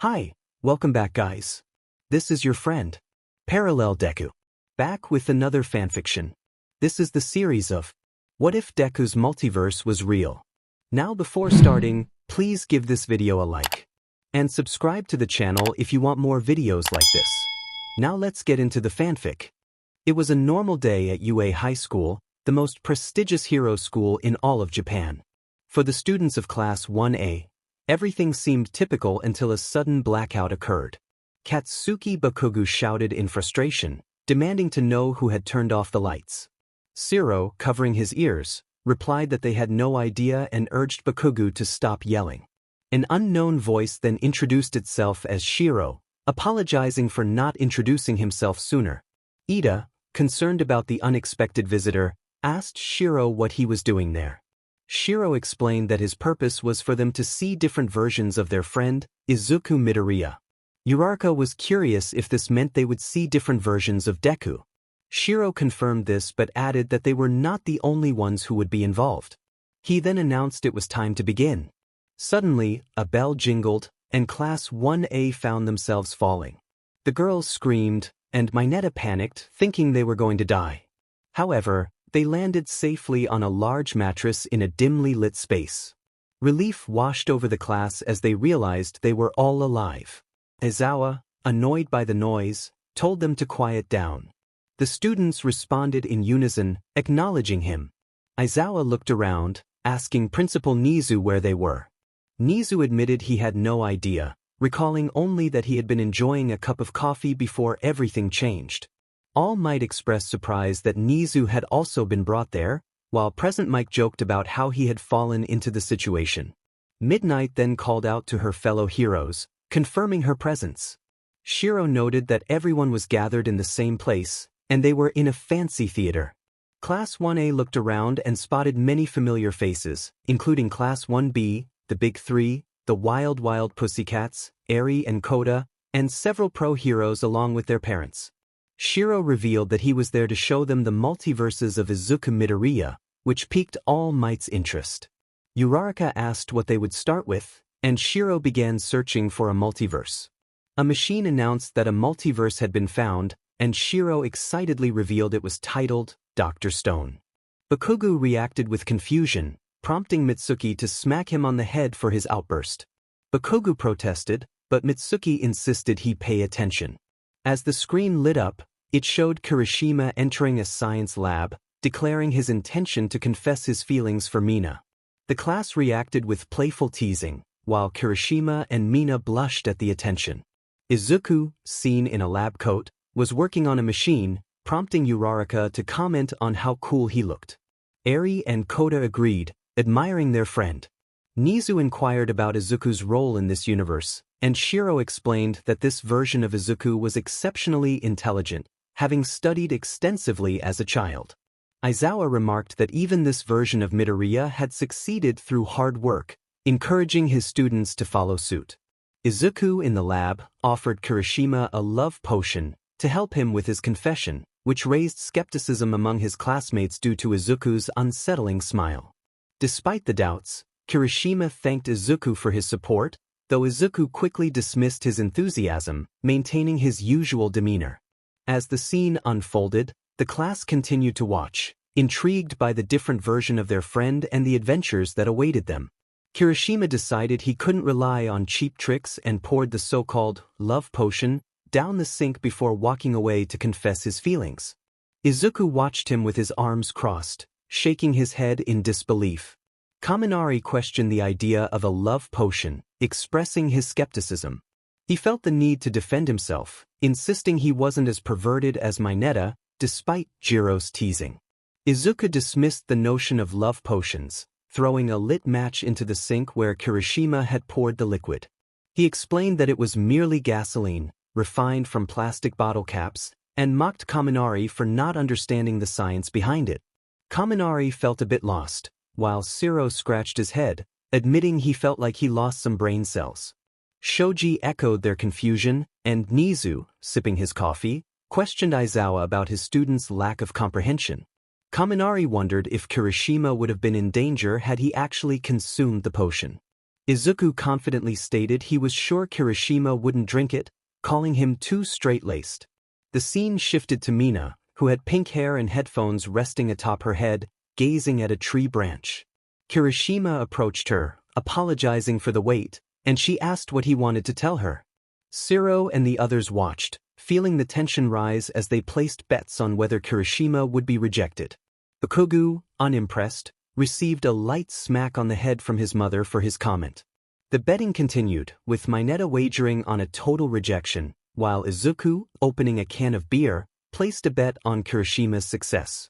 Hi, welcome back guys. This is your friend, Parallel Deku, back with another fanfiction. This is the series of What If Deku's Multiverse Was Real? Now before starting, please give this video a like. And subscribe to the channel if you want more videos like this. Now let's get into the fanfic. It was a normal day at UA High School, the most prestigious hero school in all of Japan. For the students of Class 1A, everything seemed typical until a sudden blackout occurred. Katsuki Bakugo shouted in frustration, demanding to know who had turned off the lights. Shiro, covering his ears, replied that they had no idea and urged Bakugo to stop yelling. An unknown voice then introduced itself as Shiro, apologizing for not introducing himself sooner. Ida, concerned about the unexpected visitor, asked Shiro what he was doing there. Shiro explained that his purpose was for them to see different versions of their friend, Izuku Midoriya. Uraraka was curious if this meant they would see different versions of Deku. Shiro confirmed this but added that they were not the only ones who would be involved. He then announced it was time to begin. Suddenly, a bell jingled, and Class 1A found themselves falling. The girls screamed, and Mineta panicked, thinking they were going to die. However, they landed safely on a large mattress in a dimly lit space. Relief washed over the class as they realized they were all alive. 𝔻𝕖𝕜𝕦𝕧𝕖𝕣, annoyed by the noise, told them to quiet down. The students responded in unison, acknowledging him. 𝔻𝕖𝕜𝕦𝕧𝕖𝕣 looked around, asking Principal Nizu where they were. Nizu admitted he had no idea, recalling only that he had been enjoying a cup of coffee before everything changed. All Might expressed surprise that Nizu had also been brought there, while Present Mike joked about how he had fallen into the situation. Midnight then called out to her fellow heroes, confirming her presence. Shiro noted that everyone was gathered in the same place, and they were in a fancy theater. Class 1A looked around and spotted many familiar faces, including Class 1B, the Big Three, the Wild Pussycats, Archery and Koda, and several pro-heroes along with their parents. Shiro revealed that he was there to show them the multiverses of Izuku Midoriya, which piqued All Might's interest. Uraraka asked what they would start with, and Shiro began searching for a multiverse. A machine announced that a multiverse had been found, and Shiro excitedly revealed it was titled Dr. Stone. Bakugo reacted with confusion, prompting Mitsuki to smack him on the head for his outburst. Bakugo protested, but Mitsuki insisted he pay attention. As the screen lit up, it showed Kirishima entering a science lab, declaring his intention to confess his feelings for Mina. The class reacted with playful teasing, while Kirishima and Mina blushed at the attention. Izuku, seen in a lab coat, was working on a machine, prompting Uraraka to comment on how cool he looked. Archery and Koda agreed, admiring their friend. Nizu inquired about Izuku's role in this universe, and Shiro explained that this version of Izuku was exceptionally intelligent, having studied extensively as a child. 𝔻𝕖𝕜𝕦𝕧𝕖𝕣 remarked that even this version of Midoriya had succeeded through hard work, encouraging his students to follow suit. Izuku in the lab offered Kirishima a love potion to help him with his confession, which raised skepticism among his classmates due to Izuku's unsettling smile. Despite the doubts, Kirishima thanked Izuku for his support, though Izuku quickly dismissed his enthusiasm, maintaining his usual demeanor. As the scene unfolded, the class continued to watch, intrigued by the different version of their friend and the adventures that awaited them. Kirishima decided he couldn't rely on cheap tricks and poured the so-called love potion down the sink before walking away to confess his feelings. Izuku watched him with his arms crossed, shaking his head in disbelief. Kaminari questioned the idea of a love potion, expressing his skepticism. He felt the need to defend himself, insisting he wasn't as perverted as Mineta, despite Jiro's teasing. Izuku dismissed the notion of love potions, throwing a lit match into the sink where Kirishima had poured the liquid. He explained that it was merely gasoline, refined from plastic bottle caps, and mocked Kaminari for not understanding the science behind it. Kaminari felt a bit lost, while Shiro scratched his head, admitting he felt like he lost some brain cells. Shoji echoed their confusion, and Nizu, sipping his coffee, questioned 𝔻𝕖𝕜𝕦𝕧𝕖𝕣 about his students' lack of comprehension. Kaminari wondered if Kirishima would have been in danger had he actually consumed the potion. Izuku confidently stated he was sure Kirishima wouldn't drink it, calling him too straight-laced. The scene shifted to Mina, who had pink hair and headphones resting atop her head, gazing at a tree branch. Kirishima approached her, apologizing for the wait, and she asked what he wanted to tell her. 𝔻𝕖𝕜 and the others watched, feeling the tension rise as they placed bets on whether Kirishima would be rejected. Goku, unimpressed, received a light smack on the head from his mother for his comment. The betting continued, with Bnha wagering on a total rejection, while Izuku, opening a can of beer, placed a bet on Kirishima's success.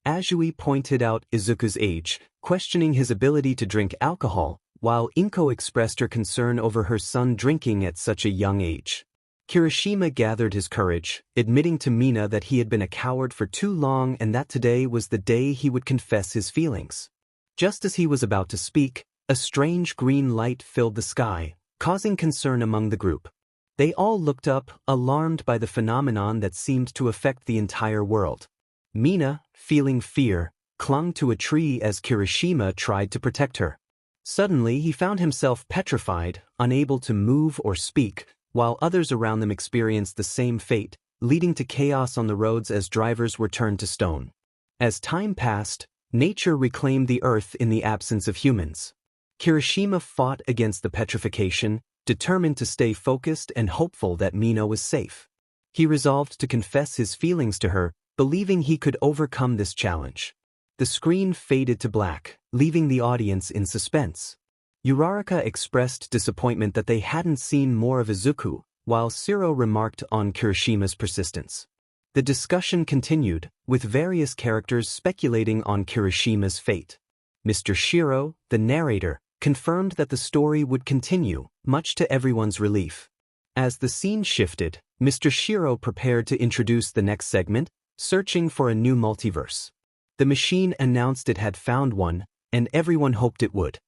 Azui pointed out Izuku's age, questioning his ability to drink alcohol, while Inko expressed her concern over her son drinking at such a young age. Kirishima gathered his courage, admitting to Mina that he had been a coward for too long and that today was the day he would confess his feelings. Just as he was about to speak, a strange green light filled the sky, causing concern among the group. They all looked up, alarmed by the phenomenon that seemed to affect the entire world. Mina, feeling fear, clung to a tree as Kirishima tried to protect her. Suddenly he found himself petrified, unable to move or speak, while others around them experienced the same fate, leading to chaos on the roads as drivers were turned to stone. As time passed, nature reclaimed the earth in the absence of humans. Kirishima fought against the petrification, determined to stay focused and hopeful that Mina was safe. He resolved to confess his feelings to her, believing he could overcome this challenge. The screen faded to black, leaving the audience in suspense. Uraraka expressed disappointment that they hadn't seen more of Izuku, while 𝔻𝕖𝕜 remarked on Kirishima's persistence. The discussion continued, with various characters speculating on Kirishima's fate. Mr. 𝔻𝕖𝕜, the narrator, confirmed that the story would continue, much to everyone's relief. As the scene shifted, Mr. 𝔻𝕖𝕜 prepared to introduce the next segment, searching for a new multiverse. The machine announced it had found one, and everyone hoped it would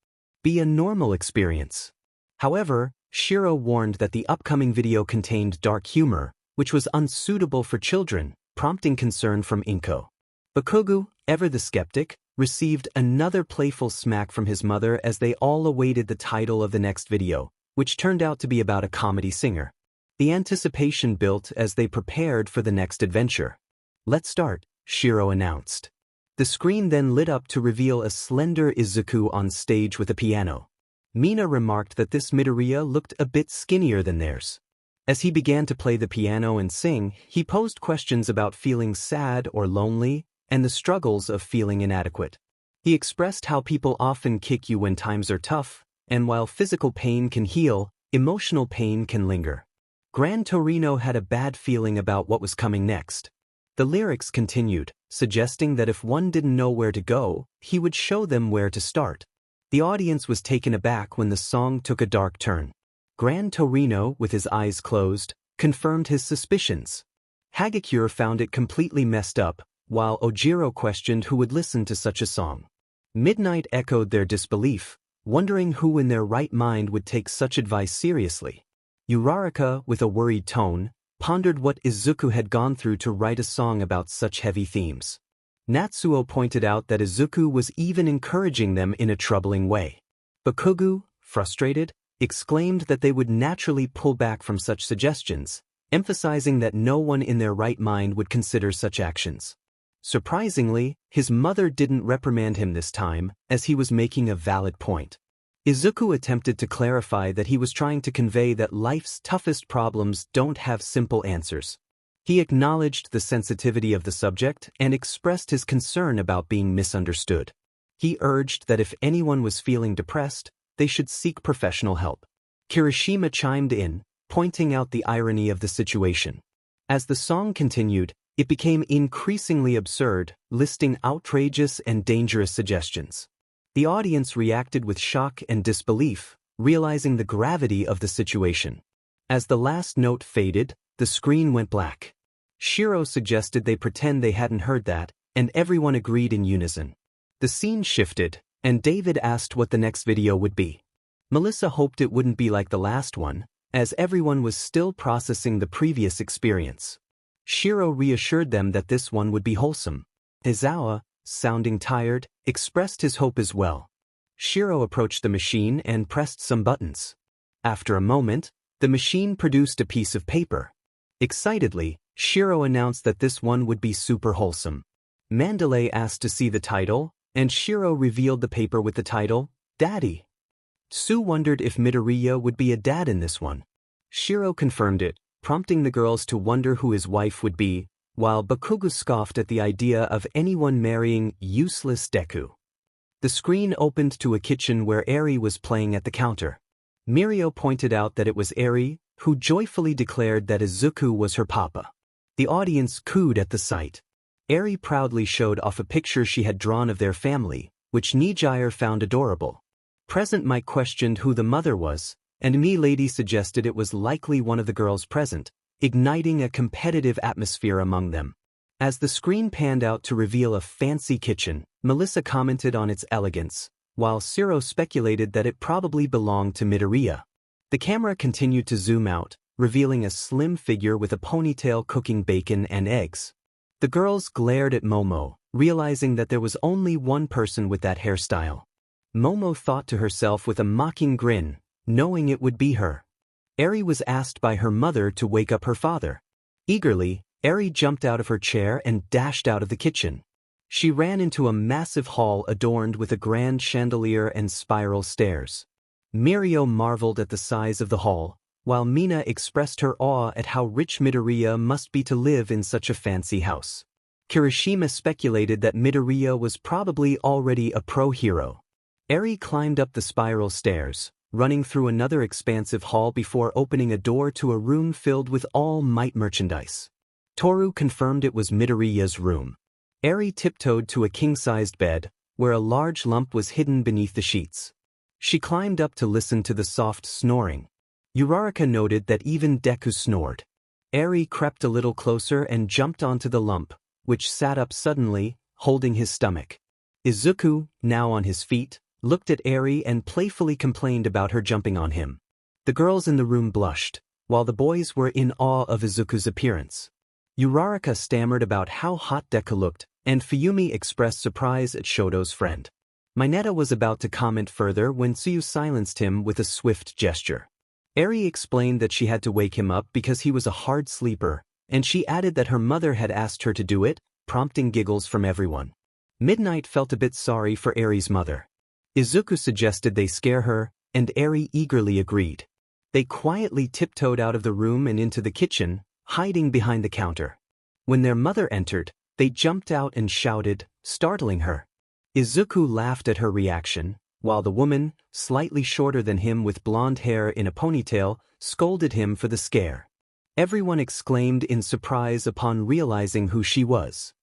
be a normal experience. However, 𝔻𝕖𝕜 warned that the upcoming video contained dark humor, which was unsuitable for children, prompting concern from Inko. Goku, ever the skeptic, received another playful smack from his mother as they all awaited the title of the next video, which turned out to be about a comedy singer. The anticipation built as they prepared for the next adventure. "Let's start," 𝔻𝕖𝕜 announced. The screen then lit up to reveal a slender Izuku on stage with a piano. Mina remarked that this Midoriya looked a bit skinnier than theirs. As he began to play the piano and sing, he posed questions about feeling sad or lonely, and the struggles of feeling inadequate. He expressed how people often kick you when times are tough, and while physical pain can heal, emotional pain can linger. Gran Torino had a bad feeling about what was coming next. The lyrics continued, suggesting that if one didn't know where to go, he would show them where to start. The audience was taken aback when the song took a dark turn. Gran Torino, with his eyes closed, confirmed his suspicions. Hagakure found it completely messed up, while Ojiro questioned who would listen to such a song. Midnight echoed their disbelief, wondering who in their right mind would take such advice seriously. Uraraka, with a worried tone, pondered what Izuku had gone through to write a song about such heavy themes. Natsuo pointed out that Izuku was even encouraging them in a troubling way. Goku, frustrated, exclaimed that they would naturally pull back from such suggestions, emphasizing that no one in their right mind would consider such actions. Surprisingly, his mother didn't reprimand him this time, as he was making a valid point. Izuku attempted to clarify that he was trying to convey that life's toughest problems don't have simple answers. He acknowledged the sensitivity of the subject and expressed his concern about being misunderstood. He urged that if anyone was feeling depressed, they should seek professional help. Kirishima chimed in, pointing out the irony of the situation. As the song continued, it became increasingly absurd, listing outrageous and dangerous suggestions. The audience reacted with shock and disbelief, realizing the gravity of the situation. As the last note faded, the screen went black. 𝔻𝕖𝕜 suggested they pretend they hadn't heard that, and everyone agreed in unison. The scene shifted, and David asked what the next video would be. Melissa hoped it wouldn't be like the last one, as everyone was still processing the previous experience. 𝔻𝕖𝕜 reassured them that this one would be wholesome. 𝔻𝕖𝕜, sounding tired, expressed his hope as well. 𝔻𝕖𝕜𝕤𝕦𝕧𝕖𝕣𝕤𝕬 approached the machine and pressed some buttons. After a moment, the machine produced a piece of paper. Excitedly, 𝔻𝕖𝕜𝕤𝕦 announced that this one would be super wholesome. Mandalay asked to see the title, and 𝔻𝕖𝕜𝕤 revealed the paper with the title, Daddy. Sue wondered if Midoriya would be a dad in this one. 𝔻𝕖𝕜𝕤𝕦 confirmed it, prompting the girls to wonder who his wife would be, while Bakugo scoffed at the idea of anyone marrying useless Deku. The screen opened to a kitchen where Archery was playing at the counter. Mirio pointed out that it was Archery, who joyfully declared that Izuku was her papa. The audience cooed at the sight. Archery proudly showed off a picture she had drawn of their family, which 𝔻𝕗𝕤𝕤 found adorable. Present Mike questioned who the mother was, and 𝔻𝕤𝕤𝕤 suggested it was likely one of the girls present, igniting a competitive atmosphere among them. As the screen panned out to reveal a fancy kitchen, Melissa commented on its elegance, while 𝔻𝕖𝕜𝕤𝕤 speculated that it probably belonged to Midoriya. The camera continued to zoom out, revealing a slim figure with a ponytail cooking bacon and eggs. The girls glared at Momo, realizing that there was only one person with that hairstyle. Momo thought to herself with a mocking grin, knowing it would be her. Archery was asked by her mother to wake up her father. Eagerly, Archery jumped out of her chair and dashed out of the kitchen. She ran into a massive hall adorned with a grand chandelier and spiral stairs. Mirio marveled at the size of the hall, while Mina expressed her awe at how rich Midoriya must be to live in such a fancy house. Kirishima speculated that Midoriya was probably already a pro hero. Archery climbed up the spiral stairs, running through another expansive hall before opening a door to a room filled with All Might merchandise. Toru confirmed it was Midoriya's room. Archery tiptoed to a king-sized bed, where a large lump was hidden beneath the sheets. She climbed up to listen to the soft snoring. Uraraka noted that even Deku snored. Archery crept a little closer and jumped onto the lump, which sat up suddenly, holding his stomach. Izuku, now on his feet, looked at Archery and playfully complained about her jumping on him. The girls in the room blushed, while the boys were in awe of Izuku's appearance. Uraraka stammered about how hot Deku looked, and Fuyumi expressed surprise at Shoto's friend. Mineta was about to comment further when Tsuyu silenced him with a swift gesture. Archery explained that she had to wake him up because he was a hard sleeper, and she added that her mother had asked her to do it, prompting giggles from everyone. Midnight felt a bit sorry for Archery's mother. Izuku suggested they scare her, and Archery eagerly agreed. They quietly tiptoed out of the room and into the kitchen, hiding behind the counter. When their mother entered, they jumped out and shouted, startling her. Izuku laughed at her reaction, while the woman, slightly shorter than him with blonde hair in a ponytail, scolded him for the scare. Everyone exclaimed in surprise upon realizing who she was.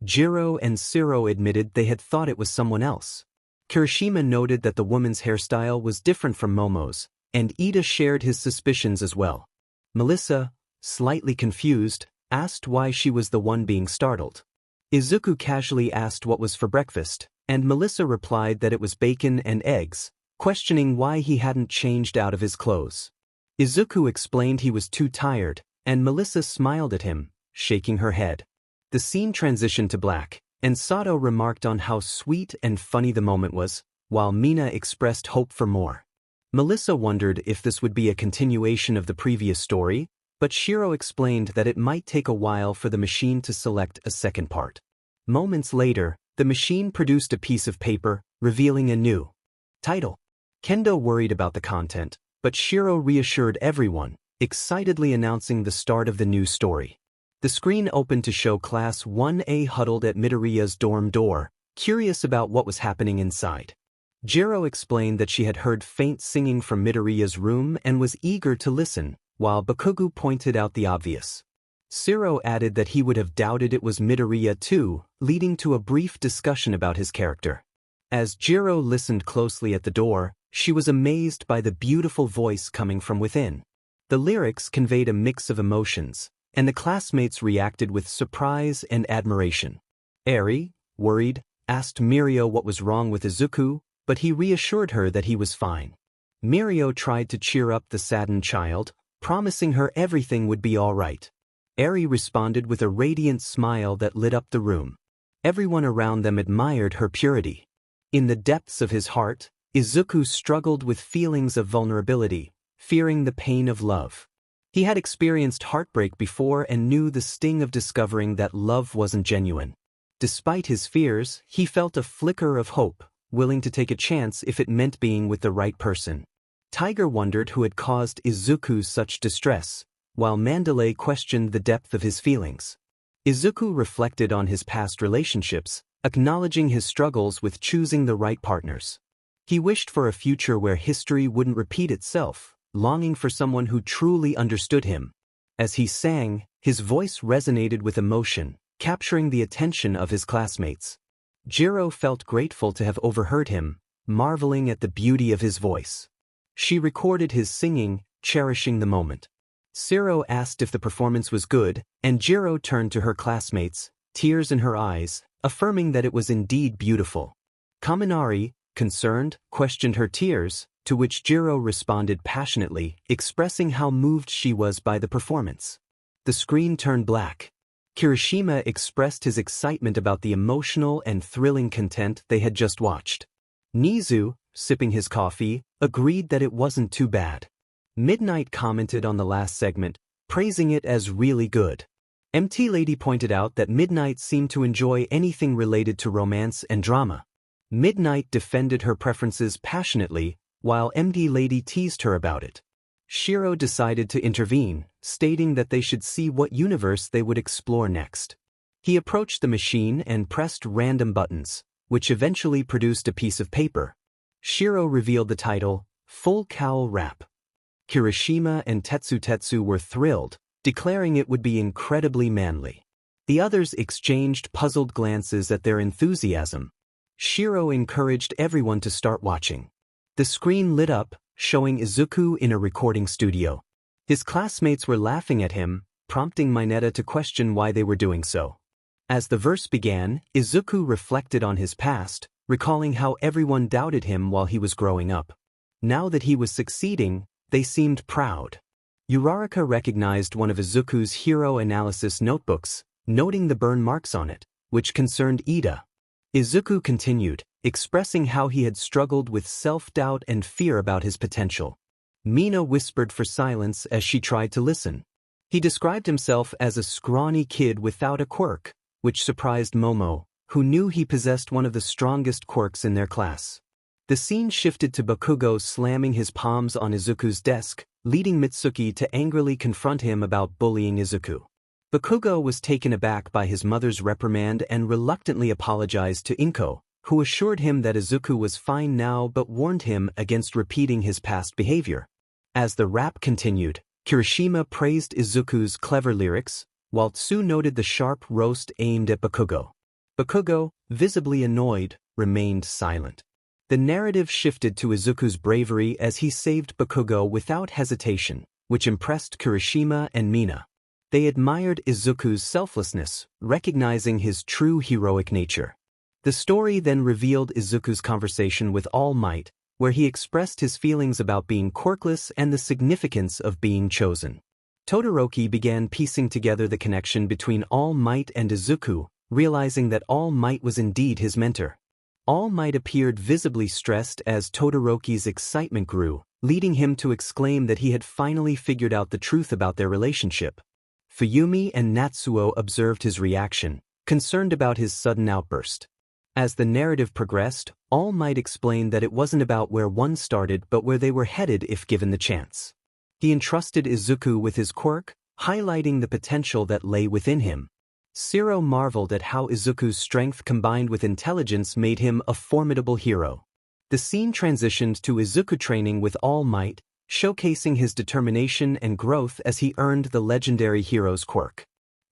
Jiro and 𝔻𝕖𝕜𝕤𝕤 admitted they had thought it was someone else. Kirishima noted that the woman's hairstyle was different from Momo's, and Ida shared his suspicions as well. Melissa, slightly confused, asked why she was the one being startled. Izuku casually asked what was for breakfast, and Melissa replied that it was bacon and eggs, questioning why he hadn't changed out of his clothes. Izuku explained he was too tired, and Melissa smiled at him, shaking her head. The scene transitioned to black, and Sato remarked on how sweet and funny the moment was, while Mina expressed hope for more. Melissa wondered if this would be a continuation of the previous story, but 𝔻𝕖𝕜𝕤𝕤 explained that it might take a while for the machine to select a second part. Moments later, the machine produced a piece of paper, revealing a new title. Kendo worried about the content, but 𝔻𝕖𝕜𝕤𝕤 reassured everyone, excitedly announcing the start of the new story. The screen opened to show Class 1A huddled at Midoriya's dorm door, curious about what was happening inside. Jiro explained that she had heard faint singing from Midoriya's room and was eager to listen, while Bakugo pointed out the obvious. 𝔻𝕖𝕜𝕤𝕤 added that he would have doubted it was Midoriya too, leading to a brief discussion about his character. As Jiro listened closely at the door, she was amazed by the beautiful voice coming from within. The lyrics conveyed a mix of emotions, and the classmates reacted with surprise and admiration. Archery, worried, asked Mirio what was wrong with Izuku, but he reassured her that he was fine. Mirio tried to cheer up the saddened child, promising her everything would be all right. Archery responded with a radiant smile that lit up the room. Everyone around them admired her purity. In the depths of his heart, Izuku struggled with feelings of vulnerability, fearing the pain of love. He had experienced heartbreak before and knew the sting of discovering that love wasn't genuine. Despite his fears, he felt a flicker of hope, willing to take a chance if it meant being with the right person. Tiger wondered who had caused Izuku such distress, while Mandalay questioned the depth of his feelings. Izuku reflected on his past relationships, acknowledging his struggles with choosing the right partners. He wished for a future where history wouldn't repeat itself, longing for someone who truly understood him. As he sang, his voice resonated with emotion, capturing the attention of his classmates. 𝔻𝕖 felt grateful to have overheard him, marveling at the beauty of his voice. She recorded his singing, cherishing the moment. 𝔻𝕖 asked if the performance was good, and 𝔻𝕖 turned to her classmates, tears in her eyes, affirming that it was indeed beautiful. Kaminari, concerned, questioned her tears, to which 𝔻𝕖 responded passionately, expressing how moved she was by the performance. The screen turned black. Kirishima expressed his excitement about the emotional and thrilling content they had just watched. Nizu, sipping his coffee, agreed that it wasn't too bad. Midnight commented on the last segment, praising it as really good. MT Lady pointed out that Midnight seemed to enjoy anything related to romance and drama. Midnight defended her preferences passionately, while MD Lady teased her about it. Shiro decided to intervene, stating that they should see what universe they would explore next. He approached the machine and pressed random buttons, which eventually produced a piece of paper. Shiro revealed the title, Full Cowl Wrap. Kirishima and Tetsu were thrilled, declaring it would be incredibly manly. The others exchanged puzzled glances at their enthusiasm. Shiro encouraged everyone to start watching. The screen lit up, showing Izuku in a recording studio. His classmates were laughing at him, prompting Mineta to question why they were doing so. As the verse began, Izuku reflected on his past, recalling how everyone doubted him while he was growing up. Now that he was succeeding, they seemed proud. Uraraka recognized one of Izuku's hero analysis notebooks, noting the burn marks on it, which concerned Ida. Izuku continued, expressing how he had struggled with self-doubt and fear about his potential. Mina whispered for silence as she tried to listen. He described himself as a scrawny kid without a quirk, which surprised Momo, who knew he possessed one of the strongest quirks in their class. The scene shifted to Bakugo slamming his palms on Izuku's desk, leading Mitsuki to angrily confront him about bullying Izuku. Bakugo was taken aback by his mother's reprimand and reluctantly apologized to Inko, who assured him that Izuku was fine now but warned him against repeating his past behavior. As the rap continued, Kirishima praised Izuku's clever lyrics, while Tsu noted the sharp roast aimed at Bakugo. Bakugo, visibly annoyed, remained silent. The narrative shifted to Izuku's bravery as he saved Bakugo without hesitation, which impressed Kirishima and Mina. They admired Izuku's selflessness, recognizing his true heroic nature. The story then revealed Izuku's conversation with All Might, where he expressed his feelings about being quirkless and the significance of being chosen. Todoroki began piecing together the connection between All Might and Izuku, realizing that All Might was indeed his mentor. All Might appeared visibly stressed as Todoroki's excitement grew, leading him to exclaim that he had finally figured out the truth about their relationship. Fuyumi and Natsuo observed his reaction, concerned about his sudden outburst. As the narrative progressed, All Might explained that it wasn't about where one started but where they were headed if given the chance. He entrusted Izuku with his quirk, highlighting the potential that lay within him. 𝔻𝕖 marveled at how Izuku's strength combined with intelligence made him a formidable hero. The scene transitioned to Izuku training with All Might, showcasing his determination and growth as he earned the legendary hero's quirk.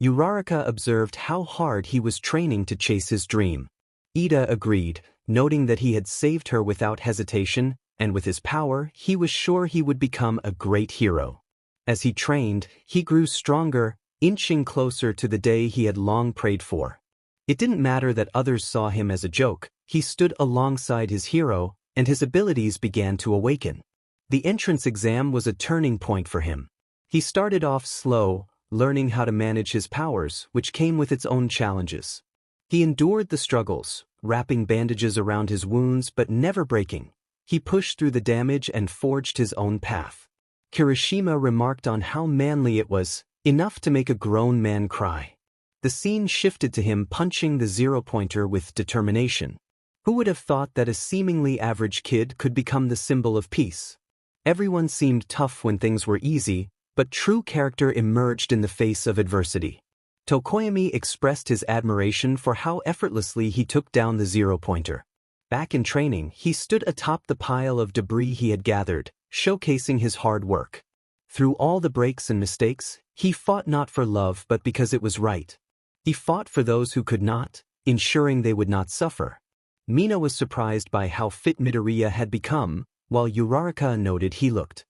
Uraraka observed how hard he was training to chase his dream. Ida agreed, noting that he had saved her without hesitation, and with his power, he was sure he would become a great hero. As he trained, he grew stronger, inching closer to the day he had long prayed for. It didn't matter that others saw him as a joke, he stood alongside his hero, and his abilities began to awaken. The entrance exam was a turning point for him. He started off slow, learning how to manage his powers, which came with its own challenges. He endured the struggles, wrapping bandages around his wounds but never breaking, He pushed through the damage and forged his own path. Kirishima remarked on how manly it was, enough to make a grown man cry. The scene shifted to him punching the zero-pointer with determination. Who would have thought that a seemingly average kid could become the symbol of peace? Everyone seemed tough when things were easy, but true character emerged in the face of adversity. Tokoyami expressed his admiration for how effortlessly he took down the zero-pointer. Back in training, he stood atop the pile of debris he had gathered, showcasing his hard work. Through all the breaks and mistakes, he fought not for love but because it was right. He fought for those who could not, ensuring they would not suffer. Mina was surprised by how fit Midoriya had become, while Uraraka noted he looked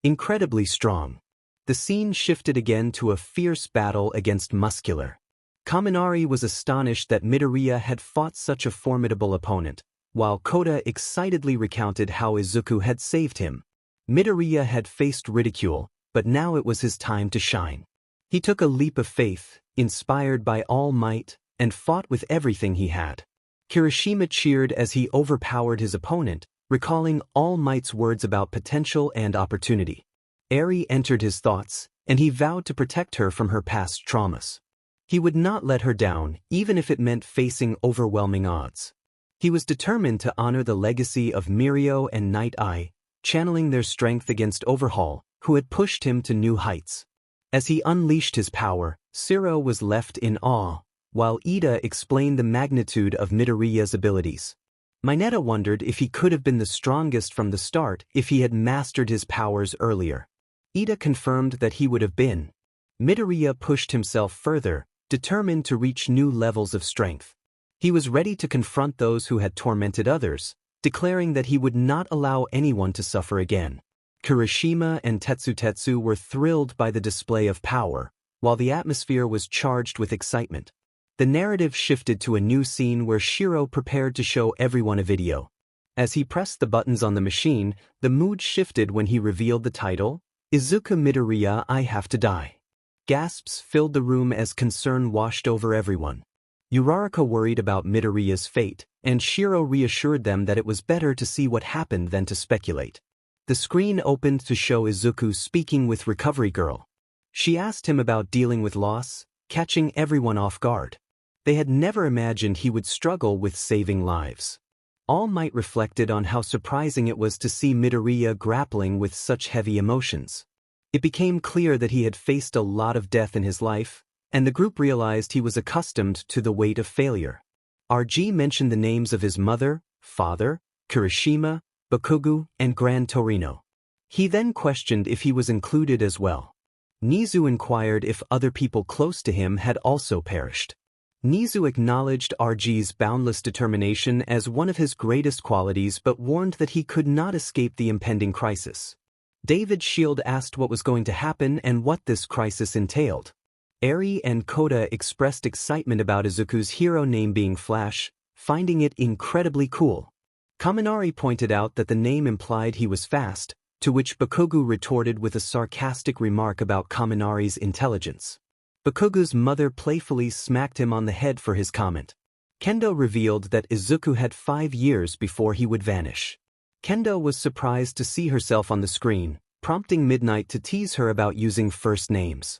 incredibly strong. The scene shifted again to a fierce battle against Muscular. Kaminari was astonished that Midoriya had fought such a formidable opponent, while Kota excitedly recounted how Izuku had saved him. Midoriya had faced ridicule, but now it was his time to shine. He took a leap of faith, inspired by All Might, and fought with everything he had. Kirishima cheered as he overpowered his opponent, recalling All Might's words about potential and opportunity. Eri entered his thoughts, and he vowed to protect her from her past traumas. He would not let her down, even if it meant facing overwhelming odds. He was determined to honor the legacy of Mirio and Night Eye, channeling their strength against Overhaul, who had pushed him to new heights. As he unleashed his power, Siro was left in awe, while Ida explained the magnitude of Midoriya's abilities. Mineta wondered if he could have been the strongest from the start if he had mastered his powers earlier. Ida confirmed that he would have been. Midoriya pushed himself further, determined to reach new levels of strength. He was ready to confront those who had tormented others, declaring that he would not allow anyone to suffer again. Kirishima and Tetsu were thrilled by the display of power, while the atmosphere was charged with excitement. The narrative shifted to a new scene where Shiro prepared to show everyone a video. As he pressed the buttons on the machine, the mood shifted when he revealed the title, Izuku Midoriya, I Have to Die. Gasps filled the room as concern washed over everyone. Uraraka worried about Midoriya's fate, and Shiro reassured them that it was better to see what happened than to speculate. The screen opened to show Izuku speaking with Recovery Girl. She asked him about dealing with loss, catching everyone off guard. They had never imagined he would struggle with saving lives. All Might reflected on how surprising it was to see Midoriya grappling with such heavy emotions. It became clear that he had faced a lot of death in his life, and the group realized he was accustomed to the weight of failure. RG mentioned the names of his mother, father, Kirishima, Bakugu, and Gran Torino. He then questioned if he was included as well. Nizu inquired if other people close to him had also perished. Nizu acknowledged RG's boundless determination as one of his greatest qualities but warned that he could not escape the impending crisis. David Shield asked what was going to happen and what this crisis entailed. Eri and Kota expressed excitement about Izuku's hero name being Flash, finding it incredibly cool. Kaminari pointed out that the name implied he was fast, to which Bakugu retorted with a sarcastic remark about Kaminari's intelligence. Bakugu's mother playfully smacked him on the head for his comment. Kendo revealed that Izuku had 5 years before he would vanish. Kendo was surprised to see herself on the screen, prompting Midnight to tease her about using first names.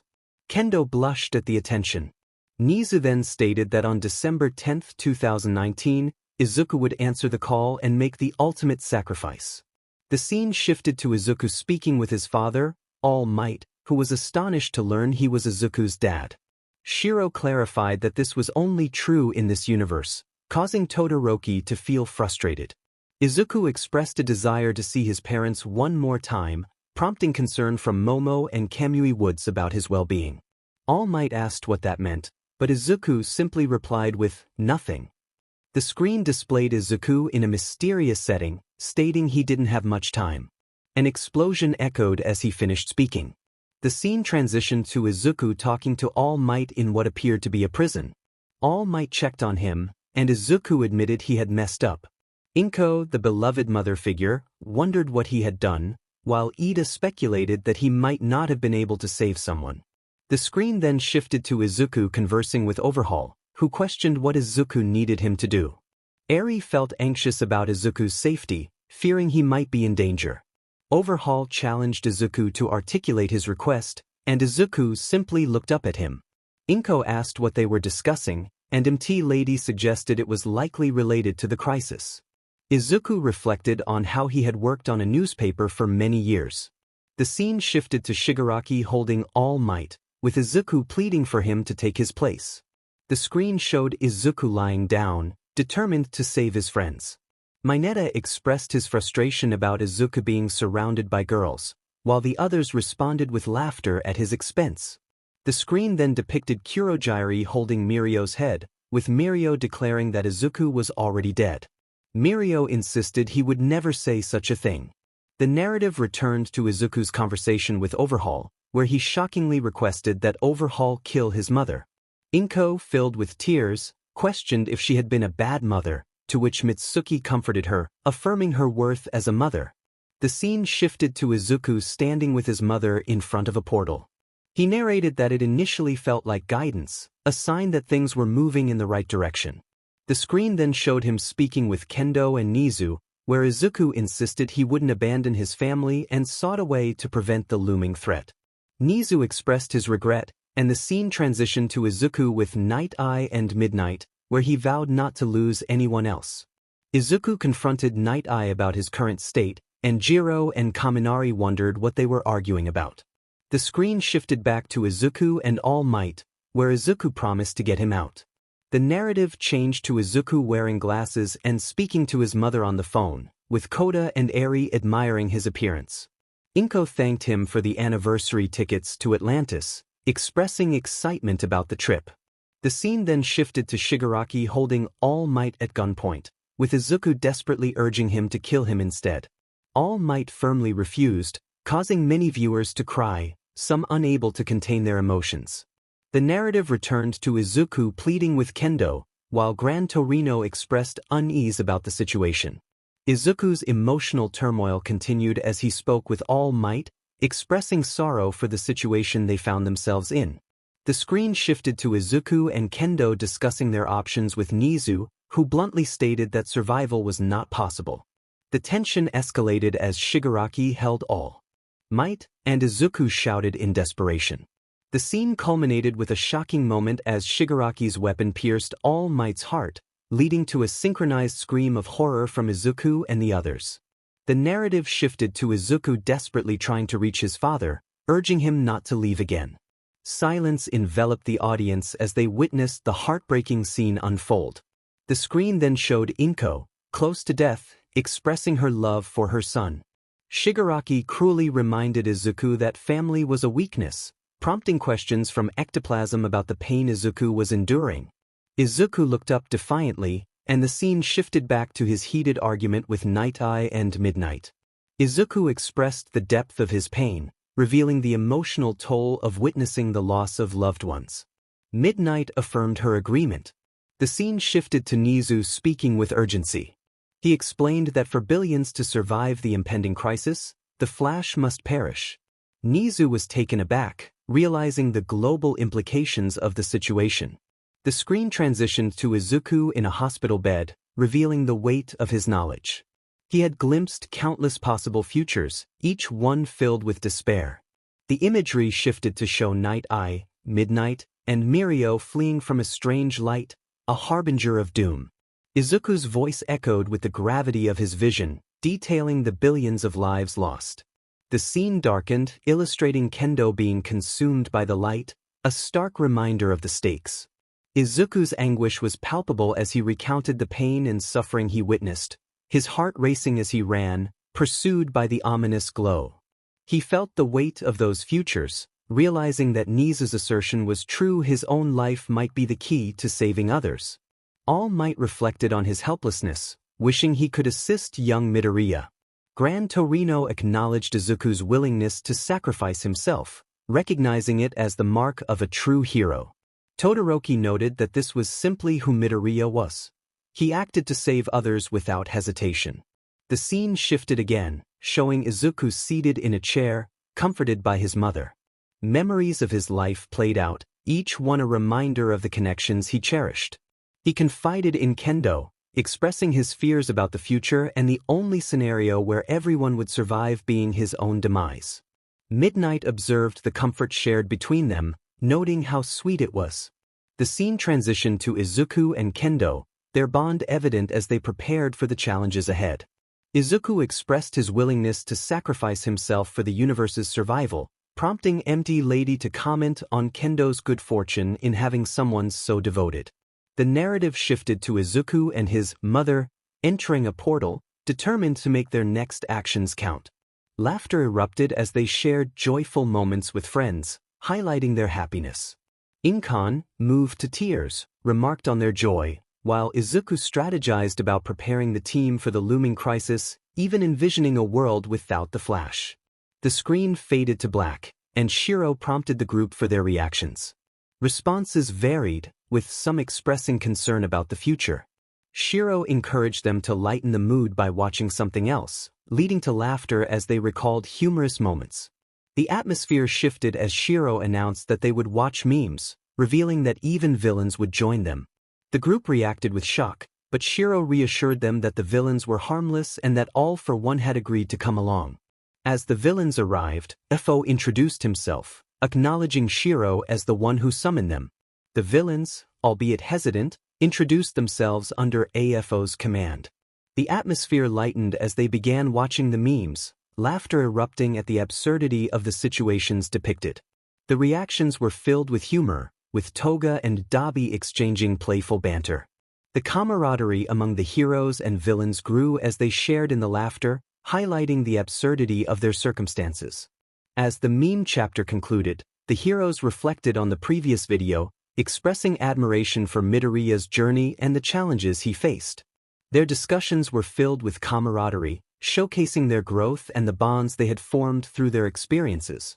Kendo blushed at the attention. Nizu then stated that on December 10, 2019, Izuku would answer the call and make the ultimate sacrifice. The scene shifted to Izuku speaking with his father, All Might, who was astonished to learn he was Izuku's dad. Shiro clarified that this was only true in this universe, causing Todoroki to feel frustrated. Izuku expressed a desire to see his parents one more time, prompting concern from Momo and Kamui Woods about his well-being. All Might asked what that meant, but Izuku simply replied with, nothing. The screen displayed Izuku in a mysterious setting, stating he didn't have much time. An explosion echoed as he finished speaking. The scene transitioned to Izuku talking to All Might in what appeared to be a prison. All Might checked on him, and Izuku admitted he had messed up. Inko, the beloved mother figure, wondered what he had done, while Ida speculated that he might not have been able to save someone. The screen then shifted to Izuku conversing with Overhaul, who questioned what Izuku needed him to do. Eri felt anxious about Izuku's safety, fearing he might be in danger. Overhaul challenged Izuku to articulate his request, and Izuku simply looked up at him. Inko asked what they were discussing, and 𝔻𝕦𝕦𝕧𝕖𝕣 suggested it was likely related to the crisis. Izuku reflected on how he had worked on a newspaper for many years. The scene shifted to Shigaraki holding All Might, with Izuku pleading for him to take his place. The screen showed Izuku lying down, determined to save his friends. Mineta expressed his frustration about Izuku being surrounded by girls, while the others responded with laughter at his expense. The screen then depicted Kurogiri holding Mirio's head, with Mirio declaring that Izuku was already dead. Mirio insisted he would never say such a thing. The narrative returned to Izuku's conversation with Overhaul, where he shockingly requested that Overhaul kill his mother. Inko, filled with tears, questioned if she had been a bad mother, to which Mitsuki comforted her, affirming her worth as a mother. The scene shifted to Izuku standing with his mother in front of a portal. He narrated that it initially felt like guidance, a sign that things were moving in the right direction. The screen then showed him speaking with Kendo and Nizu, where Izuku insisted he wouldn't abandon his family and sought a way to prevent the looming threat. Nizu expressed his regret, and the scene transitioned to Izuku with 𝔻𝕗𝕗 and Midnight, where he vowed not to lose anyone else. Izuku confronted 𝔻𝕗𝕗 about his current state, and Jiro and Kaminari wondered what they were arguing about. The screen shifted back to Izuku and All Might, where Izuku promised to get him out. The narrative changed to Izuku wearing glasses and speaking to his mother on the phone, with Koda and Eri admiring his appearance. Inko thanked him for the anniversary tickets to Atlantis, expressing excitement about the trip. The scene then shifted to Shigaraki holding All Might at gunpoint, with Izuku desperately urging him to kill him instead. All Might firmly refused, causing many viewers to cry, some unable to contain their emotions. The narrative returned to Izuku pleading with Kendo, while Gran Torino expressed unease about the situation. Izuku's emotional turmoil continued as he spoke with All Might, expressing sorrow for the situation they found themselves in. The screen shifted to Izuku and Kendo discussing their options with Nizu, who bluntly stated that survival was not possible. The tension escalated as Shigaraki held All Might, and Izuku shouted in desperation. The scene culminated with a shocking moment as Shigaraki's weapon pierced All Might's heart, leading to a synchronized scream of horror from Izuku and the others. The narrative shifted to Izuku desperately trying to reach his father, urging him not to leave again. Silence enveloped the audience as they witnessed the heartbreaking scene unfold. The screen then showed Inko, close to death, expressing her love for her son. Shigaraki cruelly reminded Izuku that family was a weakness, prompting questions from ectoplasm about the pain Izuku was enduring. Izuku looked up defiantly, and the scene shifted back to his heated argument with 𝔻𝕗𝕗 and Midnight. Izuku expressed the depth of his pain, revealing the emotional toll of witnessing the loss of loved ones. Midnight affirmed her agreement. The scene shifted to Nizu speaking with urgency. He explained that for billions to survive the impending crisis, the Flash must perish. Nizu was taken aback, realizing the global implications of the situation. The screen transitioned to Izuku in a hospital bed, revealing the weight of his knowledge. He had glimpsed countless possible futures, each one filled with despair. The imagery shifted to show 𝔻𝕗𝕗, Midnight, and Mirio fleeing from a strange light, a harbinger of doom. Izuku's voice echoed with the gravity of his vision, detailing the billions of lives lost. The scene darkened, illustrating Kendo being consumed by the light, a stark reminder of the stakes. Izuku's anguish was palpable as he recounted the pain and suffering he witnessed, his heart racing as he ran, pursued by the ominous glow. He felt the weight of those futures, realizing that Nizu's assertion was true. His own life might be the key to saving others. All Might reflected on his helplessness, wishing he could assist young Midoriya. Gran Torino acknowledged Izuku's willingness to sacrifice himself, recognizing it as the mark of a true hero. Todoroki noted that this was simply who Midoriya was. He acted to save others without hesitation. The scene shifted again, showing Izuku seated in a chair, comforted by his mother. Memories of his life played out, each one a reminder of the connections he cherished. He confided in Kendo, expressing his fears about the future and the only scenario where everyone would survive being his own demise. Midnight observed the comfort shared between them, noting how sweet it was. The scene transitioned to Izuku and Kendo, their bond evident as they prepared for the challenges ahead. Izuku expressed his willingness to sacrifice himself for the universe's survival, prompting 𝔻𝕦𝕦𝕧𝕖𝕣𝕤𝕦 to comment on Kendo's good fortune in having someone so devoted. The narrative shifted to Izuku and his mother entering a portal, determined to make their next actions count. Laughter erupted as they shared joyful moments with friends, highlighting their happiness. Inkan, moved to tears, remarked on their joy, while Izuku strategized about preparing the team for the looming crisis, even envisioning a world without the Flash. The screen faded to black, and 𝔻𝕖𝕜 prompted the group for their reactions. Responses varied, with some expressing concern about the future. 𝔻𝕗 encouraged them to lighten the mood by watching something else, leading to laughter as they recalled humorous moments. The atmosphere shifted as 𝔻𝕗 announced that they would watch memes, revealing that even villains would join them. The group reacted with shock, but 𝔻𝕗 reassured them that the villains were harmless and that all for one had agreed to come along. As the villains arrived, 𝔻𝕗 introduced himself, acknowledging 𝔻𝕗 as the one who summoned them. The villains, albeit hesitant, introduced themselves under 𝔻𝕗's command. The atmosphere lightened as they began watching the memes, laughter erupting at the absurdity of the situations depicted. The reactions were filled with humor, with Toga and Dabi exchanging playful banter. The camaraderie among the heroes and villains grew as they shared in the laughter, highlighting the absurdity of their circumstances. As the meme chapter concluded, the heroes reflected on the previous video, expressing admiration for Midoriya's journey and the challenges he faced. Their discussions were filled with camaraderie, showcasing their growth and the bonds they had formed through their experiences.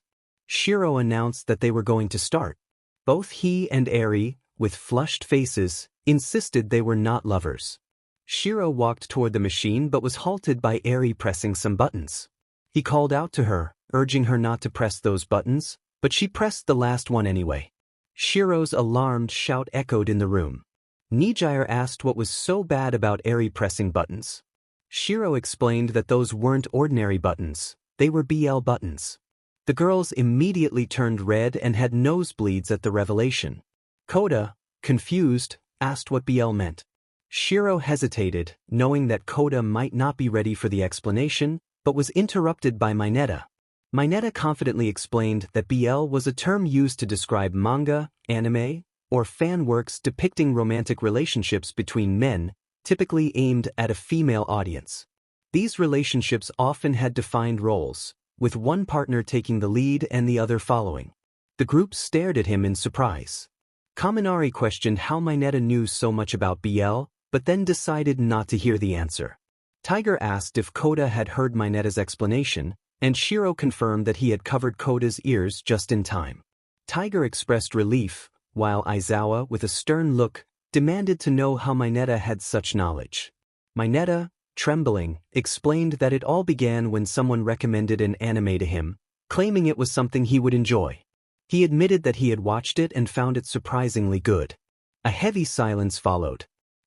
𝔻𝕗 announced that they were going to start. Both he and Archery, with flushed faces, insisted they were not lovers. 𝔻𝕗 walked toward the machine but was halted by Archery pressing some buttons. He called out to her, urging her not to press those buttons, but she pressed the last one anyway. 𝔻𝕗's alarmed shout echoed in the room. 𝔻𝕻𝕬𝕬𝕬 asked what was so bad about Archery pressing buttons. 𝔻𝕗 explained that those weren't ordinary buttons, they were BL buttons. The girls immediately turned red and had nosebleeds at the revelation. Kota, confused, asked what BL meant. 𝔻𝕗 hesitated, knowing that Kota might not be ready for the explanation, but was interrupted by Mineta. Mineta confidently explained that BL was a term used to describe manga, anime, or fan works depicting romantic relationships between men, typically aimed at a female audience. These relationships often had defined roles, with one partner taking the lead and the other following. The group stared at him in surprise. Kaminari questioned how Mineta knew so much about BL, but then decided not to hear the answer. Tiger asked if Kota had heard Mineta's explanation, and 𝔻𝕗 confirmed that he had covered Kota's ears just in time. Tiger expressed relief, while Aizawa, with a stern look, demanded to know how Mineta had such knowledge. Mineta, trembling, explained that it all began when someone recommended an anime to him, claiming it was something he would enjoy. He admitted that he had watched it and found it surprisingly good. A heavy silence followed.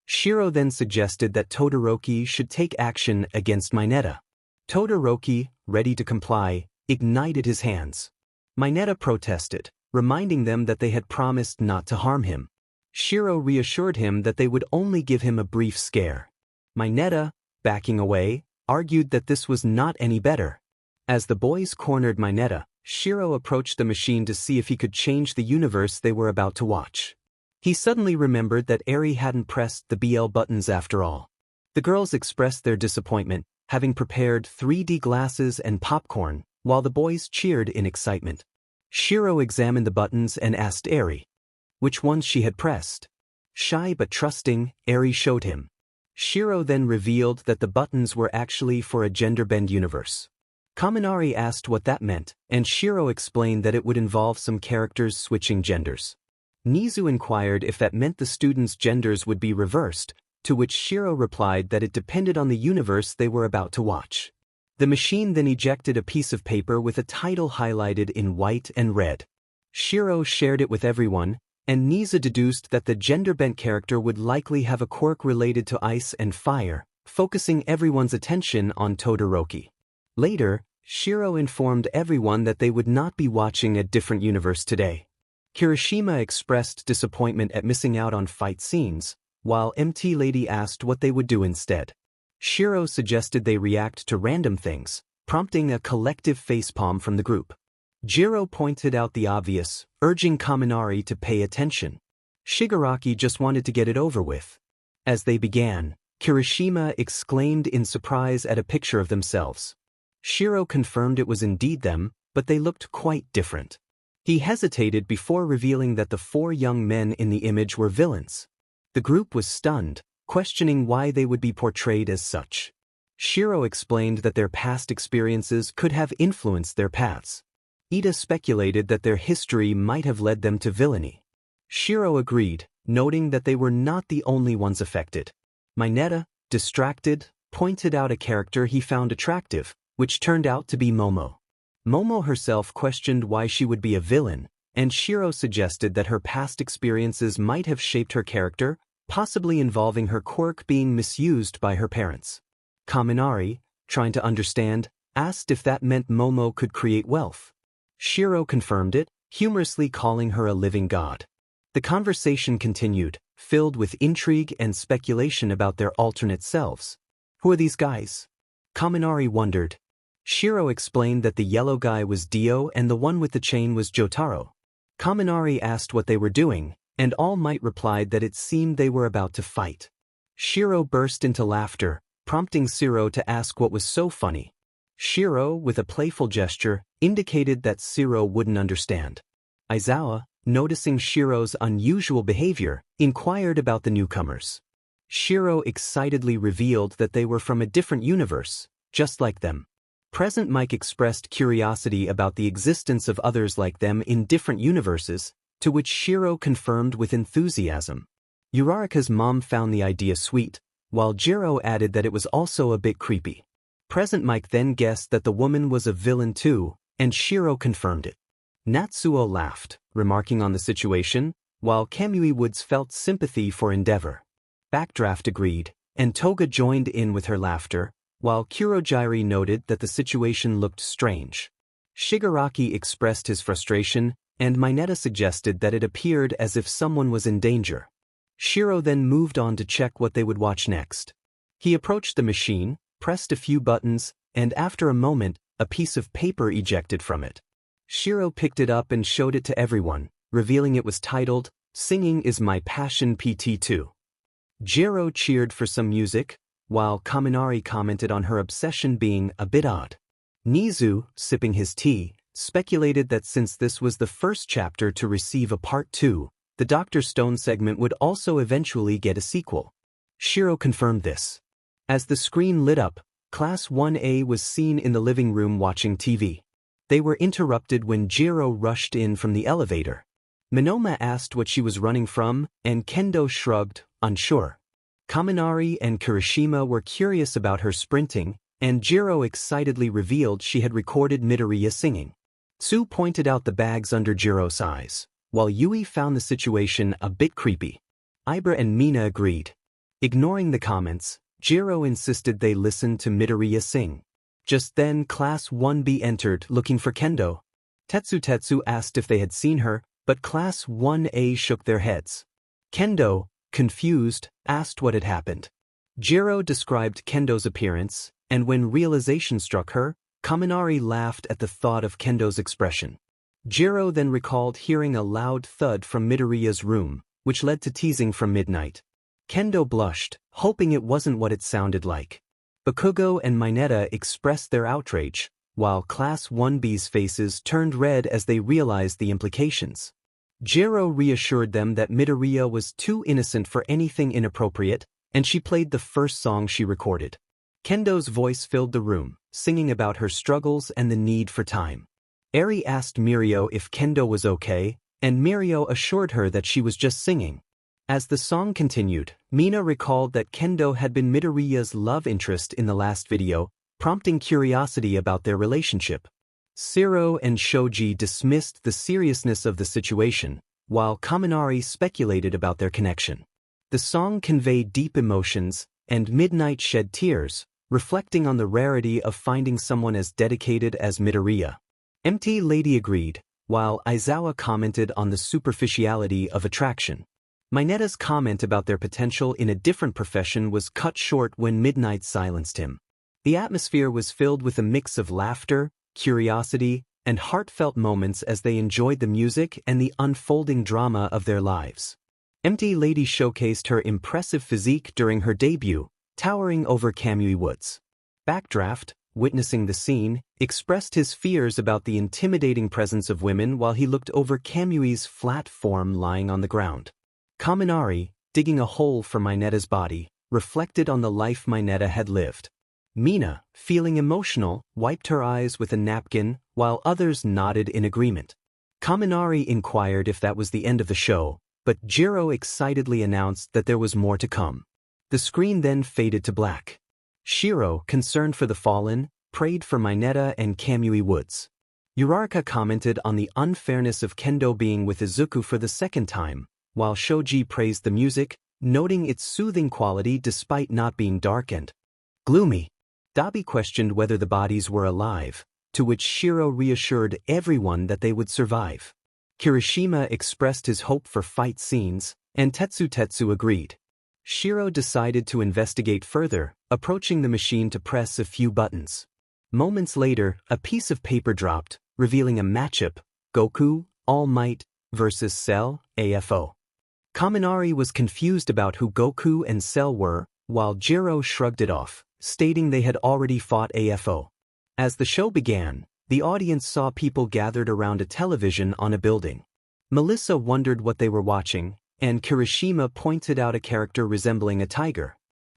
𝔻𝕗 then suggested that Todoroki should take action against Mineta. Todoroki, ready to comply, ignited his hands. Mineta protested, reminding them that they had promised not to harm him. 𝔻𝕗 reassured him that they would only give him a brief scare. Mineta, backing away, argued that this was not any better. As the boys cornered Mineta, 𝔻𝕗 approached the machine to see if he could change the universe they were about to watch. He suddenly remembered that Archery hadn't pressed the BL buttons after all. The girls expressed their disappointment, having prepared 3D glasses and popcorn, while the boys cheered in excitement. 𝔻𝕗 examined the buttons and asked Archery which ones she had pressed. Shy but trusting, Archery showed him. 𝔻𝕗 then revealed that the buttons were actually for a gender-bend universe. Kaminari asked what that meant, and 𝔻𝕗 explained that it would involve some characters switching genders. Nizu inquired if that meant the students' genders would be reversed, to which 𝔻𝕗 replied that it depended on the universe they were about to watch. The machine then ejected a piece of paper with a title highlighted in white and red. 𝔻𝕗 shared it with everyone, and 𝔻𝕻𝕦𝕧𝕖𝕣 deduced that the gender-bent character would likely have a quirk related to ice and fire, focusing everyone's attention on Todoroki. Later, Shiro informed everyone that they would not be watching a different universe today. Kirishima expressed disappointment at missing out on fight scenes, while MT Lady asked what they would do instead. Shiro suggested they react to random things, prompting a collective facepalm from the group. Jiro pointed out the obvious, urging Kaminari to pay attention. Shigaraki just wanted to get it over with. As they began, Kirishima exclaimed in surprise at a picture of themselves. Shiro confirmed it was indeed them, but they looked quite different. He hesitated before revealing that the 4 young men in the image were villains. The group was stunned, questioning why they would be portrayed as such. Shiro explained that their past experiences could have influenced their paths. Ida speculated that their history might have led them to villainy. Shiro agreed, noting that they were not the only ones affected. Mineta, distracted, pointed out a character he found attractive, which turned out to be Momo. Momo herself questioned why she would be a villain, and Shiro suggested that her past experiences might have shaped her character, possibly involving her quirk being misused by her parents. Kaminari, trying to understand, asked if that meant Momo could create wealth. Shiro confirmed it, humorously calling her a living god. The conversation continued, filled with intrigue and speculation about their alternate selves. Who are these guys? Kaminari wondered. Shiro explained that the yellow guy was Dio and the one with the chain was Jotaro. Kaminari asked what they were doing, and All Might replied that it seemed they were about to fight. Shiro burst into laughter, prompting Shiro to ask what was so funny. Shiro, with a playful gesture, indicated that Shiro wouldn't understand. Izuku, noticing Shiro's unusual behavior, inquired about the newcomers. Shiro excitedly revealed that they were from a different universe, just like them. Present Mike expressed curiosity about the existence of others like them in different universes, to which Shiro confirmed with enthusiasm. Uraraka's mom found the idea sweet, while Jiro added that it was also a bit creepy. Present Mike then guessed that the woman was a villain too, and Shiro confirmed it. Natsuo laughed, remarking on the situation, while Kamui Woods felt sympathy for Endeavor. Backdraft agreed, and Toga joined in with her laughter, while Kurogiri noted that the situation looked strange. Shigaraki expressed his frustration, and Mineta suggested that it appeared as if someone was in danger. Shiro then moved on to check what they would watch next. He approached the machine, pressed a few buttons, and after a moment, a piece of paper ejected from it. Shiro picked it up and showed it to everyone, revealing it was titled, "Singing is My Passion PT2. Jiro cheered for some music, while Kaminari commented on her obsession being a bit odd. 𝔻𝕻𝕦𝕧𝕖𝕣, sipping his tea, speculated that since this was the first chapter to receive a part 2, the Dr. Stone segment would also eventually get a sequel. Shiro confirmed this. As the screen lit up, Class 1A was seen in the living room watching TV. They were interrupted when Jiro rushed in from the elevator. Minoma asked what she was running from, and Kendo shrugged, unsure. Kaminari and Kirishima were curious about her sprinting, and Jiro excitedly revealed she had recorded Midoriya singing. Tsu pointed out the bags under Jiro's eyes, while Yui found the situation a bit creepy. Ibra and Mina agreed. Ignoring the comments, Jiro insisted they listen to Midoriya sing. Just then Class 1B entered looking for Kendo. Tetsu asked if they had seen her, but Class 1A shook their heads. Kendo, confused, asked what had happened. Jiro described Kendo's appearance, and when realization struck her, Kaminari laughed at the thought of Kendo's expression. Jiro then recalled hearing a loud thud from Midoriya's room, which led to teasing from midnight. Kendo blushed, hoping it wasn't what it sounded like. Bakugo and Mineta expressed their outrage, while Class 1B's faces turned red as they realized the implications. Jiro reassured them that Midoriya was too innocent for anything inappropriate, and she played the first song she recorded. Kendo's voice filled the room, singing about her struggles and the need for time. Eri asked Mirio if Kendo was okay, and Mirio assured her that she was just singing. As the song continued, Mina recalled that Kendo had been Midoriya's love interest in the last video, prompting curiosity about their relationship. Shiro and Shoji dismissed the seriousness of the situation, while Kaminari speculated about their connection. The song conveyed deep emotions, and Midnight shed tears, reflecting on the rarity of finding someone as dedicated as Midoriya. Empty Lady agreed, while Aizawa commented on the superficiality of attraction. Mineta's comment about their potential in a different profession was cut short when Midnight silenced him. The atmosphere was filled with a mix of laughter, curiosity, and heartfelt moments as they enjoyed the music and the unfolding drama of their lives. Empty Lady showcased her impressive physique during her debut, towering over Kamui Woods. Backdraft, witnessing the scene, expressed his fears about the intimidating presence of women while he looked over Kamui's flat form lying on the ground. Kaminari, digging a hole for Mineta's body, reflected on the life Mineta had lived. Mina, feeling emotional, wiped her eyes with a napkin, while others nodded in agreement. Kaminari inquired if that was the end of the show, but Jiro excitedly announced that there was more to come. The screen then faded to black. Shiro, concerned for the fallen, prayed for Mineta and Kamui Woods. Uraraka commented on the unfairness of Kendo being with Izuku for the second time, while Shoji praised the music, noting its soothing quality despite not being dark and gloomy. Dabi questioned whether the bodies were alive, to which Shiro reassured everyone that they would survive. Kirishima expressed his hope for fight scenes, and Tetsu agreed. Shiro decided to investigate further, approaching the machine to press a few buttons. Moments later, a piece of paper dropped, revealing a matchup: Goku, All Might, versus 𝔻𝕖𝕜𝕤𝕤𝕤. Kaminari was confused about who Goku and Cell were, while Jiro shrugged it off, stating they had already fought 𝔻𝕝. As the show began, the audience saw people gathered around a television on a building. Melissa wondered what they were watching, and Kirishima pointed out a character resembling a tiger.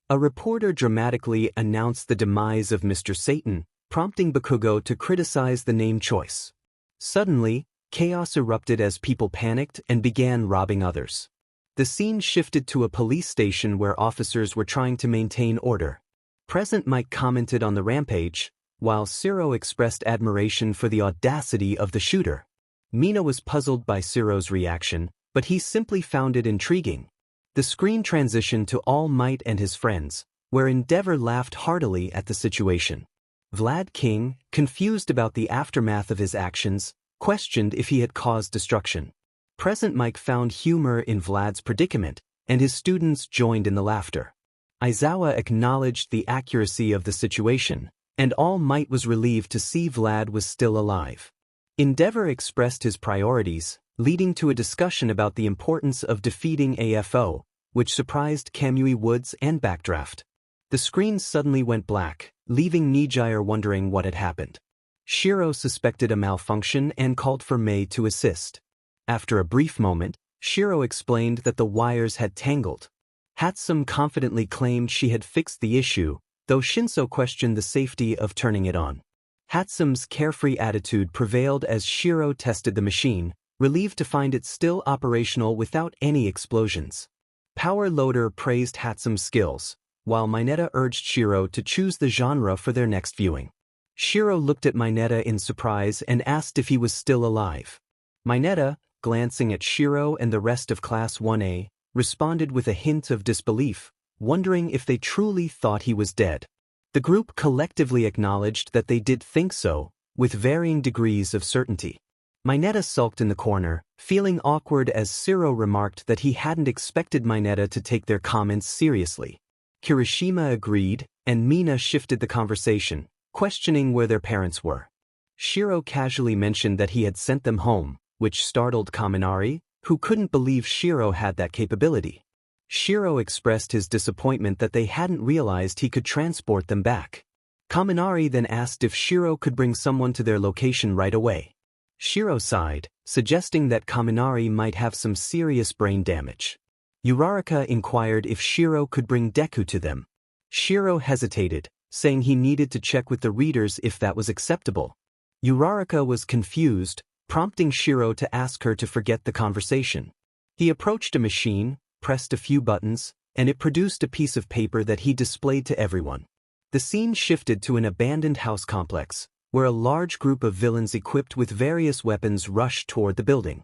A reporter dramatically announced the demise of Mr. Satan, prompting Bakugo to criticize the name choice. Suddenly, chaos erupted as people panicked and began robbing others. The scene shifted to a police station where officers were trying to maintain order. Present Mike commented on the rampage, while Ciro expressed admiration for the audacity of the shooter. Mina was puzzled by Ciro's reaction, but he simply found it intriguing. The screen transitioned to All Might and his friends, where Endeavor laughed heartily at the situation. Vlad King, confused about the aftermath of his actions, questioned if he had caused destruction. Present Mike found humor in Vlad's predicament, and his students joined in the laughter. Aizawa acknowledged the accuracy of the situation, and All Might was relieved to see Vlad was still alive. Endeavor expressed his priorities, leading to a discussion about the importance of defeating 𝔻𝕝, which surprised Kamui Woods and Backdraft. The screen suddenly went black, leaving Nijire wondering what had happened. Shiro suspected a malfunction and called for Mei to assist. After a brief moment, Shiro explained that the wires had tangled. Hatsum confidently claimed she had fixed the issue, though Shinso questioned the safety of turning it on. Hatsum's carefree attitude prevailed as Shiro tested the machine, relieved to find it still operational without any explosions. Power Loader praised Hatsum's skills, while Mineta urged Shiro to choose the genre for their next viewing. Shiro looked at Mineta in surprise and asked if he was still alive. Mineta, glancing at Shiro and the rest of Class 1A, responded with a hint of disbelief, wondering if they truly thought he was dead. The group collectively acknowledged that they did think so, with varying degrees of certainty. Mineta sulked in the corner, feeling awkward as Ciro remarked that he hadn't expected Mineta to take their comments seriously. Kirishima agreed, and Mina shifted the conversation, questioning where their parents were. Shiro casually mentioned that he had sent them home, which startled Kaminari, who couldn't believe Shiro had that capability. Shiro expressed his disappointment that they hadn't realized he could transport them back. Kaminari then asked if Shiro could bring someone to their location right away. Shiro sighed, suggesting that Kaminari might have some serious brain damage. Uraraka inquired if Shiro could bring Deku to them. Shiro hesitated, saying he needed to check with the readers if that was acceptable. Uraraka was confused, prompting Shiro to ask her to forget the conversation. He approached a machine, pressed a few buttons, and it produced a piece of paper that he displayed to everyone. The scene shifted to an abandoned house complex, where a large group of villains equipped with various weapons rushed toward the building.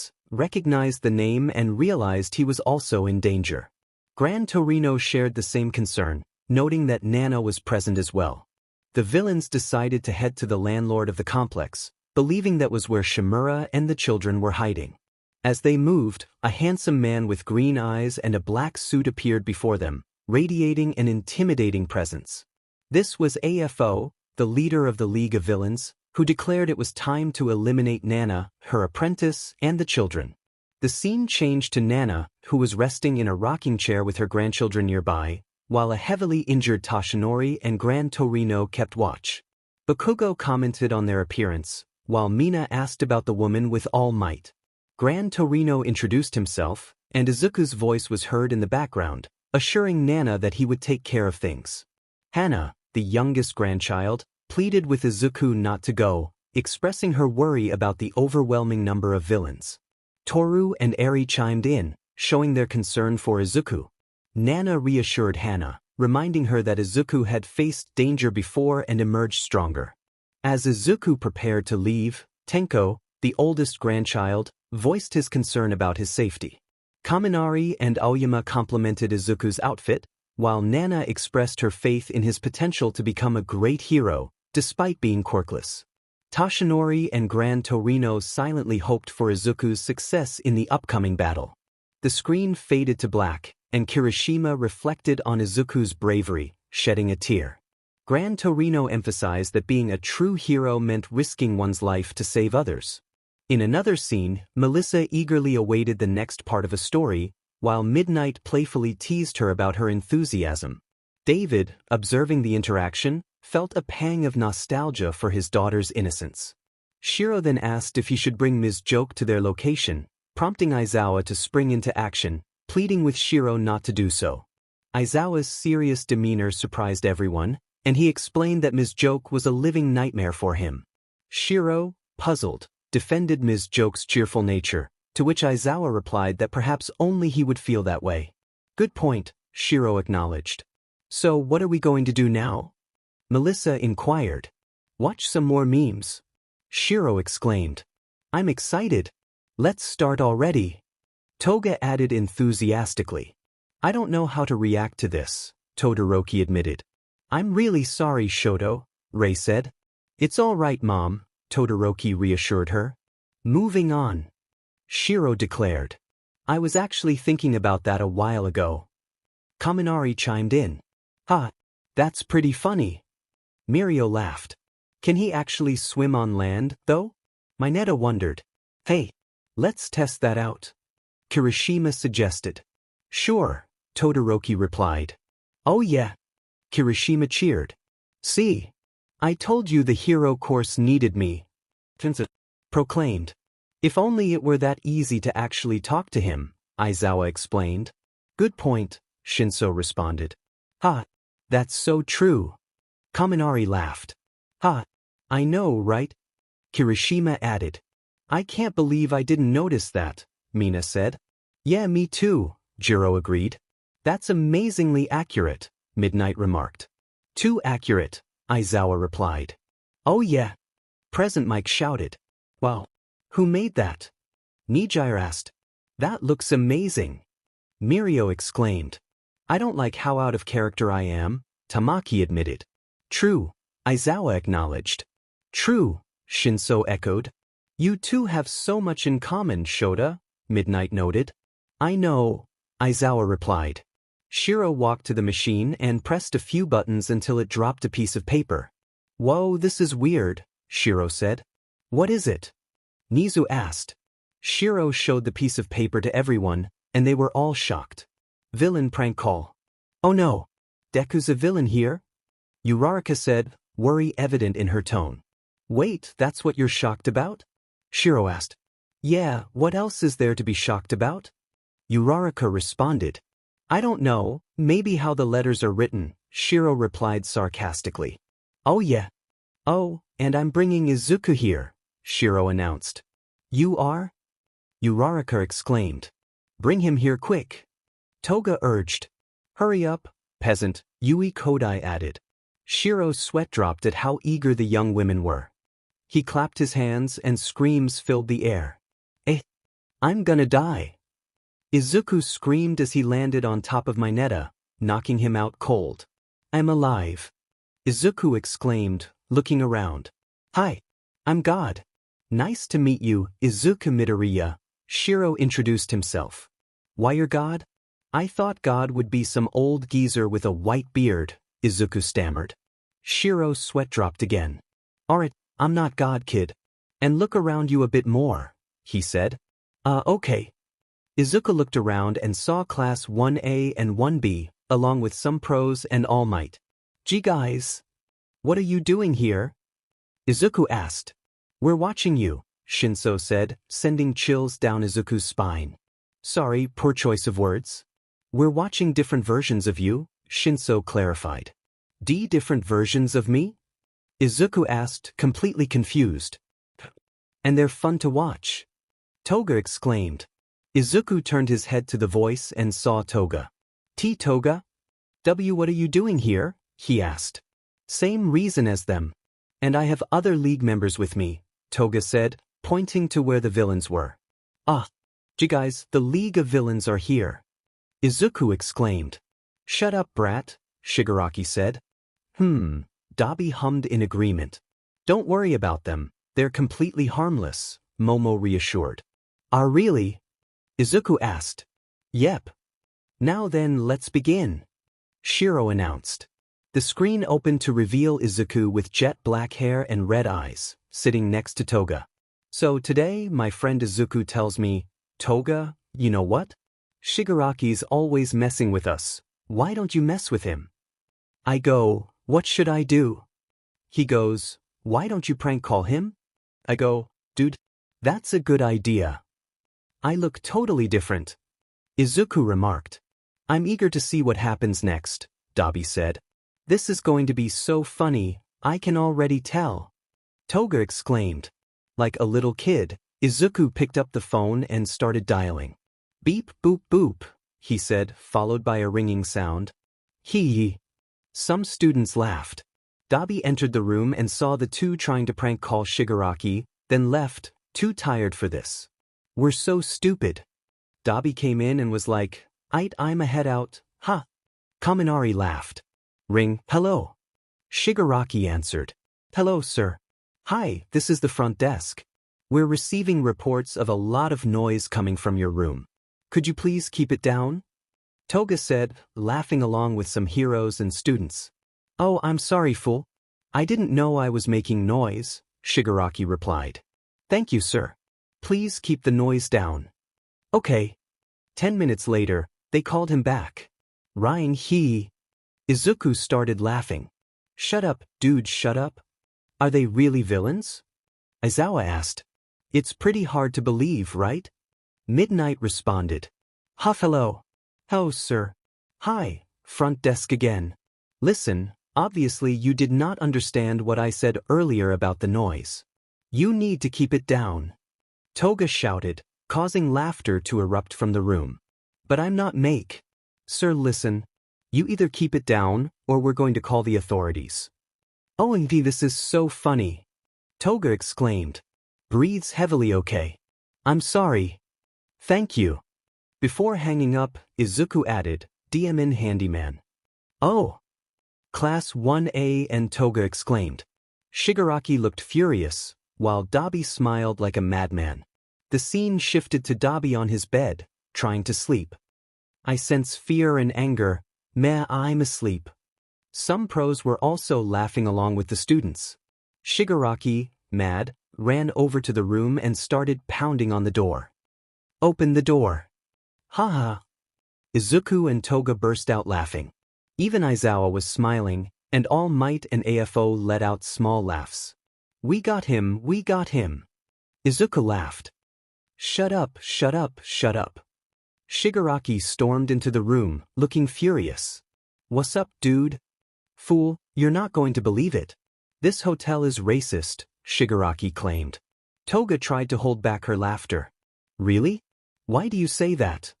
villains, recognized the name and realized he was also in danger. 𝔻𝕻𝕤𝕦𝕧𝕖𝕣 shared the same concern, noting that 𝔻𝕻 was present as well. The villains decided to head to the landlord of the complex, believing that was where 𝔻𝕻𝕬𝕦 and the children were hiding. As they moved, a handsome man with green eyes and a black suit appeared before them, radiating an intimidating presence. This was AFO, the leader of the League of Villains, who declared it was time to eliminate 𝔻𝕻𝕬𝕦, her apprentice, and the children. The scene changed to 𝔻𝕻𝕬𝕦, who was resting in a rocking chair with her grandchildren nearby, while a heavily injured 𝔻𝕻𝕻𝕦 and 𝔻𝕻𝕻𝕦 kept watch. Bakugo commented on their appearance, while Bnha asked about the woman with all might. 𝔻𝕻𝕻𝕦 introduced himself, and Izuku's voice was heard in the background, assuring 𝔻𝕻𝕬𝕦 that he would take care of things. Hana, the youngest grandchild, pleaded with Izuku not to go, expressing her worry about the overwhelming number of villains. Toru and Eri chimed in, showing their concern for Izuku. 𝔻𝕻𝕬𝕦 reassured Hana, reminding her that Izuku had faced danger before and emerged stronger. As Izuku prepared to leave, Tenko, the oldest grandchild, voiced his concern about his safety. Kaminari and Aoyama complimented Izuku's outfit, while 𝔻𝕻𝕬𝕦 expressed her faith in his potential to become a great hero, despite being quirkless. Toshinori and 𝔻𝕻𝕻𝕦 silently hoped for Izuku's success in the upcoming battle. The screen faded to black, and Kirishima reflected on Izuku's bravery, shedding a tear. 𝔻𝕻𝕻𝕦 emphasized that being a true hero meant risking one's life to save others. In another scene, Melissa eagerly awaited the next part of a story, while Midnight playfully teased her about her enthusiasm. David, observing the interaction, felt a pang of nostalgia for his daughter's innocence. Shiro then asked if he should bring Ms. Joke to their location, prompting Aizawa to spring into action, pleading with Shiro not to do so. Aizawa's serious demeanor surprised everyone, and he explained that Ms. Joke was a living nightmare for him. Shiro, puzzled, defended Ms. Joke's cheerful nature, to which Aizawa replied that perhaps only he would feel that way. Good point, Shiro acknowledged. So what are we going to do now? Melissa inquired. Watch some more memes. Shiro exclaimed. I'm excited. Let's start already. Toga added enthusiastically. I don't know how to react to this, Todoroki admitted. I'm really sorry, Shoto, Rei said. It's all right, Mom, Todoroki reassured her. Moving on. Shiro declared. I was actually thinking about that a while ago. Kaminari chimed in. Ha, that's pretty funny. Mirio laughed. Can he actually swim on land, though? Mineta wondered. Hey, let's test that out. Kirishima suggested. Sure, Todoroki replied. Oh yeah. Kirishima cheered. See? I told you the hero course needed me. Tensa proclaimed. If only it were that easy to actually talk to him, Aizawa explained. Good point, Shinso responded. Ha, that's so true. Kaminari laughed. Ha, I know, right? Kirishima added. I can't believe I didn't notice that, Mina said. Yeah, me too, Jiro agreed. That's amazingly accurate, Midnight remarked. Too accurate, Aizawa replied. Oh yeah. Present Mike shouted. Wow. Who made that? Nijire asked. That looks amazing. Mirio exclaimed. I don't like how out of character I am, Tamaki admitted. True, Aizawa acknowledged. True, Shinso echoed. You two have so much in common, Shota, Midnight noted. I know, Aizawa replied. Shiro walked to the machine and pressed a few buttons until it dropped a piece of paper. Whoa, this is weird, Shiro said. What is it? Nizu asked. Shiro showed the piece of paper to everyone, and they were all shocked. Villain prank call. Oh no, Deku's a villain here? Uraraka said, worry evident in her tone. Wait, that's what you're shocked about? Shiro asked. Yeah, what else is there to be shocked about? Uraraka responded. I don't know, maybe how the letters are written, Shiro replied sarcastically. Oh yeah. Oh, and I'm bringing Izuku here, Shiro announced. You are? Uraraka exclaimed. Bring him here quick. Toga urged. Hurry up, peasant, Yui Kodai added. Shiro's sweat dropped at how eager the young women were. He clapped his hands and screams filled the air. I'm gonna die. Izuku screamed as he landed on top of Mineta, knocking him out cold. I'm alive. Izuku exclaimed, looking around. Hi. I'm God. Nice to meet you, Izuku Midoriya. Shiro introduced himself. Why you're God? I thought God would be some old geezer with a white beard, Izuku stammered. Shiro's sweat dropped again. Alright, I'm not God, kid. And look around you a bit more, he said. Okay. Izuku looked around and saw Class 1A and 1B, along with some pros and All Might. Gee guys. What are you doing here? Izuku asked. We're watching you, Shinso said, sending chills down Izuku's spine. Sorry, poor choice of words. We're watching different versions of you, Shinso clarified. Different versions of me? Izuku asked, completely confused. And they're fun to watch. Toga exclaimed. Izuku turned his head to the voice and saw Toga. Toga? What are you doing here? He asked. Same reason as them. And I have other league members with me, Toga said, pointing to where the villains were. Gee guys, the League of Villains are here. Izuku exclaimed. Shut up, brat, Shigaraki said. Dabi hummed in agreement. Don't worry about them, they're completely harmless, Momo reassured. Really? Izuku asked. Yep. Now then, let's begin, Shiro announced. The screen opened to reveal Izuku with jet black hair and red eyes, sitting next to Toga. So today, my friend Izuku tells me, Toga, you know what? Shigaraki's always messing with us, why don't you mess with him? I go, what should I do? He goes, why don't you prank call him? I go, dude, that's a good idea. I look totally different. Izuku remarked. I'm eager to see what happens next, Dabi said. This is going to be so funny, I can already tell. Toga exclaimed. Like a little kid, Izuku picked up the phone and started dialing. Beep boop boop, he said, followed by a ringing sound. Hee. Some students laughed. Dabi entered the room and saw the two trying to prank call Shigaraki, then left, too tired for this. We're so stupid. Dabi came in and was like, I'm a head out, ha. Kaminari laughed. Ring, hello. Shigaraki answered. Hello, sir. Hi, this is the front desk. We're receiving reports of a lot of noise coming from your room. Could you please keep it down? Toga said, laughing along with some heroes and students. Oh, I'm sorry, fool. I didn't know I was making noise, Shigaraki replied. Thank you, sir. Please keep the noise down. Okay. 10 minutes later, they called him back. Ryan he. Izuku started laughing. Shut up, dude, shut up. Are they really villains? Aizawa asked. It's pretty hard to believe, right? Midnight responded. Hello. Oh, sir. Hi, front desk again. Listen, obviously you did not understand what I said earlier about the noise. You need to keep it down. Toga shouted, causing laughter to erupt from the room. But I'm not make. Sir, listen. You either keep it down, or we're going to call the authorities. OMG, this is so funny. Toga exclaimed. Breathes heavily, okay. I'm sorry. Thank you. Before hanging up, Izuku added, DM handyman. Oh. Class 1A and Toga exclaimed. Shigaraki looked furious, while Dabi smiled like a madman. The scene shifted to Dabi on his bed, trying to sleep. I sense fear and anger. I'm asleep. Some pros were also laughing along with the students. Shigaraki, mad, ran over to the room and started pounding on the door. Open the door. Haha. Izuku and Toga burst out laughing. Even Aizawa was smiling, and All Might and AFO let out small laughs. We got him, we got him. Izuku laughed. Shut up, shut up, shut up. Shigaraki stormed into the room, looking furious. What's up, dude? Fool, you're not going to believe it. This hotel is racist, Shigaraki claimed. Toga tried to hold back her laughter. Really? Why do you say that?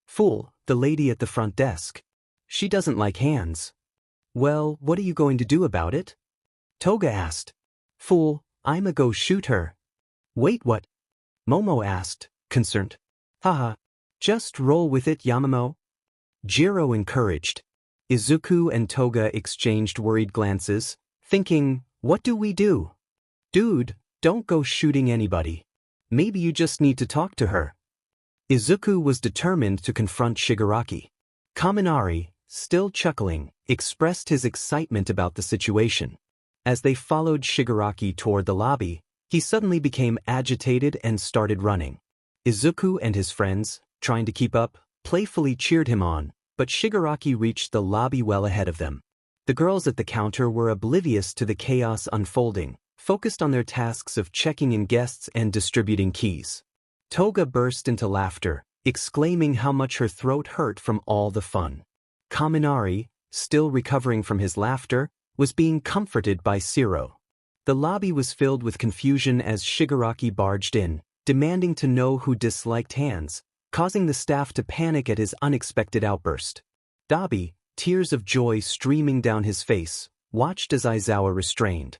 Fool, the lady at the front desk. She doesn't like hands. Well, what are you going to do about it? Toga asked. Fool, I'ma go shoot her. Wait, what? Momo asked, concerned. Haha. Just roll with it, Yamamoto. Jiro encouraged. Izuku and Toga exchanged worried glances, thinking, what do we do? Dude, don't go shooting anybody. Maybe you just need to talk to her. Izuku was determined to confront Shigaraki. Kaminari, still chuckling, expressed his excitement about the situation. As they followed Shigaraki toward the lobby, he suddenly became agitated and started running. Izuku and his friends, trying to keep up, playfully cheered him on, but Shigaraki reached the lobby well ahead of them. The girls at the counter were oblivious to the chaos unfolding, focused on their tasks of checking in guests and distributing keys. Toga burst into laughter, exclaiming how much her throat hurt from all the fun. Kaminari, still recovering from his laughter, was being comforted by Shiro. The lobby was filled with confusion as Shigaraki barged in, demanding to know who disliked hands, causing the staff to panic at his unexpected outburst. Dabi, tears of joy streaming down his face, watched as Aizawa restrained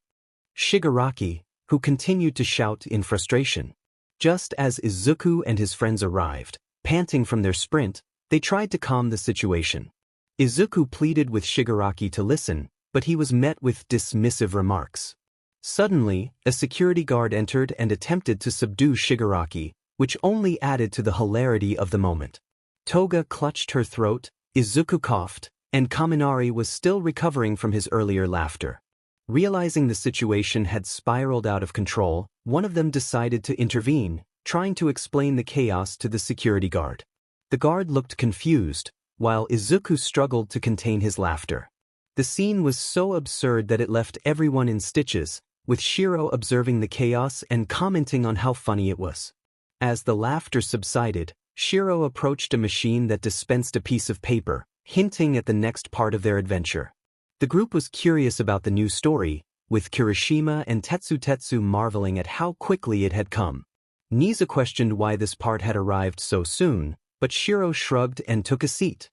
Shigaraki, who continued to shout in frustration. Just as Izuku and his friends arrived, panting from their sprint, they tried to calm the situation. Izuku pleaded with Shigaraki to listen, but he was met with dismissive remarks. Suddenly, a security guard entered and attempted to subdue Shigaraki, which only added to the hilarity of the moment. Toga clutched her throat, Izuku coughed, and Kaminari was still recovering from his earlier laughter. Realizing the situation had spiraled out of control, one of them decided to intervene, trying to explain the chaos to the security guard. The guard looked confused, while Izuku struggled to contain his laughter. The scene was so absurd that it left everyone in stitches, with Shiro observing the chaos and commenting on how funny it was. As the laughter subsided, Shiro approached a machine that dispensed a piece of paper, hinting at the next part of their adventure. The group was curious about the new story, with Kirishima and Tetsu marveling at how quickly it had come. Nisa questioned why this part had arrived so soon, but Shiro shrugged and took a seat.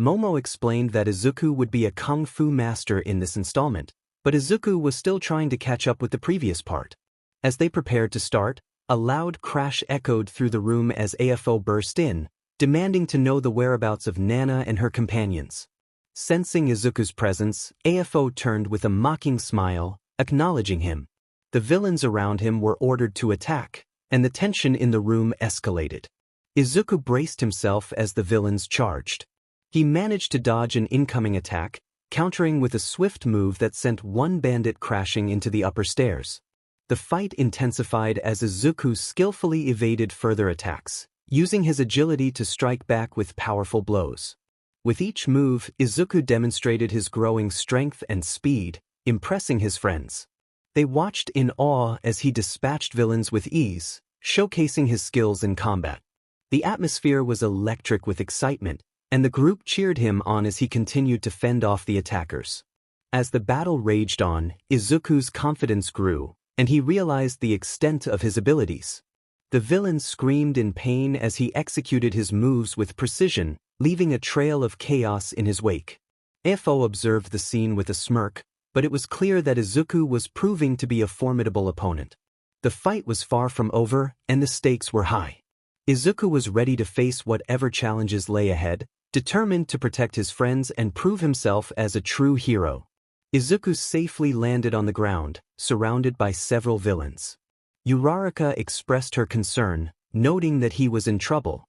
Momo explained that Izuku would be a kung fu master in this installment, but Izuku was still trying to catch up with the previous part. As they prepared to start, a loud crash echoed through the room as AFO burst in, demanding to know the whereabouts of Nana and her companions. Sensing Izuku's presence, AFO turned with a mocking smile, acknowledging him. The villains around him were ordered to attack, and the tension in the room escalated. Izuku braced himself as the villains charged. He managed to dodge an incoming attack, countering with a swift move that sent one bandit crashing into the upper stairs. The fight intensified as Izuku skillfully evaded further attacks, using his agility to strike back with powerful blows. With each move, Izuku demonstrated his growing strength and speed, impressing his friends. They watched in awe as he dispatched villains with ease, showcasing his skills in combat. The atmosphere was electric with excitement, and the group cheered him on as he continued to fend off the attackers. As the battle raged on, Izuku's confidence grew, and he realized the extent of his abilities. The villain screamed in pain as he executed his moves with precision, leaving a trail of chaos in his wake. AFO observed the scene with a smirk, but it was clear that Izuku was proving to be a formidable opponent. The fight was far from over, and the stakes were high. Izuku was ready to face whatever challenges lay ahead, determined to protect his friends and prove himself as a true hero. Izuku safely landed on the ground, surrounded by several villains. Uraraka expressed her concern, noting that he was in trouble.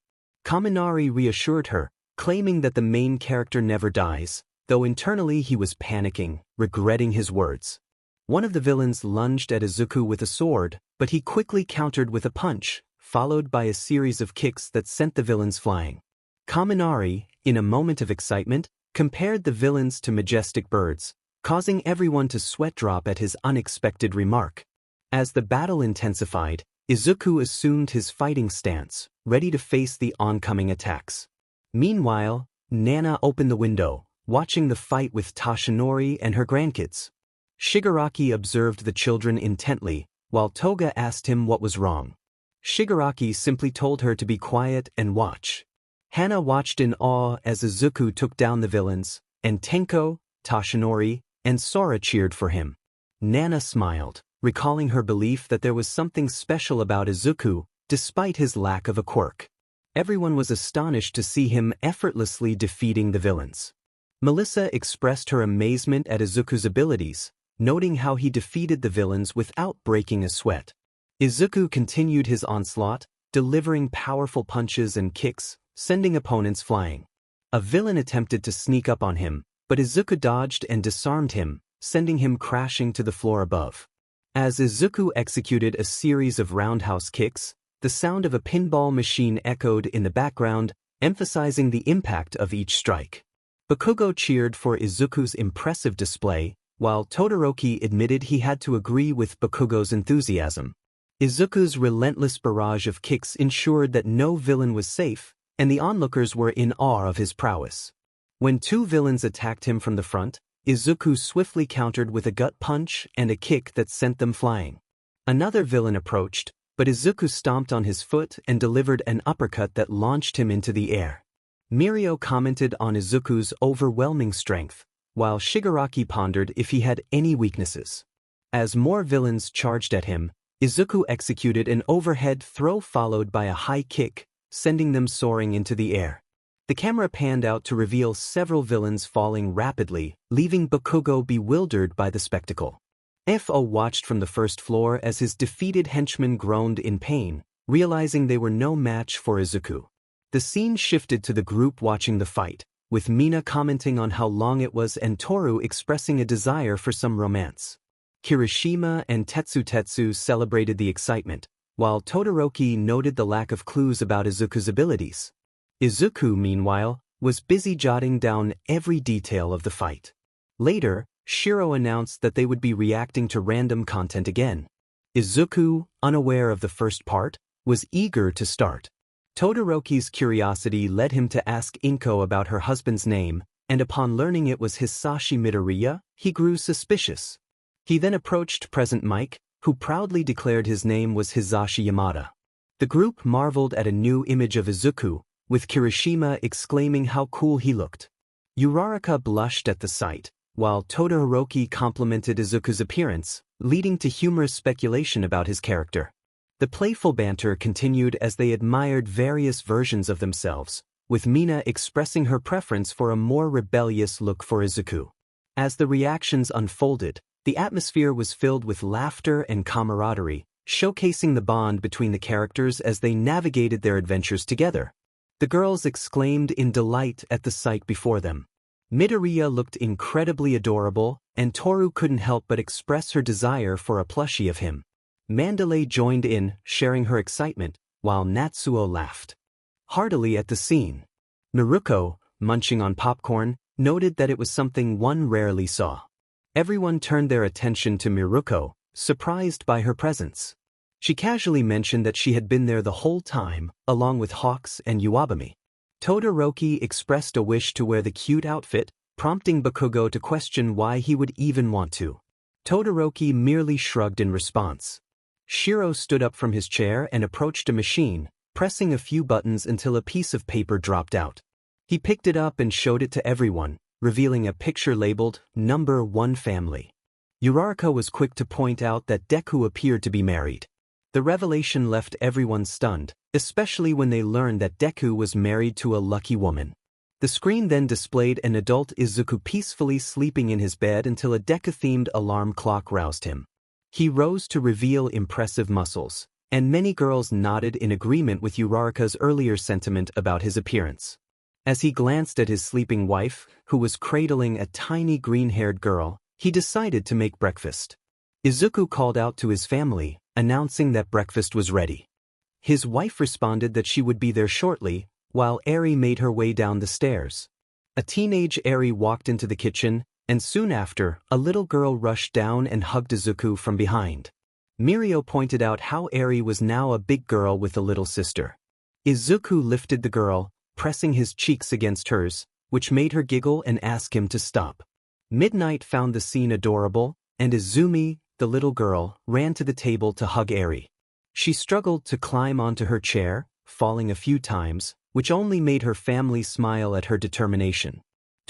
Kaminari reassured her, claiming that the main character never dies, though internally he was panicking, regretting his words. One of the villains lunged at Izuku with a sword, but he quickly countered with a punch, followed by a series of kicks that sent the villains flying. Kaminari, in a moment of excitement, compared the villains to majestic birds, causing everyone to sweat drop at his unexpected remark. As the battle intensified, Izuku assumed his fighting stance, ready to face the oncoming attacks. Meanwhile, Nana opened the window, watching the fight with Toshinori and her grandkids. Shigaraki observed the children intently, while Toga asked him what was wrong. Shigaraki simply told her to be quiet and watch. Hana watched in awe as Izuku took down the villains, and Tenko, Toshinori, and Sora cheered for him. Nana smiled, recalling her belief that there was something special about Izuku, despite his lack of a quirk. Everyone was astonished to see him effortlessly defeating the villains. Melissa expressed her amazement at Izuku's abilities, noting how he defeated the villains without breaking a sweat. Izuku continued his onslaught, delivering powerful punches and kicks, sending opponents flying. A villain attempted to sneak up on him, but Izuku dodged and disarmed him, sending him crashing to the floor above. As Izuku executed a series of roundhouse kicks, the sound of a pinball machine echoed in the background, emphasizing the impact of each strike. Bakugo cheered for Izuku's impressive display, while Todoroki admitted he had to agree with Bakugo's enthusiasm. Izuku's relentless barrage of kicks ensured that no villain was safe, and the onlookers were in awe of his prowess. When two villains attacked him from the front, Izuku swiftly countered with a gut punch and a kick that sent them flying. Another villain approached, but Izuku stomped on his foot and delivered an uppercut that launched him into the air. Mirio commented on Izuku's overwhelming strength, while Shigaraki pondered if he had any weaknesses. As more villains charged at him, Izuku executed an overhead throw followed by a high kick, sending them soaring into the air. The camera panned out to reveal several villains falling rapidly, leaving Bakugo bewildered by the spectacle. FO watched from the first floor as his defeated henchmen groaned in pain, realizing they were no match for Izuku. The scene shifted to the group watching the fight, with Mina commenting on how long it was and Toru expressing a desire for some romance. Kirishima and Tetsu celebrated the excitement, while Todoroki noted the lack of clues about Izuku's abilities. Izuku, meanwhile, was busy jotting down every detail of the fight. Later, Shiro announced that they would be reacting to random content again. Izuku, unaware of the first part, was eager to start. Todoroki's curiosity led him to ask Inko about her husband's name, and upon learning it was Hisashi Midoriya, he grew suspicious. He then approached Present Mike, who proudly declared his name was Hisashi Yamada. The group marveled at a new image of Izuku, with Kirishima exclaiming how cool he looked. Uraraka blushed at the sight, while Todoroki complimented Izuku's appearance, leading to humorous speculation about his character. The playful banter continued as they admired various versions of themselves, with Mina expressing her preference for a more rebellious look for Izuku. As the reactions unfolded, the atmosphere was filled with laughter and camaraderie, showcasing the bond between the characters as they navigated their adventures together. The girls exclaimed in delight at the sight before them. Midoriya looked incredibly adorable, and Toru couldn't help but express her desire for a plushie of him. Mandalay joined in, sharing her excitement, while Natsuo laughed heartily at the scene. Miruko, munching on popcorn, noted that it was something one rarely saw. Everyone turned their attention to Miruko, surprised by her presence. She casually mentioned that she had been there the whole time, along with Hawks and Uwabami. Todoroki expressed a wish to wear the cute outfit, prompting Bakugo to question why he would even want to. Todoroki merely shrugged in response. Shiro stood up from his chair and approached a machine, pressing a few buttons until a piece of paper dropped out. He picked it up and showed it to everyone, revealing a picture labeled Number 1 Family. Uraraka was quick to point out that Deku appeared to be married. The revelation left everyone stunned, especially when they learned that Deku was married to a lucky woman. The screen then displayed an adult Izuku peacefully sleeping in his bed until a Deku-themed alarm clock roused him. He rose to reveal impressive muscles, and many girls nodded in agreement with Uraraka's earlier sentiment about his appearance. As he glanced at his sleeping wife, who was cradling a tiny green-haired girl, he decided to make breakfast. Izuku called out to his family, announcing that breakfast was ready. His wife responded that she would be there shortly, while Eri made her way down the stairs. A teenage Eri walked into the kitchen, and soon after, a little girl rushed down and hugged Izuku from behind. Mirio pointed out how Eri was now a big girl with a little sister. Izuku lifted the girl, pressing his cheeks against hers, which made her giggle and ask him to stop. Midnight found the scene adorable, and Izumi, the little girl, ran to the table to hug Eri. She struggled to climb onto her chair, falling a few times, which only made her family smile at her determination.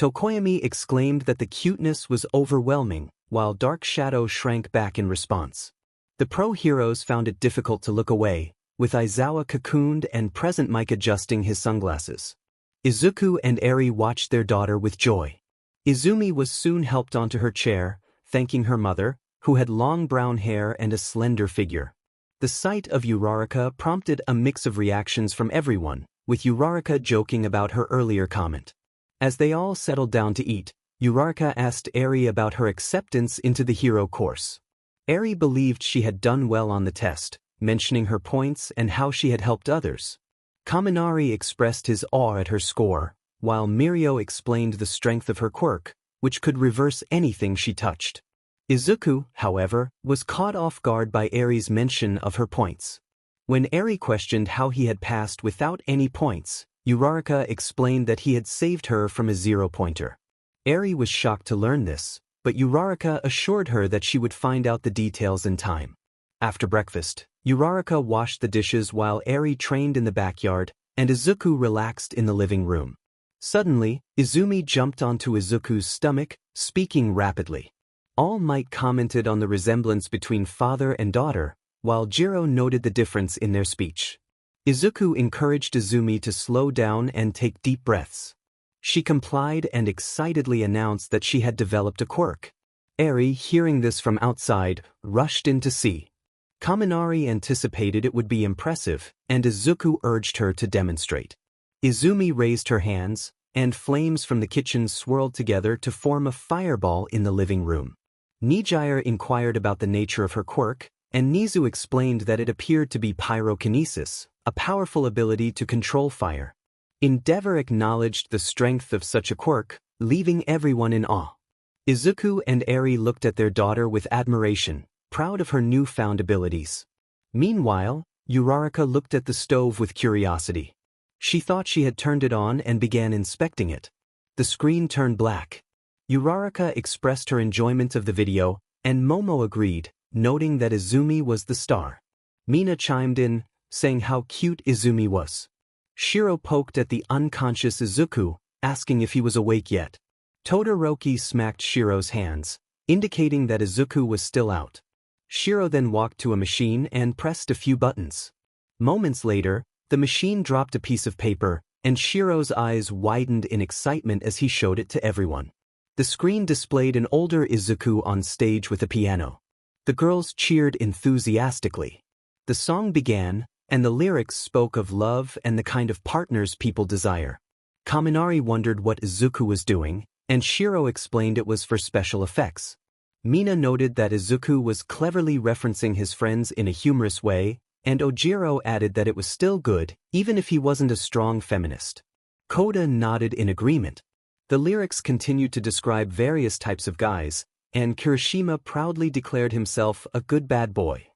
Tokoyami exclaimed that the cuteness was overwhelming, while Dark Shadow shrank back in response. The pro-heroes found it difficult to look away, with Izuku cocooned and present Mike adjusting his sunglasses. Izuku and Eri watched their daughter with joy. Izumi was soon helped onto her chair, thanking her mother, who had long brown hair and a slender figure. The sight of Uraraka prompted a mix of reactions from everyone, with Uraraka joking about her earlier comment. As they all settled down to eat, Uraraka asked Eri about her acceptance into the hero course. Eri believed she had done well on the test, mentioning her points and how she had helped others. Kaminari expressed his awe at her score, while Mirio explained the strength of her quirk, which could reverse anything she touched. Izuku, however, was caught off guard by Eri's mention of her points. When Eri questioned how he had passed without any points, Uraraka explained that he had saved her from a 0-pointer. Eri was shocked to learn this, but Uraraka assured her that she would find out the details in time. After breakfast, Uraraka washed the dishes while Eri trained in the backyard, and Izuku relaxed in the living room. Suddenly, Izumi jumped onto Izuku's stomach, speaking rapidly. All Might commented on the resemblance between father and daughter, while Jiro noted the difference in their speech. Izuku encouraged Izumi to slow down and take deep breaths. She complied and excitedly announced that she had developed a quirk. Eri, hearing this from outside, rushed in to see. Kaminari anticipated it would be impressive, and Izuku urged her to demonstrate. Izumi raised her hands, and flames from the kitchen swirled together to form a fireball in the living room. Nijire inquired about the nature of her quirk, and Nizu explained that it appeared to be pyrokinesis, a powerful ability to control fire. Endeavor acknowledged the strength of such a quirk, leaving everyone in awe. Izuku and Eri looked at their daughter with admiration, proud of her newfound abilities. Meanwhile, Uraraka looked at the stove with curiosity. She thought she had turned it on and began inspecting it. The screen turned black. Uraraka expressed her enjoyment of the video, and Momo agreed, noting that Izumi was the star. Mina chimed in, saying how cute Izumi was. Shiro poked at the unconscious Izuku, asking if he was awake yet. Todoroki smacked Shiro's hands, indicating that Izuku was still out. Shiro then walked to a machine and pressed a few buttons. Moments later, the machine dropped a piece of paper, and Shiro's eyes widened in excitement as he showed it to everyone. The screen displayed an older Izuku on stage with a piano. The girls cheered enthusiastically. The song began, and the lyrics spoke of love and the kind of partners people desire. Kaminari wondered what Izuku was doing, and Shiro explained it was for special effects. Mina noted that Izuku was cleverly referencing his friends in a humorous way, and Ojiro added that it was still good, even if he wasn't a strong feminist. Koda nodded in agreement. The lyrics continued to describe various types of guys, and Kirishima proudly declared himself a good bad boy.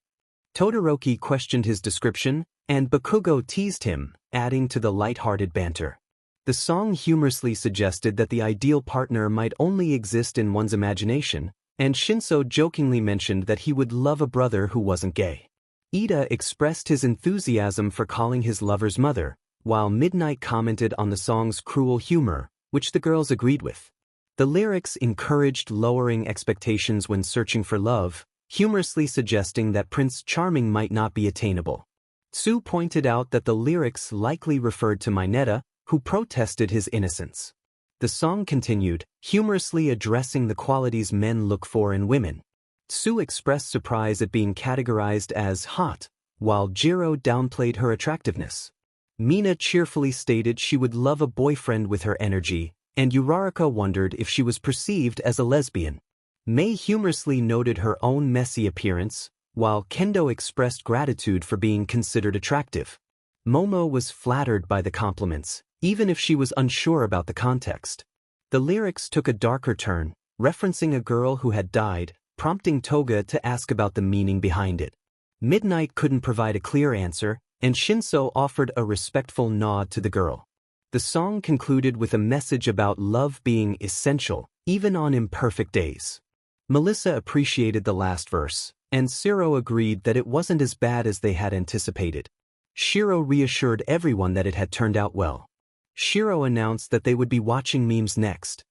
Todoroki questioned his description, and Bakugo teased him, adding to the light-hearted banter. The song humorously suggested that the ideal partner might only exist in one's imagination, and Shinso jokingly mentioned that he would love a brother who wasn't gay. Ida expressed his enthusiasm for calling his lover's mother, while Midnight commented on the song's cruel humor, which the girls agreed with. The lyrics encouraged lowering expectations when searching for love, humorously suggesting that Prince Charming might not be attainable. Tsu pointed out that the lyrics likely referred to Mineta, who protested his innocence. The song continued, humorously addressing the qualities men look for in women. Tsu expressed surprise at being categorized as hot, while Jiro downplayed her attractiveness. Mina cheerfully stated she would love a boyfriend with her energy, and Uraraka wondered if she was perceived as a lesbian. Mei humorously noted her own messy appearance, while Kendo expressed gratitude for being considered attractive. Momo was flattered by the compliments, even if she was unsure about the context. The lyrics took a darker turn, referencing a girl who had died, prompting Toga to ask about the meaning behind it. Midnight couldn't provide a clear answer, and Shinso offered a respectful nod to the girl. The song concluded with a message about love being essential, even on imperfect days. Melissa appreciated the last verse, and Siro agreed that it wasn't as bad as they had anticipated. Shiro reassured everyone that it had turned out well. Shiro announced that they would be watching memes next,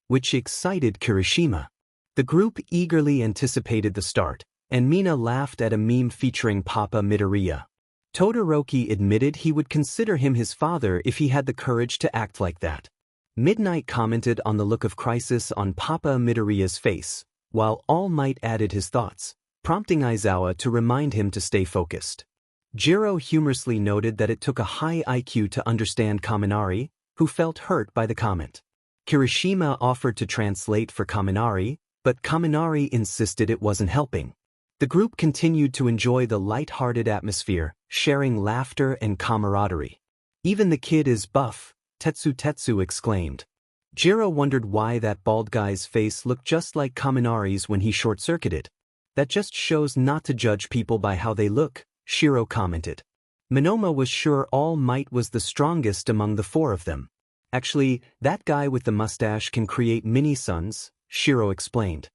which excited Kirishima. The group eagerly anticipated the start, and Mina laughed at a meme featuring Papa Midoriya. Todoroki admitted he would consider him his father if he had the courage to act like that. Midnight commented on the look of crisis on Papa Midoriya's face, while All Might added his thoughts, prompting 𝔻𝕗𝕐𝕐 to remind him to stay focused. Jiro humorously noted that it took a high IQ to understand Kaminari, who felt hurt by the comment. Kirishima offered to translate for Kaminari, but Kaminari insisted it wasn't helping. The group continued to enjoy the light-hearted atmosphere, sharing laughter and camaraderie. Even the kid is buff, Tetsu exclaimed. Jiro wondered why that bald guy's face looked just like Kaminari's when he short-circuited. That just shows not to judge people by how they look, Shiro commented. Monoma was sure All Might was the strongest among the four of them. Actually, that guy with the mustache can create mini-suns, Shiro explained.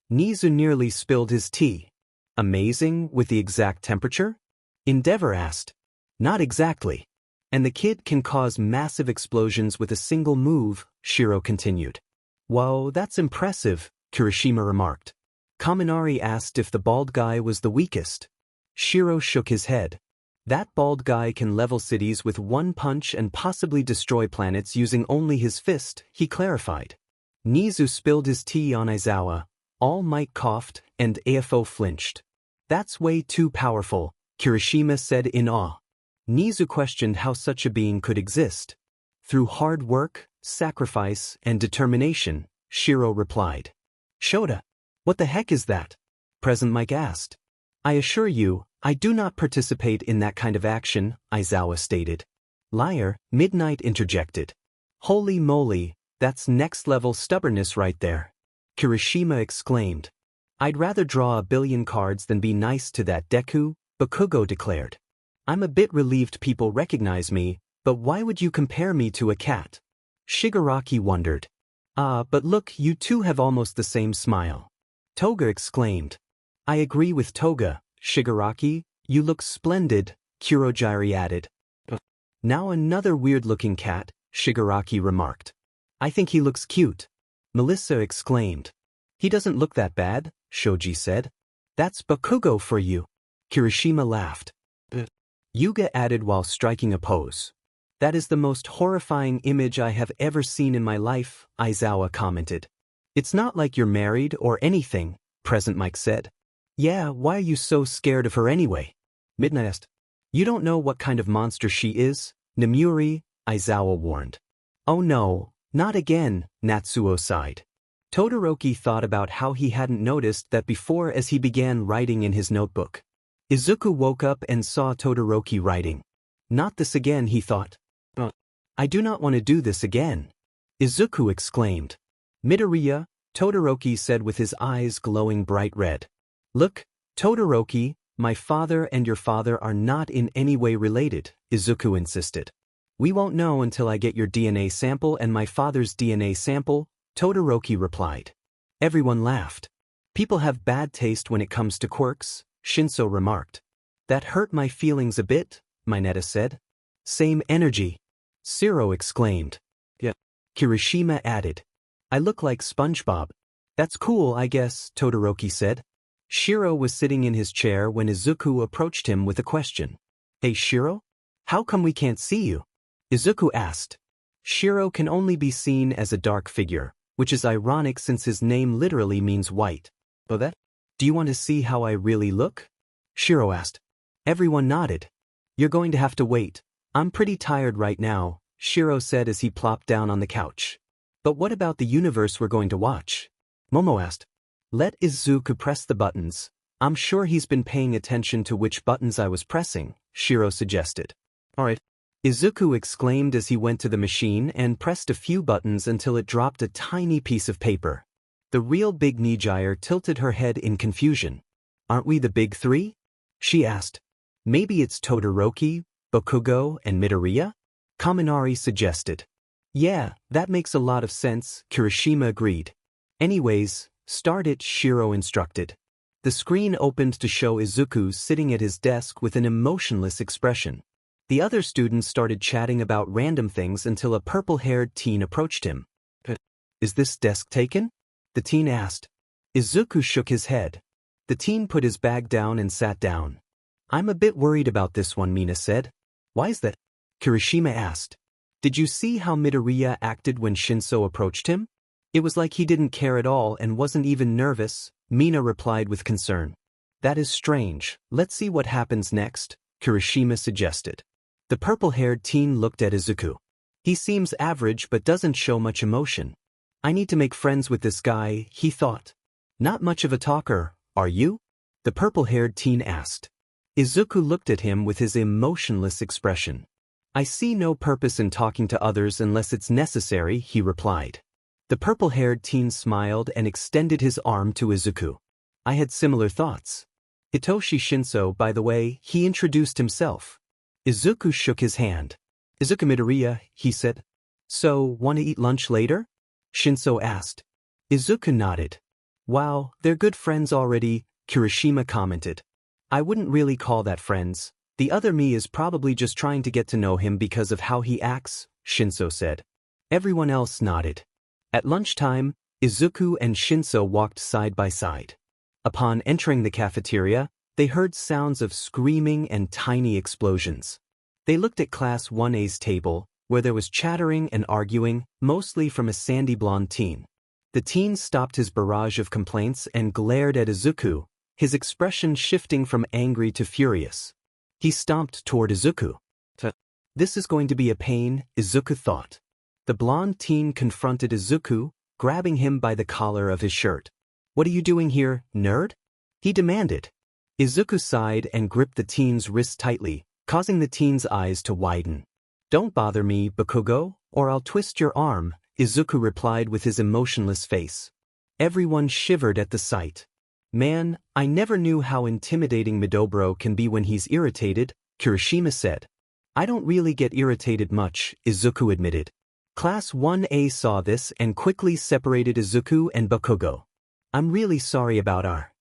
Nizu nearly spilled his tea. Amazing, with the exact temperature? Endeavor asked. Not exactly. And the kid can cause massive explosions with a single move, Shiro continued. Whoa, that's impressive, Kirishima remarked. Kaminari asked if the bald guy was the weakest. Shiro shook his head. That bald guy can level cities with one punch and possibly destroy planets using only his fist, he clarified. Nizu spilled his tea on 𝔻𝕗𝕐𝕐, All Might coughed, and AFO flinched. That's way too powerful, Kirishima said in awe. Nizu questioned how such a being could exist. Through hard work, sacrifice, and determination, Shiro replied. Shota, what the heck is that? Present Mike asked. I assure you, I do not participate in that kind of action, 𝔻𝕗𝕐𝕐 stated. Liar, Midnight interjected. Holy moly, that's next-level stubbornness right there. Kirishima exclaimed. I'd rather draw 1 billion cards than be nice to that Deku, Bakugo declared. I'm a bit relieved people recognize me, but why would you compare me to a cat? Shigaraki wondered. But look, you two have almost the same smile. Toga exclaimed. I agree with Toga, Shigaraki, you look splendid, Kurogiri added. Now another weird-looking cat, Shigaraki remarked. I think he looks cute. Melissa exclaimed. He doesn't look that bad, Shoji said. That's Bakugo for you. Kirishima laughed. Yuga added while striking a pose. That is the most horrifying image I have ever seen in my life, 𝔻𝕗𝕐𝕐 commented. It's not like you're married or anything, Present Mike said. Yeah, why are you so scared of her anyway? Midnight asked. You don't know what kind of monster she is, Namuri, 𝔻𝕗𝕐𝕐 warned. Oh no, not again, Natsuo sighed. Todoroki thought about how he hadn't noticed that before as he began writing in his notebook. Izuku woke up and saw Todoroki writing. Not this again, he thought. I do not want to do this again. Izuku exclaimed. Midoriya, Todoroki said with his eyes glowing bright red. Look, Todoroki, my father and your father are not in any way related, Izuku insisted. We won't know until I get your DNA sample and my father's DNA sample, Todoroki replied. Everyone laughed. People have bad taste when it comes to quirks, Shinso remarked. That hurt my feelings a bit, Mineta said. Same energy. Siro exclaimed. Yeah. Kirishima added. I look like SpongeBob. That's cool, I guess, Todoroki said. Shiro was sitting in his chair when Izuku approached him with a question. Hey Shiro? How come we can't see you? Izuku asked. Shiro can only be seen as a dark figure, which is ironic since his name literally means white. But that? Do you want to see how I really look? Shiro asked. Everyone nodded. You're going to have to wait. I'm pretty tired right now, Shiro said as he plopped down on the couch. But what about the universe we're going to watch? Momo asked. Let Izuku press the buttons. I'm sure he's been paying attention to which buttons I was pressing, Shiro suggested. Alright. Izuku exclaimed as he went to the machine and pressed a few buttons until it dropped a tiny piece of paper. The real Bnha tilted her head in confusion. Aren't we the big three? She asked. Maybe it's Todoroki, Bakugo, and Midoriya? Kaminari suggested. Yeah, that makes a lot of sense, Kirishima agreed. Anyways, start it, Shiro instructed. The screen opened to show Izuku sitting at his desk with an emotionless expression. The other students started chatting about random things until a purple-haired teen approached him. Is this desk taken? The teen asked. Izuku shook his head. The teen put his bag down and sat down. I'm a bit worried about this one, Bnha said. Why is that? Kirishima asked. Did you see how Midoriya acted when Shinso approached him? It was like he didn't care at all and wasn't even nervous, Bnha replied with concern. That is strange. Let's see what happens next, Kirishima suggested. The purple-haired teen looked at Izuku. He seems average but doesn't show much emotion. I need to make friends with this guy, he thought. Not much of a talker, are you? The purple-haired teen asked. Izuku looked at him with his emotionless expression. I see no purpose in talking to others unless it's necessary, he replied. The purple-haired teen smiled and extended his arm to Izuku. I had similar thoughts. Hitoshi Shinso, by the way, he introduced himself. Izuku shook his hand. Izuku Midoriya, he said. So, wanna eat lunch later? Shinso asked. Izuku nodded. Wow, they're good friends already, Kirishima commented. I wouldn't really call that friends. The other me is probably just trying to get to know him because of how he acts, Shinso said. Everyone else nodded. At lunchtime, Izuku and Shinso walked side by side. Upon entering the cafeteria, they heard sounds of screaming and tiny explosions. They looked at Class 1A's table, where there was chattering and arguing, mostly from a sandy blonde teen. The teen stopped his barrage of complaints and glared at Izuku, his expression shifting from angry to furious. He stomped toward Izuku. This is going to be a pain, Izuku thought. The blonde teen confronted Izuku, grabbing him by the collar of his shirt. What are you doing here, nerd? He demanded. Izuku sighed and gripped the teen's wrist tightly, causing the teen's eyes to widen. Don't bother me, Bakugo, or I'll twist your arm, Izuku replied with his emotionless face. Everyone shivered at the sight. Man, I never knew how intimidating Midobro can be when he's irritated, Kirishima said. I don't really get irritated much, Izuku admitted. Class 1A saw this and quickly separated Izuku and Bakugo. I'm really sorry about our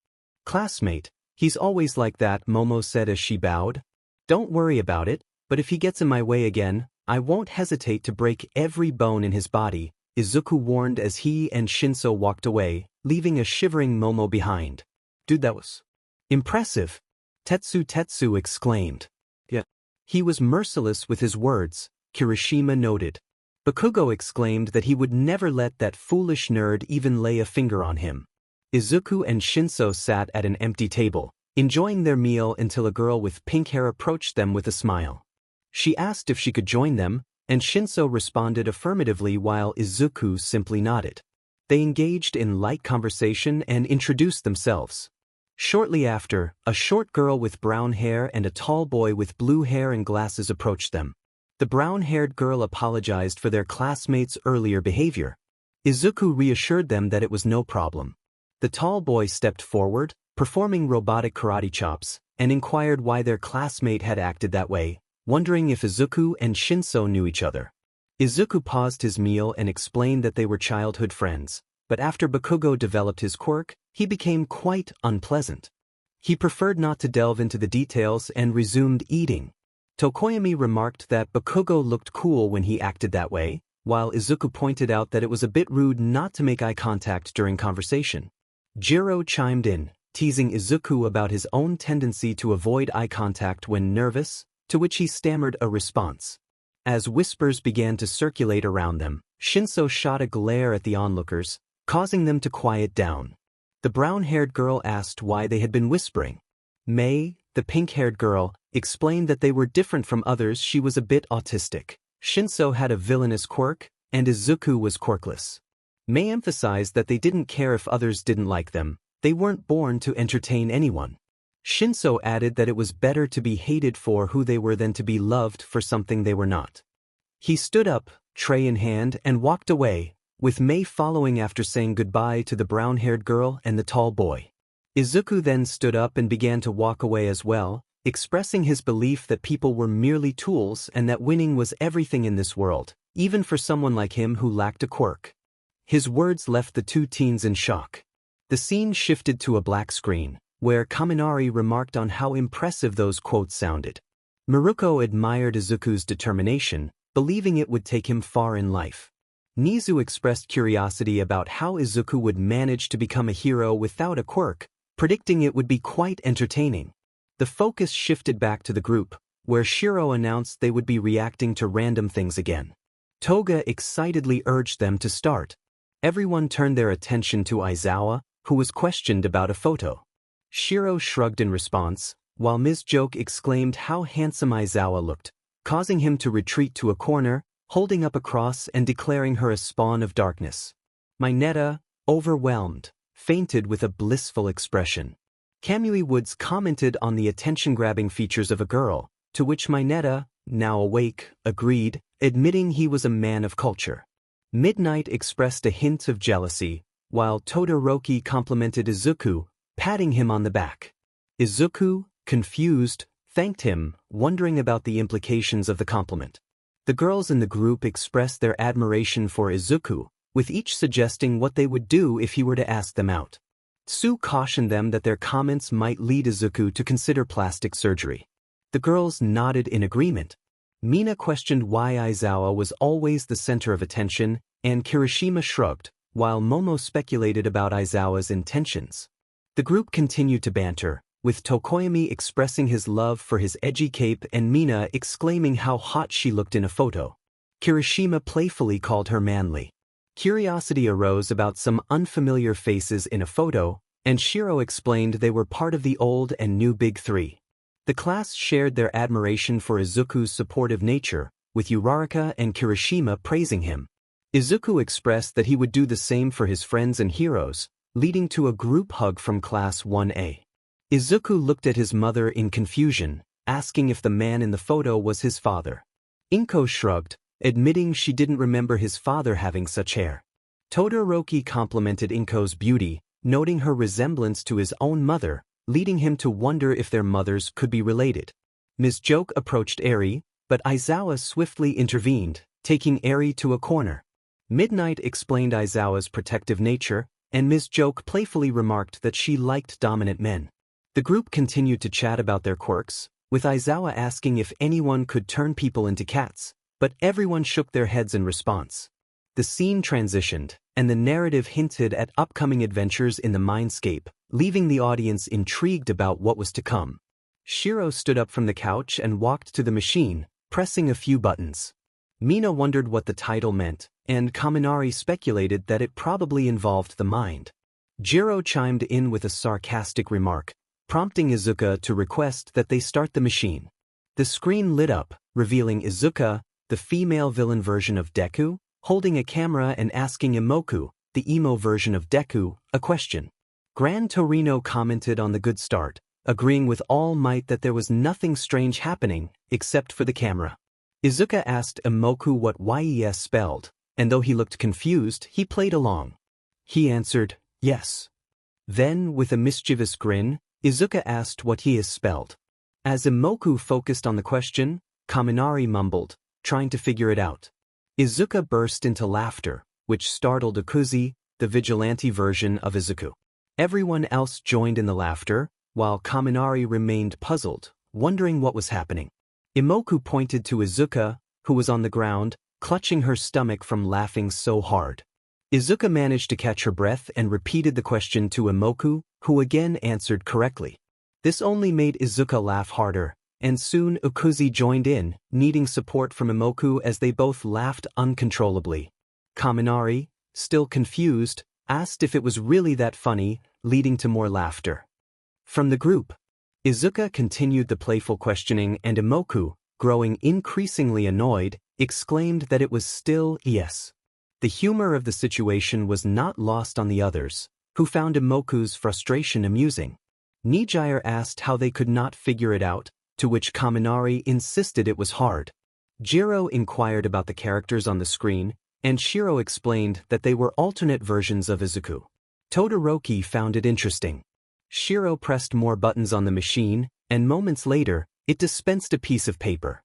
classmate. He's always like that, Momo said as she bowed. Don't worry about it, but if he gets in my way again, I won't hesitate to break every bone in his body, Izuku warned as he and Shinso walked away, leaving a shivering Momo behind. Dude, that was impressive. Tetsu exclaimed. Yeah. He was merciless with his words, Kirishima noted. Bakugo exclaimed that he would never let that foolish nerd even lay a finger on him. Izuku and Shinso sat at an empty table, enjoying their meal until a girl with pink hair approached them with a smile. She asked if she could join them, and Shinso responded affirmatively while Izuku simply nodded. They engaged in light conversation and introduced themselves. Shortly after, a short girl with brown hair and a tall boy with blue hair and glasses approached them. The brown-haired girl apologized for their classmates' earlier behavior. Izuku reassured them that it was no problem. The tall boy stepped forward, performing robotic karate chops, and inquired why their classmate had acted that way, wondering if Izuku and Shinso knew each other. Izuku paused his meal and explained that they were childhood friends, but after Bakugo developed his quirk, he became quite unpleasant. He preferred not to delve into the details and resumed eating. Tokoyami remarked that Bakugo looked cool when he acted that way, while Izuku pointed out that it was a bit rude not to make eye contact during conversation. Jiro chimed in, teasing Izuku about his own tendency to avoid eye contact when nervous, to which he stammered a response. As whispers began to circulate around them, Shinso shot a glare at the onlookers, causing them to quiet down. The brown-haired girl asked why they had been whispering. Mei, the pink-haired girl, explained that they were different from others. She was a bit autistic. Shinso had a villainous quirk, and Izuku was quirkless. Mei emphasized that they didn't care if others didn't like them. They weren't born to entertain anyone. Shinso added that it was better to be hated for who they were than to be loved for something they were not. He stood up, tray in hand, and walked away, with Mei following after saying goodbye to the brown-haired girl and the tall boy. Izuku then stood up and began to walk away as well, expressing his belief that people were merely tools and that winning was everything in this world, even for someone like him who lacked a quirk. His words left the two teens in shock. The scene shifted to a black screen, where Kaminari remarked on how impressive those quotes sounded. Miruko admired Izuku's determination, believing it would take him far in life. 𝔻𝕗 expressed curiosity about how Izuku would manage to become a hero without a quirk, predicting it would be quite entertaining. The focus shifted back to the group, where 𝔻𝕗 announced they would be reacting to random things again. Toga excitedly urged them to start. Everyone turned their attention to Aizawa, who was questioned about a photo. 𝔻𝕗 shrugged in response, while Ms. Joke exclaimed how handsome Aizawa looked, causing him to retreat to a corner, holding up a cross and declaring her a spawn of darkness. Mineta, overwhelmed, fainted with a blissful expression. Kamui Woods commented on the attention-grabbing features of a girl, to which Mineta, now awake, agreed, admitting he was a man of culture. Midnight expressed a hint of jealousy, while Todoroki complimented Izuku, patting him on the back. Izuku, confused, thanked him, wondering about the implications of the compliment. The girls in the group expressed their admiration for Izuku, with each suggesting what they would do if he were to ask them out. Tsu cautioned them that their comments might lead Izuku to consider plastic surgery. The girls nodded in agreement. Mina questioned why Aizawa was always the center of attention, and Kirishima shrugged, while Momo speculated about Aizawa's intentions. The group continued to banter, with Tokoyami expressing his love for his edgy cape and Mina exclaiming how hot she looked in a photo. Kirishima playfully called her manly. Curiosity arose about some unfamiliar faces in a photo, and 𝔻𝕗 explained they were part of the old and new Big Three. The class shared their admiration for Izuku's supportive nature, with Uraraka and Kirishima praising him. Izuku expressed that he would do the same for his friends and heroes, leading to a group hug from Class 1A. Izuku looked at his mother in confusion, asking if the man in the photo was his father. Inko shrugged, admitting she didn't remember his father having such hair. Todoroki complimented Inko's beauty, noting her resemblance to his own mother, leading him to wonder if their mothers could be related. Ms. Joke approached Eri, but Aizawa swiftly intervened, taking Eri to a corner. Midnight explained Aizawa's protective nature, and Ms. Joke playfully remarked that she liked dominant men. The group continued to chat about their quirks, with Aizawa asking if anyone could turn people into cats, but everyone shook their heads in response. The scene transitioned, and the narrative hinted at upcoming adventures in the Mindscape, leaving the audience intrigued about what was to come. 𝔻𝕗 stood up from the couch and walked to the machine, pressing a few buttons. Mina wondered what the title meant, and Kaminari speculated that it probably involved the mind. Jiro chimed in with a sarcastic remark, prompting Izuku to request that they start the machine. The screen lit up, revealing Izuku, the female villain version of Deku, holding a camera and asking Imoku, the emo version of Deku, a question. Gran Torino commented on the good start, agreeing with All Might that there was nothing strange happening, except for the camera. Izuku asked Imoku what YES spelled, and though he looked confused, he played along. He answered, yes. Then, with a mischievous grin, Izuku asked what he is spelled. As Imoku focused on the question, Kaminari mumbled, trying to figure it out. Izuku burst into laughter, which startled Ikuzi, the vigilante version of Izuku. Everyone else joined in the laughter, while Kaminari remained puzzled, wondering what was happening. Imoku pointed to Izuku, who was on the ground, clutching her stomach from laughing so hard. Izuku managed to catch her breath and repeated the question to Imoku, who again answered correctly. This only made Izuku laugh harder, and soon Ikuzi joined in, needing support from Imoku as they both laughed uncontrollably. Kaminari, still confused, asked if it was really that funny, leading to more laughter. From the group, Izuku continued the playful questioning and Imoku, growing increasingly annoyed, exclaimed that it was still yes. The humor of the situation was not lost on the others, who found Imoku's frustration amusing. Nijire asked how they could not figure it out, to which Kaminari insisted it was hard. Jiro inquired about the characters on the screen, and 𝔻𝕗 explained that they were alternate versions of Izuku. Todoroki found it interesting. 𝔻𝕗 pressed more buttons on the machine, and moments later, it dispensed a piece of paper.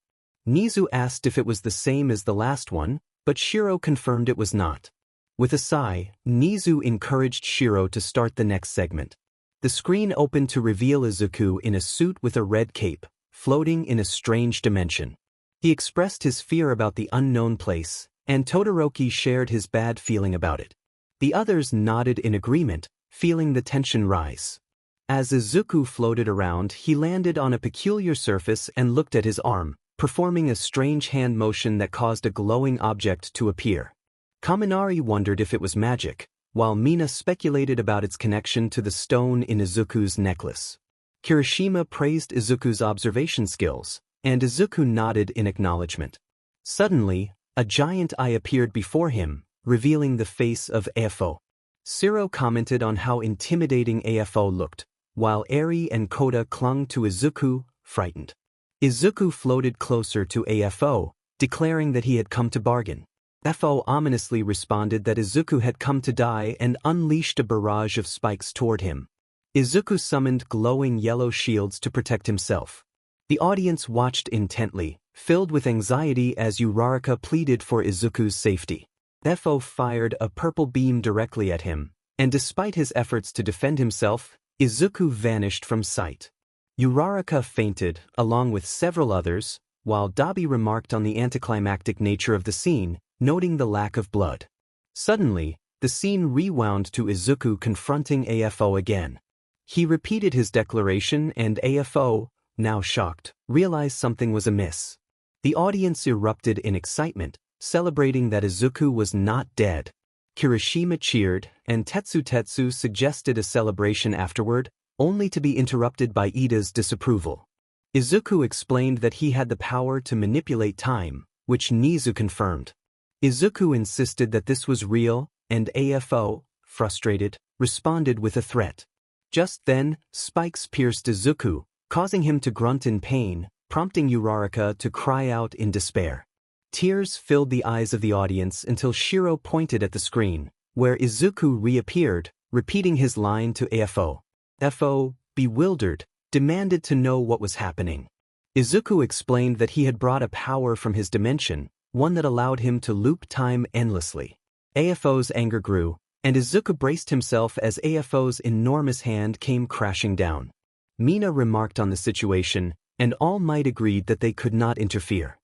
Nizu asked if it was the same as the last one, but 𝔻𝕗 confirmed it was not. With a sigh, Nizu encouraged 𝔻𝕗 to start the next segment. The screen opened to reveal Izuku in a suit with a red cape, floating in a strange dimension. He expressed his fear about the unknown place, and Todoroki shared his bad feeling about it. The others nodded in agreement, feeling the tension rise. As Izuku floated around, he landed on a peculiar surface and looked at his arm, performing a strange hand motion that caused a glowing object to appear. Kaminari wondered if it was magic, while Mina speculated about its connection to the stone in Izuku's necklace. Kirishima praised Izuku's observation skills, and Izuku nodded in acknowledgement. Suddenly, a giant eye appeared before him, revealing the face of 𝔻𝕝𝕤. Shiro commented on how intimidating 𝔻𝕝𝕤 looked, while Eri and Kota clung to Izuku, frightened. Izuku floated closer to 𝔻𝕝𝕤, declaring that he had come to bargain. 𝔻𝕝𝕤 ominously responded that Izuku had come to die and unleashed a barrage of spikes toward him. Izuku summoned glowing yellow shields to protect himself. The audience watched intently, filled with anxiety as Uraraka pleaded for Izuku's safety. 𝔻𝕝𝕤 fired a purple beam directly at him, and despite his efforts to defend himself, Izuku vanished from sight. Uraraka fainted, along with several others, while Dabi remarked on the anticlimactic nature of the scene, noting the lack of blood. Suddenly, the scene rewound to Izuku confronting 𝔻𝕝𝕤 again. He repeated his declaration and 𝔻𝕝𝕤, now shocked, realized something was amiss. The audience erupted in excitement, celebrating that Izuku was not dead. Kirishima cheered, and Tetsu suggested a celebration afterward, only to be interrupted by Ida's disapproval. Izuku explained that he had the power to manipulate time, which Nizu confirmed. Izuku insisted that this was real, and 𝔻𝕝𝕤, frustrated, responded with a threat. Just then, spikes pierced Izuku, causing him to grunt in pain, prompting Uraraka to cry out in despair. Tears filled the eyes of the audience until Shiro pointed at the screen, where Izuku reappeared, repeating his line to 𝔻𝕝𝕤. 𝔻𝕝𝕤, bewildered, demanded to know what was happening. Izuku explained that he had brought a power from his dimension, one that allowed him to loop time endlessly. 𝔻𝕝𝕤's anger grew, and Izuku braced himself as 𝔻𝕝𝕤's enormous hand came crashing down. Mina remarked on the situation, and All Might agreed that they could not interfere.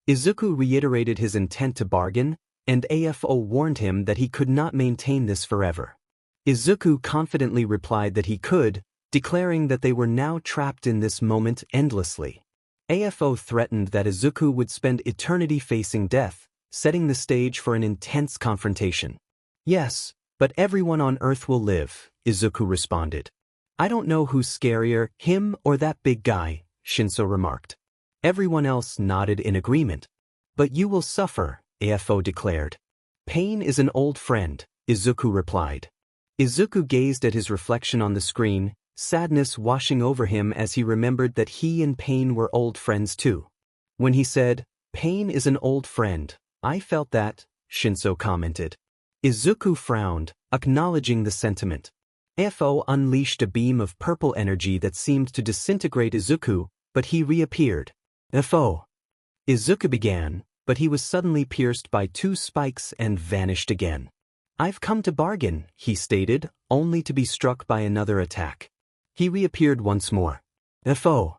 Izuku reiterated his intent to bargain, and 𝔻𝕝𝕤 warned him that he could not maintain this forever. Izuku confidently replied that he could, declaring that they were now trapped in this moment endlessly. 𝔻𝕝𝕤 threatened that Izuku would spend eternity facing death, setting the stage for an intense confrontation. Yes, but everyone on Earth will live, Izuku responded. I don't know who's scarier, him or that big guy, Shinso remarked. Everyone else nodded in agreement. But you will suffer, 𝔻𝕝𝕤 declared. Pain is an old friend, Izuku replied. Izuku gazed at his reflection on the screen, sadness washing over him as he remembered that he and pain were old friends too. When he said, pain is an old friend, I felt that, Shinso commented. Izuku frowned, acknowledging the sentiment. 𝔻𝕝𝕤 unleashed a beam of purple energy that seemed to disintegrate Izuku, but he reappeared. 𝔻𝕝𝕤. Izuku began, but he was suddenly pierced by 2 spikes and vanished again. I've come to bargain, he stated, only to be struck by another attack. He reappeared once more. 𝔻𝕝𝕤.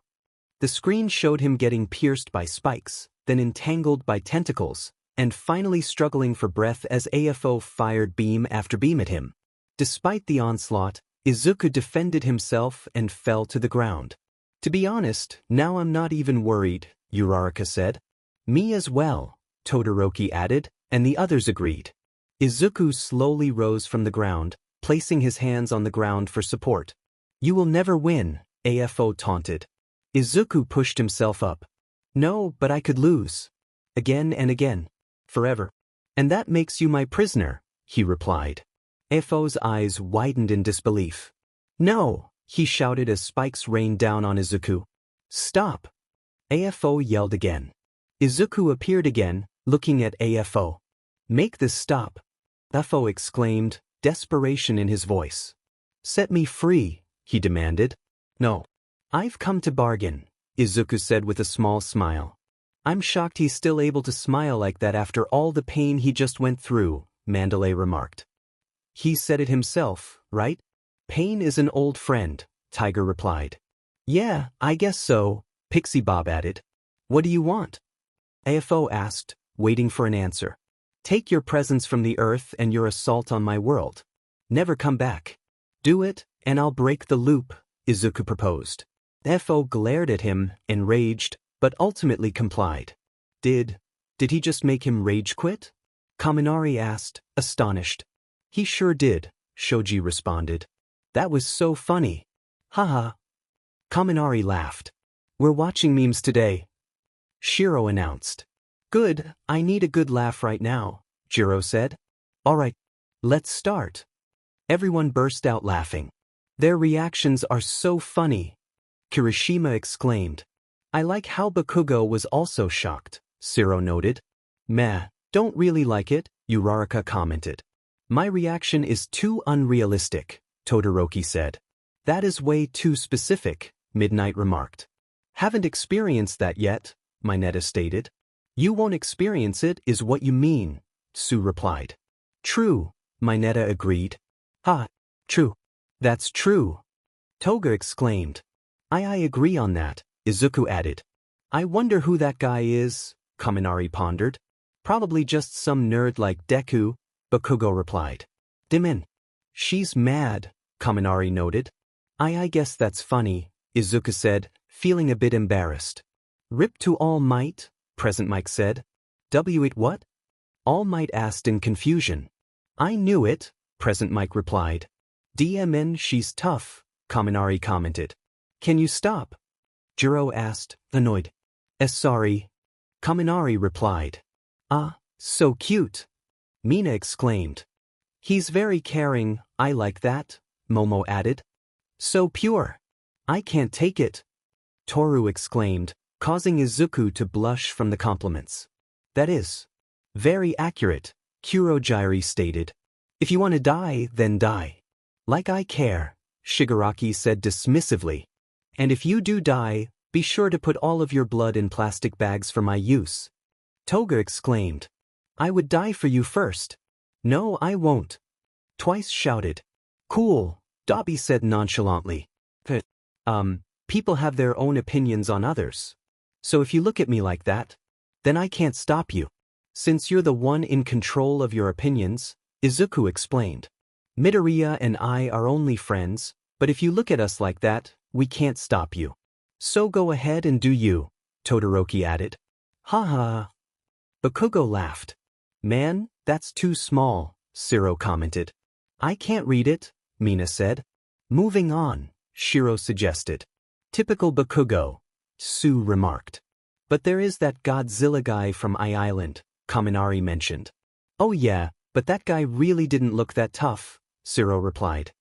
The screen showed him getting pierced by spikes, then entangled by tentacles, and finally struggling for breath as 𝔻𝕝𝕤 fired beam after beam at him. Despite the onslaught, Izuku defended himself and fell to the ground. To be honest, now I'm not even worried, Uraraka said. Me as well, Todoroki added, and the others agreed. Izuku slowly rose from the ground, placing his hands on the ground for support. You will never win, 𝔻𝕝𝕤 taunted. Izuku pushed himself up. No, but I could lose. Again and again. Forever. And that makes you my prisoner, he replied. 𝔻𝕝𝕤's eyes widened in disbelief. No, he shouted as spikes rained down on Izuku. Stop! 𝔻𝕝𝕤 yelled again. Izuku appeared again, looking at 𝔻𝕝𝕤. Make this stop! 𝔻𝕝𝕤 exclaimed, desperation in his voice. Set me free, he demanded. No. I've come to bargain, Izuku said with a small smile. I'm shocked he's still able to smile like that after all the pain he just went through, Mandalay remarked. He said it himself, right? Pain is an old friend, Tiger replied. Yeah, I guess so, Pixie Bob added. What do you want? 𝔻𝕝𝕤 asked, waiting for an answer. Take your presence from the earth and your assault on my world. Never come back. Do it, and I'll break the loop, Izuku proposed. FO glared at him, enraged, but ultimately complied. Did he just make him rage quit? Kaminari asked, astonished. He sure did, Shoji responded. That was so funny. Haha. Kaminari laughed. We're watching memes today, Shiro announced. Good, I need a good laugh right now, Jiro said. Alright, let's start. Everyone burst out laughing. Their reactions are so funny, Kirishima exclaimed. I like how Bakugo was also shocked, Shiro noted. Meh, don't really like it, Uraraka commented. My reaction is too unrealistic, Todoroki said. That is way too specific, Midnight remarked. Haven't experienced that yet, Mineta stated. You won't experience it is what you mean, Tsu replied. True, Mineta agreed. Ha, true. That's true, Toga exclaimed. I agree on that, Izuku added. I wonder who that guy is, Kaminari pondered. Probably just some nerd like Deku, Bakugo replied. Dimin. She's mad, Kaminari noted. I guess that's funny, Izuku said, feeling a bit embarrassed. Rip to All Might, Present Mike said. It what? All Might asked in confusion. I knew it, Present Mike replied. DMN she's tough, Kaminari commented. Can you stop? Jiro asked, annoyed. Sorry. Kaminari replied. Ah, so cute. Mina exclaimed. He's very caring, I like that, Momo added. So pure. I can't take it, Toru exclaimed, causing Izuku to blush from the compliments. That is very accurate, Kurogiri stated. If you want to die, then die. Like I care, Shigaraki said dismissively. And if you do die, be sure to put all of your blood in plastic bags for my use. Toga exclaimed. I would die for you first. No, I won't. Twice shouted. Cool, Dobby said nonchalantly. People have their own opinions on others. So if you look at me like that, then I can't stop you. Since you're the one in control of your opinions, Izuku explained. Midoriya and I are only friends, but if you look at us like that, we can't stop you. So go ahead and do you, Todoroki added. Ha ha. Bakugo laughed. Man, that's too small, Shiro commented. I can't read it, Mina said. Moving on, Shiro suggested. Typical Bakugo, Tsu remarked. But there is that Godzilla guy from Island, Kaminari mentioned. Oh yeah, but that guy really didn't look that tough, Shiro replied.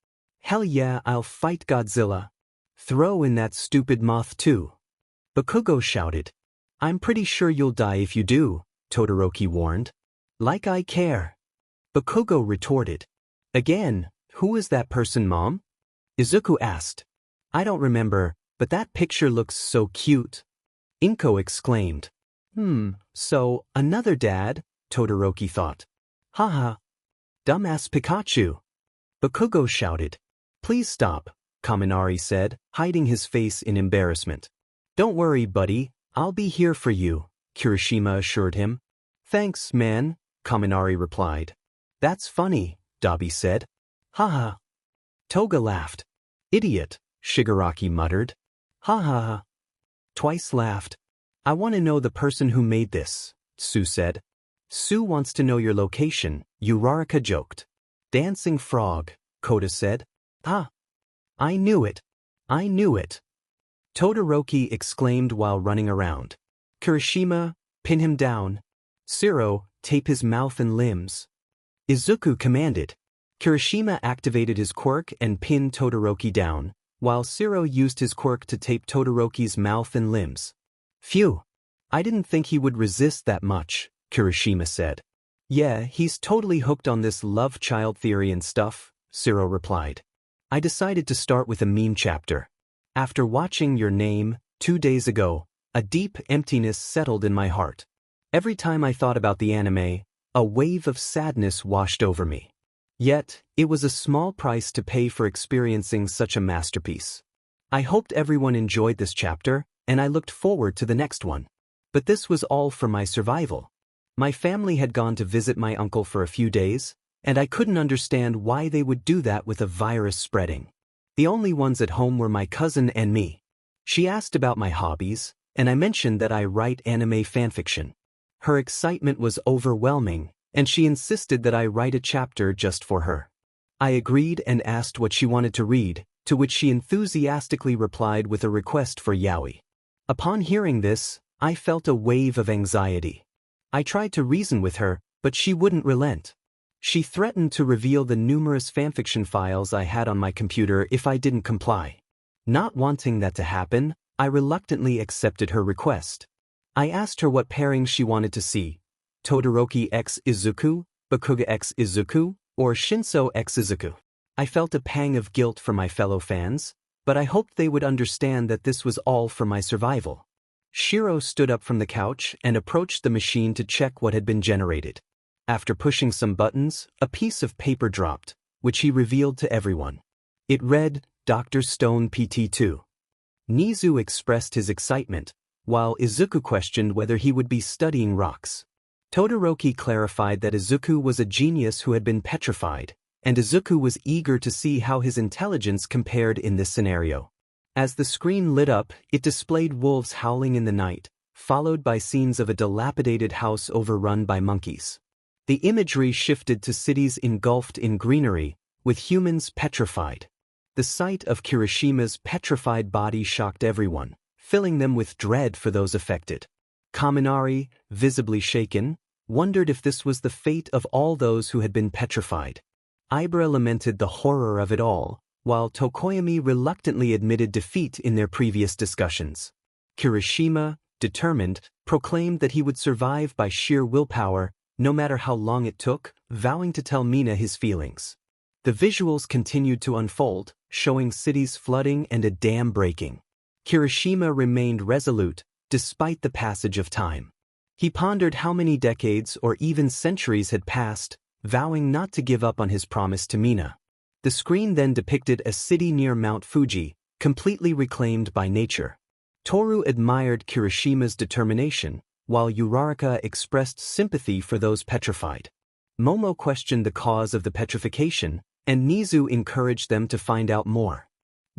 Hell yeah, I'll fight Godzilla. Throw in that stupid moth too. Bakugo shouted. I'm pretty sure you'll die if you do, Todoroki warned. Like I care. Bakugo retorted. Again, who is that person, Mom? Izuku asked. I don't remember, but that picture looks so cute. Inko exclaimed. So, another dad, Todoroki thought. Haha. Dumbass Pikachu. Bakugo shouted. Please stop, Kaminari said, hiding his face in embarrassment. Don't worry, buddy, I'll be here for you, Kirishima assured him. Thanks, man, Kaminari replied. That's funny, Dobby said. Haha. Toga laughed. Idiot, Shigaraki muttered. Ha ha ha. Twice laughed. I want to know the person who made this, Tsu said. Tsu wants to know your location, Uraraka joked. Dancing frog, Kota said. Ah. I knew it. I knew it. Todoroki exclaimed while running around. Kirishima, pin him down. Shiro, tape his mouth and limbs. Izuku commanded. Kirishima activated his quirk and pinned Todoroki down, while Shiro used his quirk to tape Todoroki's mouth and limbs. Phew. I didn't think he would resist that much, Kirishima said. Yeah, he's totally hooked on this love child theory and stuff, Shiro replied. I decided to start with a meme chapter. After watching Your Name, 2 days ago, a deep emptiness settled in my heart. Every time I thought about the anime, a wave of sadness washed over me. Yet, it was a small price to pay for experiencing such a masterpiece. I hoped everyone enjoyed this chapter, and I looked forward to the next one. But this was all for my survival. My family had gone to visit my uncle for a few days, and I couldn't understand why they would do that with a virus spreading. The only ones at home were my cousin and me. She asked about my hobbies, and I mentioned that I write anime fanfiction. Her excitement was overwhelming, and she insisted that I write a chapter just for her. I agreed and asked what she wanted to read, to which she enthusiastically replied with a request for yaoi. Upon hearing this, I felt a wave of anxiety. I tried to reason with her, but she wouldn't relent. She threatened to reveal the numerous fanfiction files I had on my computer if I didn't comply. Not wanting that to happen, I reluctantly accepted her request. I asked her what pairings she wanted to see: Todoroki x Izuku, Bakuga x Izuku, or Shinso x Izuku. I felt a pang of guilt for my fellow fans, but I hoped they would understand that this was all for my survival. Shiro stood up from the couch and approached the machine to check what had been generated. After pushing some buttons, a piece of paper dropped, which he revealed to everyone. It read, Dr. Stone PT2. Nizu expressed his excitement, while Izuku questioned whether he would be studying rocks. Todoroki clarified that Izuku was a genius who had been petrified, and Izuku was eager to see how his intelligence compared in this scenario. As the screen lit up, it displayed wolves howling in the night, followed by scenes of a dilapidated house overrun by monkeys. The imagery shifted to cities engulfed in greenery, with humans petrified. The sight of Kirishima's petrified body shocked everyone, filling them with dread for those affected. Kaminari, visibly shaken, wondered if this was the fate of all those who had been petrified. Ibra lamented the horror of it all, while Tokoyami reluctantly admitted defeat in their previous discussions. Kirishima, determined, proclaimed that he would survive by sheer willpower, no matter how long it took, vowing to tell Mina his feelings. The visuals continued to unfold, showing cities flooding and a dam breaking. Kirishima remained resolute, despite the passage of time. He pondered how many decades or even centuries had passed, vowing not to give up on his promise to Mina. The screen then depicted a city near Mount Fuji, completely reclaimed by nature. Toru admired Kirishima's determination, while Uraraka expressed sympathy for those petrified. Momo questioned the cause of the petrification, and Nizu encouraged them to find out more.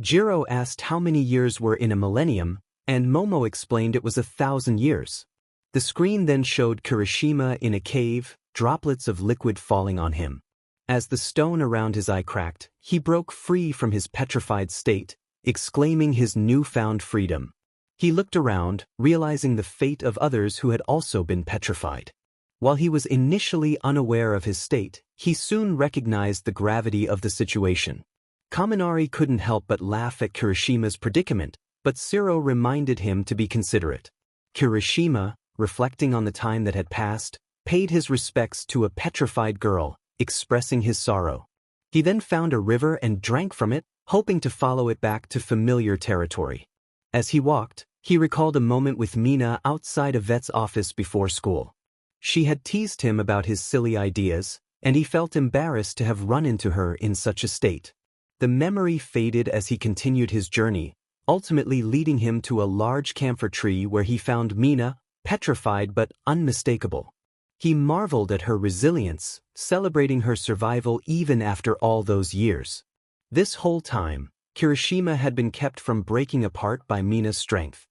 Jiro asked how many years were in a millennium, and Momo explained it was 1,000 years. The screen then showed Kirishima in a cave, droplets of liquid falling on him. As the stone around his eye cracked, he broke free from his petrified state, exclaiming his newfound freedom. He looked around, realizing the fate of others who had also been petrified. While he was initially unaware of his state, he soon recognized the gravity of the situation. Kaminari couldn't help but laugh at Kirishima's predicament, but Shiro reminded him to be considerate. Kirishima, reflecting on the time that had passed, paid his respects to a petrified girl, expressing his sorrow. He then found a river and drank from it, hoping to follow it back to familiar territory. As he walked, he recalled a moment with Mina outside a vet's office before school. She had teased him about his silly ideas, and he felt embarrassed to have run into her in such a state. The memory faded as he continued his journey, ultimately leading him to a large camphor tree where he found Mina, petrified but unmistakable. He marveled at her resilience, celebrating her survival even after all those years. This whole time, Kirishima had been kept from breaking apart by Mina's strength.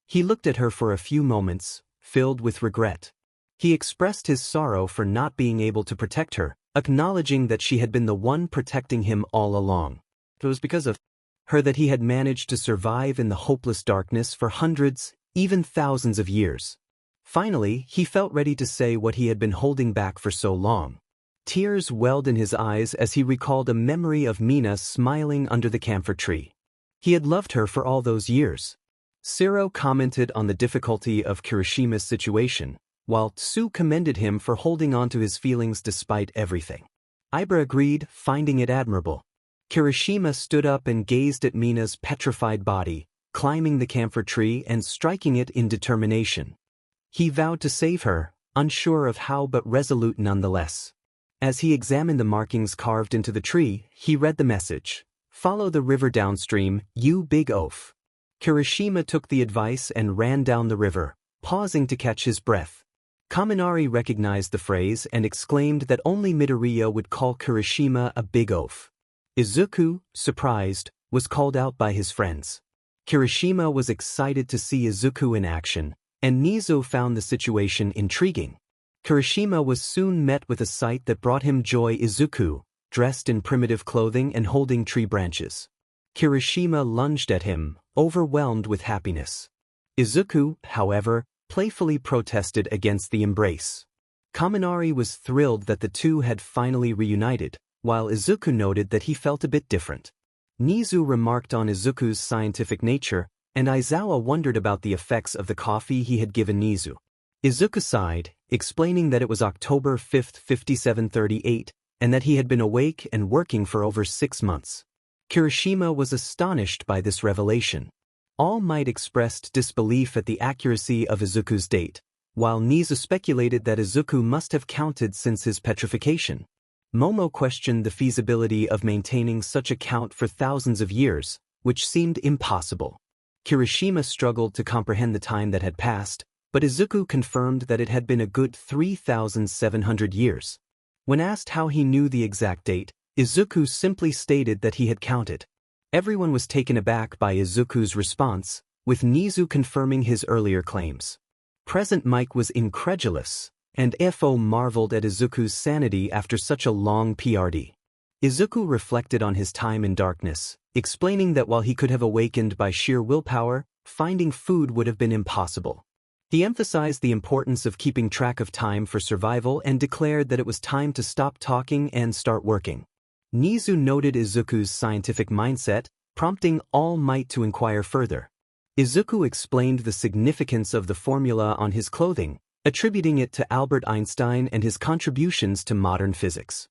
He looked at her for a few moments, filled with regret. He expressed his sorrow for not being able to protect her, acknowledging that she had been the one protecting him all along. It was because of her that he had managed to survive in the hopeless darkness for hundreds, even thousands of years. Finally, he felt ready to say what he had been holding back for so long. Tears welled in his eyes as he recalled a memory of Mina smiling under the camphor tree. He had loved her for all those years. Shiro commented on the difficulty of Kirishima's situation, while Tsu commended him for holding on to his feelings despite everything. Ibra agreed, finding it admirable. Kirishima stood up and gazed at Mina's petrified body, climbing the camphor tree and striking it in determination. He vowed to save her, unsure of how but resolute nonetheless. As he examined the markings carved into the tree, he read the message: "Follow the river downstream, you big oaf." Kirishima took the advice and ran down the river, pausing to catch his breath. Kaminari recognized the phrase and exclaimed that only Midoriya would call Kirishima a big oaf. Izuku, surprised, was called out by his friends. Kirishima was excited to see Izuku in action, and Nizu found the situation intriguing. Kirishima was soon met with a sight that brought him joy: Izuku, dressed in primitive clothing and holding tree branches. Kirishima lunged at him, overwhelmed with happiness. Izuku, however, playfully protested against the embrace. Kaminari was thrilled that the two had finally reunited, while Izuku noted that he felt a bit different. Nizu remarked on Izuku's scientific nature, and 𝔻𝕗𝕤𝕦𝕧𝕖𝕣 wondered about the effects of the coffee he had given Nizu. Izuku sighed, explaining that it was October 5, 5738, and that he had been awake and working for over 6 months. Kirishima was astonished by this revelation. All Might expressed disbelief at the accuracy of Izuku's date, while Nizu speculated that Izuku must have counted since his petrification. Momo questioned the feasibility of maintaining such a count for thousands of years, which seemed impossible. Kirishima struggled to comprehend the time that had passed, but Izuku confirmed that it had been a good 3,700 years. When asked how he knew the exact date, Izuku simply stated that he had counted. Everyone was taken aback by Izuku's response, with Nizu confirming his earlier claims. Present Mike was incredulous, and FO marveled at Izuku's sanity after such a long PRD. Izuku reflected on his time in darkness, explaining that while he could have awakened by sheer willpower, finding food would have been impossible. He emphasized the importance of keeping track of time for survival and declared that it was time to stop talking and start working. Nizu noted Izuku's scientific mindset, prompting All Might to inquire further. Izuku explained the significance of the formula on his clothing, attributing it to Albert Einstein and his contributions to modern physics.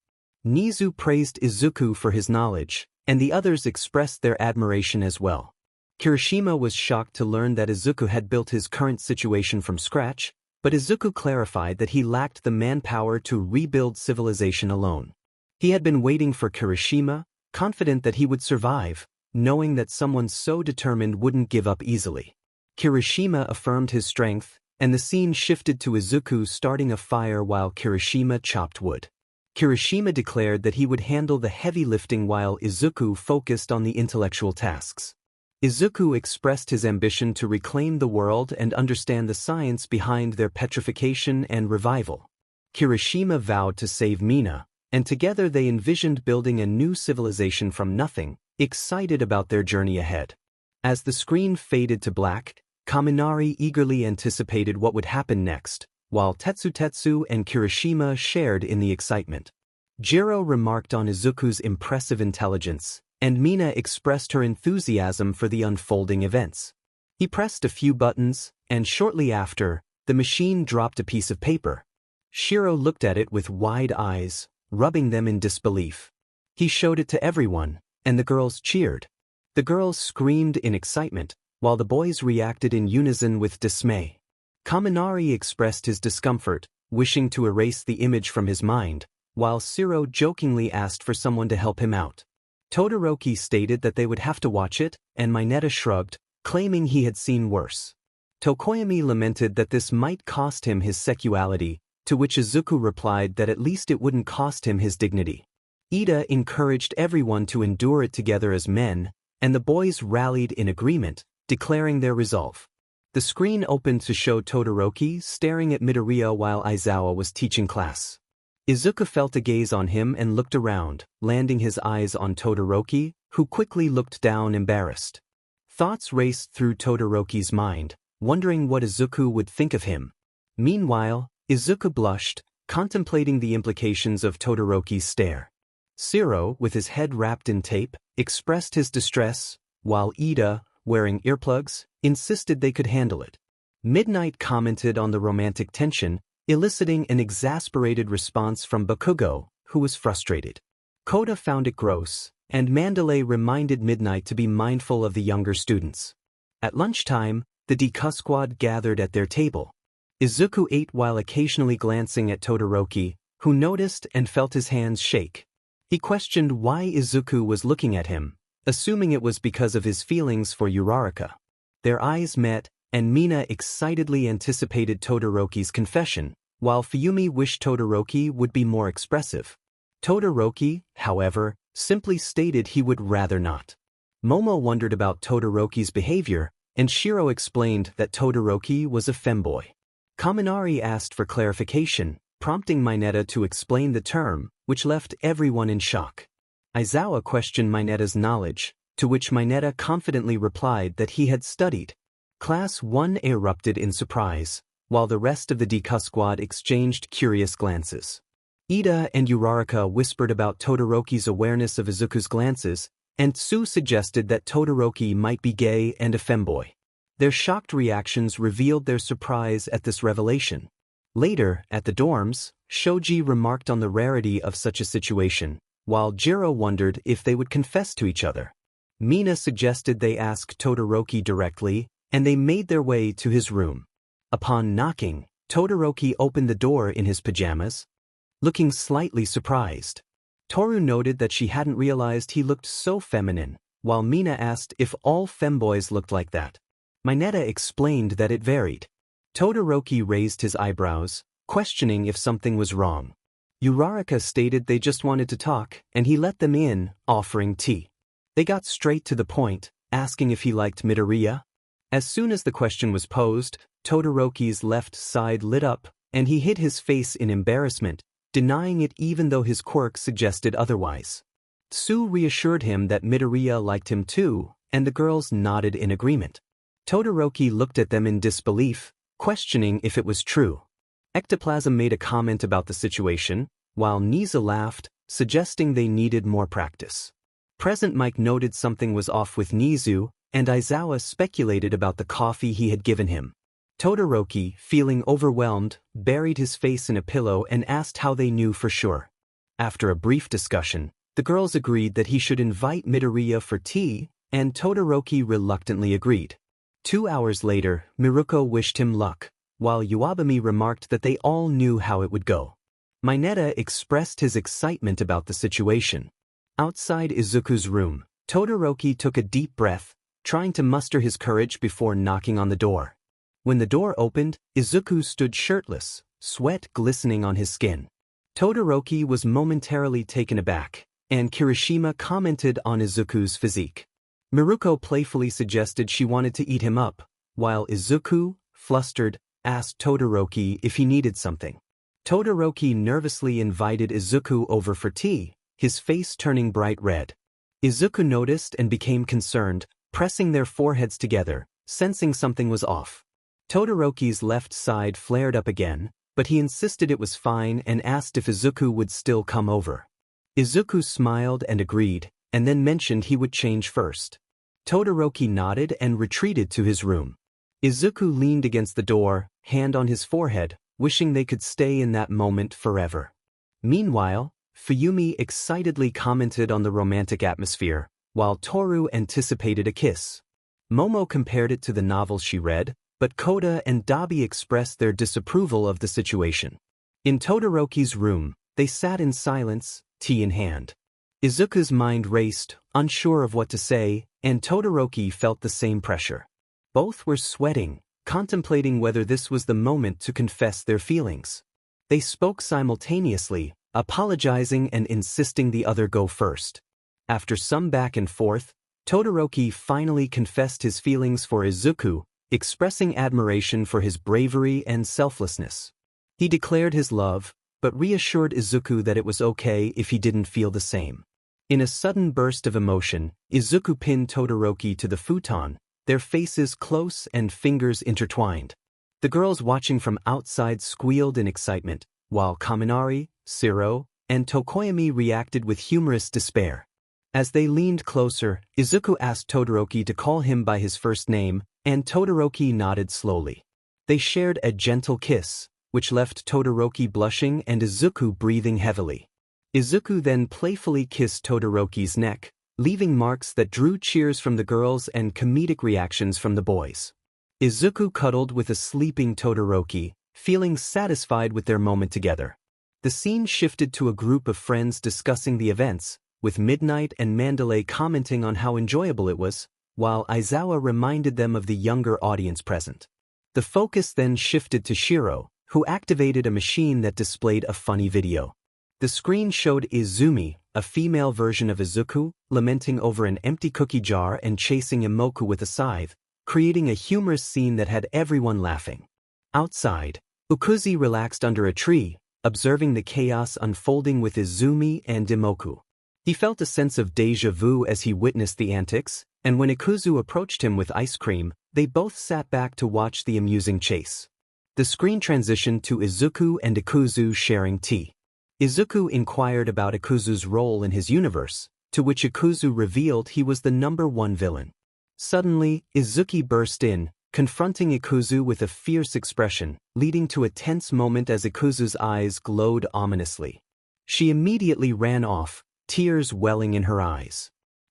Nizu praised Izuku for his knowledge, and the others expressed their admiration as well. Kirishima was shocked to learn that Izuku had built his current situation from scratch, but Izuku clarified that he lacked the manpower to rebuild civilization alone. He had been waiting for Kirishima, confident that he would survive, knowing that someone so determined wouldn't give up easily. Kirishima affirmed his strength, and the scene shifted to Izuku starting a fire while Kirishima chopped wood. Kirishima declared that he would handle the heavy lifting while Izuku focused on the intellectual tasks. Izuku expressed his ambition to reclaim the world and understand the science behind their petrification and revival. Kirishima vowed to save Bnha, and together they envisioned building a new civilization from nothing, excited about their journey ahead. As the screen faded to black, Kaminari eagerly anticipated what would happen next, while Tetsu and Kirishima shared in the excitement. Jiro remarked on Izuku's impressive intelligence, and Bnha expressed her enthusiasm for the unfolding events. He pressed a few buttons, and shortly after, the machine dropped a piece of paper. Shiro looked at it with wide eyes, rubbing them in disbelief. He showed it to everyone, and the girls cheered. The girls screamed in excitement, while the boys reacted in unison with dismay. Kaminari expressed his discomfort, wishing to erase the image from his mind, while Shiro jokingly asked for someone to help him out. Todoroki stated that they would have to watch it, and Mineta shrugged, claiming he had seen worse. Tokoyami lamented that this might cost him his sexuality, to which Izuku replied that at least it wouldn't cost him his dignity. Ida encouraged everyone to endure it together as men, and the boys rallied in agreement, declaring their resolve. The screen opened to show Todoroki staring at Midoriya while 𝔻𝕗𝕤𝕦𝕧𝕖𝕣 was teaching class. Izuku felt a gaze on him and looked around, landing his eyes on Todoroki, who quickly looked down embarrassed. Thoughts raced through Todoroki's mind, wondering what Izuku would think of him. Meanwhile, Izuku blushed, contemplating the implications of Todoroki's stare. Shiro, with his head wrapped in tape, expressed his distress, while Ida, wearing earplugs, insisted they could handle it. Midnight commented on the romantic tension, eliciting an exasperated response from Bakugo, who was frustrated. Koda found it gross, and Mandalay reminded Midnight to be mindful of the younger students. At lunchtime, the Deku squad gathered at their table. Izuku ate while occasionally glancing at Todoroki, who noticed and felt his hands shake. He questioned why Izuku was looking at him, assuming it was because of his feelings for Uraraka. Their eyes met, and Bnha excitedly anticipated Todoroki's confession, while Fuyumi wished Todoroki would be more expressive. Todoroki, however, simply stated he would rather not. Momo wondered about Todoroki's behavior, and Shiro explained that Todoroki was a femboy. Kaminari asked for clarification, prompting Mineta to explain the term, which left everyone in shock. Izuku questioned Mineta's knowledge, to which Mineta confidently replied that he had studied. Class 1 erupted in surprise, while the rest of the Deku squad exchanged curious glances. Ida and Uraraka whispered about Todoroki's awareness of Izuku's glances, and Tsu suggested that Todoroki might be gay and a femboy. Their shocked reactions revealed their surprise at this revelation. Later, at the dorms, Shoji remarked on the rarity of such a situation, while Jiro wondered if they would confess to each other. Mina suggested they ask Todoroki directly, and they made their way to his room. Upon knocking, Todoroki opened the door in his pajamas, looking slightly surprised. Toru noted that she hadn't realized he looked so feminine, while Mina asked if all femboys looked like that. Mineta explained that it varied. Todoroki raised his eyebrows, questioning if something was wrong. Uraraka stated they just wanted to talk, and he let them in, offering tea. They got straight to the point, asking if he liked Midoriya. As soon as the question was posed, Todoroki's left side lit up, and he hid his face in embarrassment, denying it even though his quirk suggested otherwise. Tsu reassured him that Midoriya liked him too, and the girls nodded in agreement. Todoroki looked at them in disbelief, questioning if it was true. Ectoplasm made a comment about the situation, while Niza laughed, suggesting they needed more practice. Present Mike noted something was off with Nizu, and Izuku speculated about the coffee he had given him. Todoroki, feeling overwhelmed, buried his face in a pillow and asked how they knew for sure. After a brief discussion, the girls agreed that he should invite Midoriya for tea, and Todoroki reluctantly agreed. 2 hours later, Miruko wished him luck, while Uabami remarked that they all knew how it would go. Mineta expressed his excitement about the situation. Outside Izuku's room, Todoroki took a deep breath, trying to muster his courage before knocking on the door. When the door opened, Izuku stood shirtless, sweat glistening on his skin. Todoroki was momentarily taken aback, and Kirishima commented on Izuku's physique. Miruko playfully suggested she wanted to eat him up, while Izuku, flustered, asked Todoroki if he needed something. Todoroki nervously invited Izuku over for tea, his face turning bright red. Izuku noticed and became concerned, pressing their foreheads together, sensing something was off. Todoroki's left side flared up again, but he insisted it was fine and asked if Izuku would still come over. Izuku smiled and agreed, and then mentioned he would change first. Todoroki nodded and retreated to his room. Izuku leaned against the door, hand on his forehead, wishing they could stay in that moment forever. Meanwhile, Fuyumi excitedly commented on the romantic atmosphere, while Toru anticipated a kiss. Momo compared it to the novels she read, but Koda and Dabi expressed their disapproval of the situation. In Todoroki's room, they sat in silence, tea in hand. Izuku's mind raced, unsure of what to say, and Todoroki felt the same pressure. Both were sweating, contemplating whether this was the moment to confess their feelings. They spoke simultaneously, apologizing and insisting the other go first. After some back and forth, Todoroki finally confessed his feelings for Izuku, expressing admiration for his bravery and selflessness. He declared his love, but reassured Izuku that it was okay if he didn't feel the same. In a sudden burst of emotion, Izuku pinned Todoroki to the futon, their faces close and fingers intertwined. The girls watching from outside squealed in excitement, while Kaminari, Shiro, and Tokoyami reacted with humorous despair. As they leaned closer, Izuku asked Todoroki to call him by his first name, and Todoroki nodded slowly. They shared a gentle kiss, which left Todoroki blushing and Izuku breathing heavily. Izuku then playfully kissed Todoroki's neck, leaving marks that drew cheers from the girls and comedic reactions from the boys. Izuku cuddled with a sleeping Todoroki, feeling satisfied with their moment together. The scene shifted to a group of friends discussing the events, with Midnight and Mandalay commenting on how enjoyable it was, while Izuku reminded them of the younger audience present. The focus then shifted to Shiro, who activated a machine that displayed a funny video. The screen showed Izumi, a female version of Izuku, lamenting over an empty cookie jar and chasing Imoku with a scythe, creating a humorous scene that had everyone laughing. Outside, Ukuzi relaxed under a tree, observing the chaos unfolding with Izumi and Imoku. He felt a sense of déjà vu as he witnessed the antics, and when Ikuzu approached him with ice cream, they both sat back to watch the amusing chase. The screen transitioned to Izuku and Ikuzu sharing tea. Izuku inquired about Ikuzu's role in his universe, to which Ikuzu revealed he was the #1 villain. Suddenly, Izuki burst in, confronting Ikuzu with a fierce expression, leading to a tense moment as Ikuzu's eyes glowed ominously. She immediately ran off, tears welling in her eyes.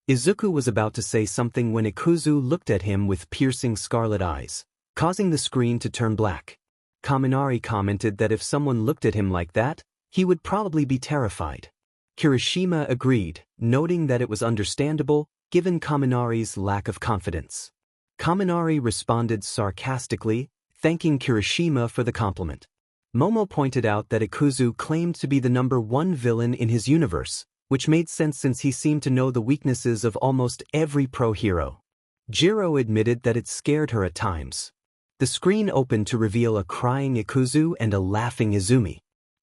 Izuku was about to say something when Ikuzu looked at him with piercing scarlet eyes, causing the screen to turn black. Kaminari commented that if someone looked at him like that, he would probably be terrified. Kirishima agreed, noting that it was understandable, given Kaminari's lack of confidence. Kaminari responded sarcastically, thanking Kirishima for the compliment. Momo pointed out that Ikuzu claimed to be the #1 villain in his universe, which made sense since he seemed to know the weaknesses of almost every pro-hero. Jiro admitted that it scared her at times. The screen opened to reveal a crying Ikuzu and a laughing Izumi.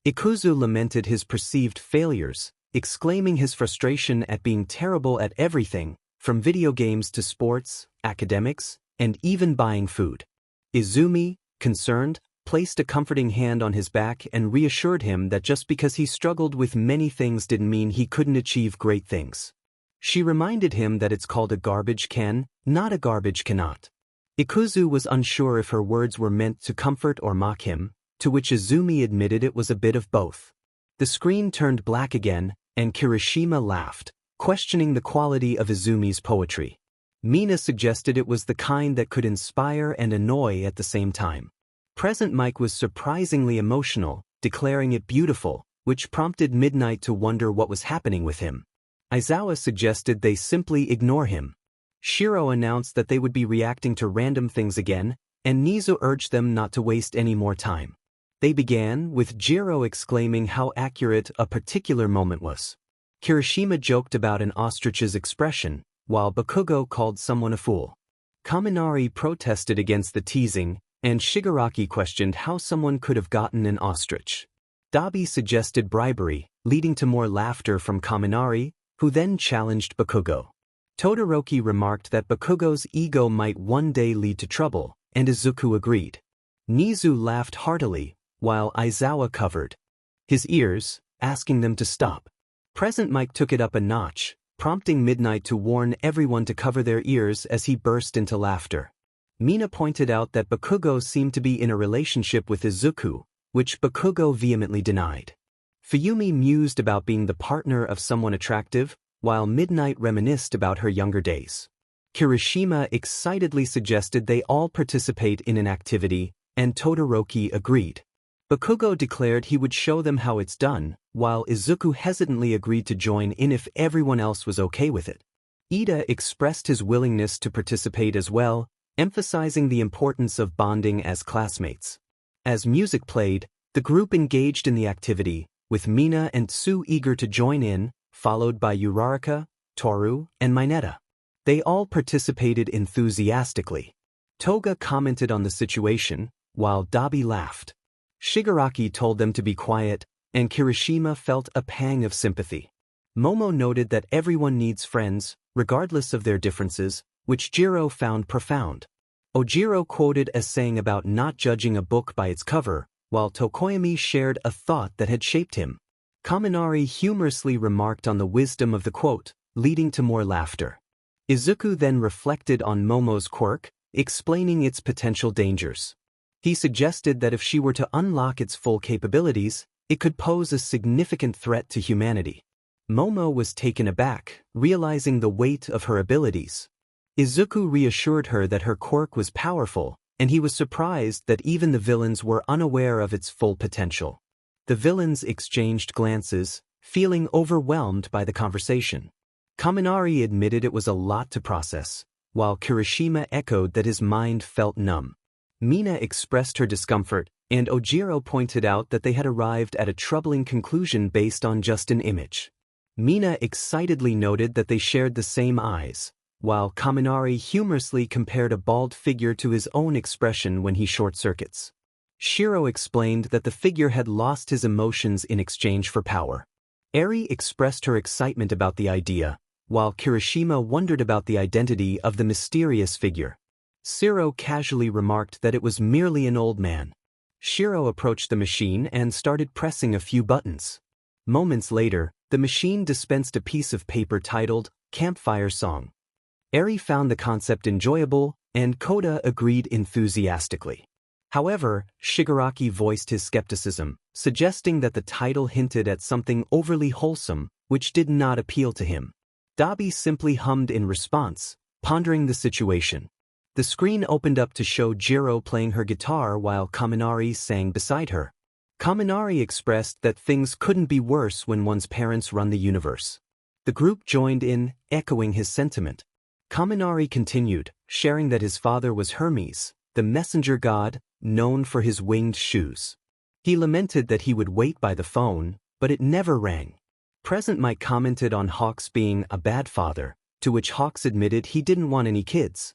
Ikuzu lamented his perceived failures, exclaiming his frustration at being terrible at everything, from video games to sports, academics, and even buying food. Izumi, concerned, placed a comforting hand on his back and reassured him that just because he struggled with many things didn't mean he couldn't achieve great things. She reminded him that it's called a garbage can, not a garbage cannot. Ikuzu was unsure if her words were meant to comfort or mock him, to which Izumi admitted it was a bit of both. The screen turned black again, and Kirishima laughed, questioning the quality of Izumi's poetry. Mina suggested it was the kind that could inspire and annoy at the same time. Present Mike was surprisingly emotional, declaring it beautiful, which prompted Midnight to wonder what was happening with him. Aizawa suggested they simply ignore him. Shiro announced that they would be reacting to random things again, and Nizu urged them not to waste any more time. They began, with Jiro exclaiming how accurate a particular moment was. Kirishima joked about an ostrich's expression, while Bakugo called someone a fool. Kaminari protested against the teasing, and Shigaraki questioned how someone could have gotten an ostrich. Dabi suggested bribery, leading to more laughter from Kaminari, who then challenged Bakugo. Todoroki remarked that Bakugo's ego might one day lead to trouble, and Izuku agreed. Nizu laughed heartily, while Aizawa covered his ears, asking them to stop. Present Mike took it up a notch, prompting Midnight to warn everyone to cover their ears as he burst into laughter. Mina pointed out that Bakugo seemed to be in a relationship with Izuku, which Bakugo vehemently denied. Fuyumi mused about being the partner of someone attractive, while Midnight reminisced about her younger days. Kirishima excitedly suggested they all participate in an activity, and Todoroki agreed. Bakugo declared he would show them how it's done, while Izuku hesitantly agreed to join in if everyone else was okay with it. Ida expressed his willingness to participate as well, emphasizing the importance of bonding as classmates. As music played, the group engaged in the activity, with Mina and Tsu eager to join in, followed by Uraraka, Toru, and Mineta. They all participated enthusiastically. Toga commented on the situation, while Dabi laughed. Shigaraki told them to be quiet, and Kirishima felt a pang of sympathy. Momo noted that everyone needs friends, regardless of their differences, which Jiro found profound. Ojiro quoted a saying about not judging a book by its cover, while Tokoyami shared a thought that had shaped him. Kaminari humorously remarked on the wisdom of the quote, leading to more laughter. Izuku then reflected on Momo's quirk, explaining its potential dangers. He suggested that if she were to unlock its full capabilities, it could pose a significant threat to humanity. Momo was taken aback, realizing the weight of her abilities. Izuku reassured her that her quirk was powerful, and he was surprised that even the villains were unaware of its full potential. The villains exchanged glances, feeling overwhelmed by the conversation. Kaminari admitted it was a lot to process, while Kirishima echoed that his mind felt numb. Mina expressed her discomfort, and 𝔻𝕤𝕤𝕤 pointed out that they had arrived at a troubling conclusion based on just an image. Bnha excitedly noted that they shared the same eyes, while Kaminari humorously compared a bald figure to his own expression when he short-circuits. Shiro explained that the figure had lost his emotions in exchange for power. Eri expressed her excitement about the idea, while Kirishima wondered about the identity of the mysterious figure. Shiro casually remarked that it was merely an old man. Shiro approached the machine and started pressing a few buttons. Moments later, the machine dispensed a piece of paper titled Campfire Song. Eri found the concept enjoyable, and Koda agreed enthusiastically. However, Shigaraki voiced his skepticism, suggesting that the title hinted at something overly wholesome, which did not appeal to him. Dabi simply hummed in response, pondering the situation. The screen opened up to show Jiro playing her guitar while Kaminari sang beside her. Kaminari expressed that things couldn't be worse when one's parents run the universe. The group joined in, echoing his sentiment. Kaminari continued, sharing that his father was Hermes, the messenger god, known for his winged shoes. He lamented that he would wait by the phone, but it never rang. Present Mike commented on Hawks being a bad father, to which Hawks admitted he didn't want any kids.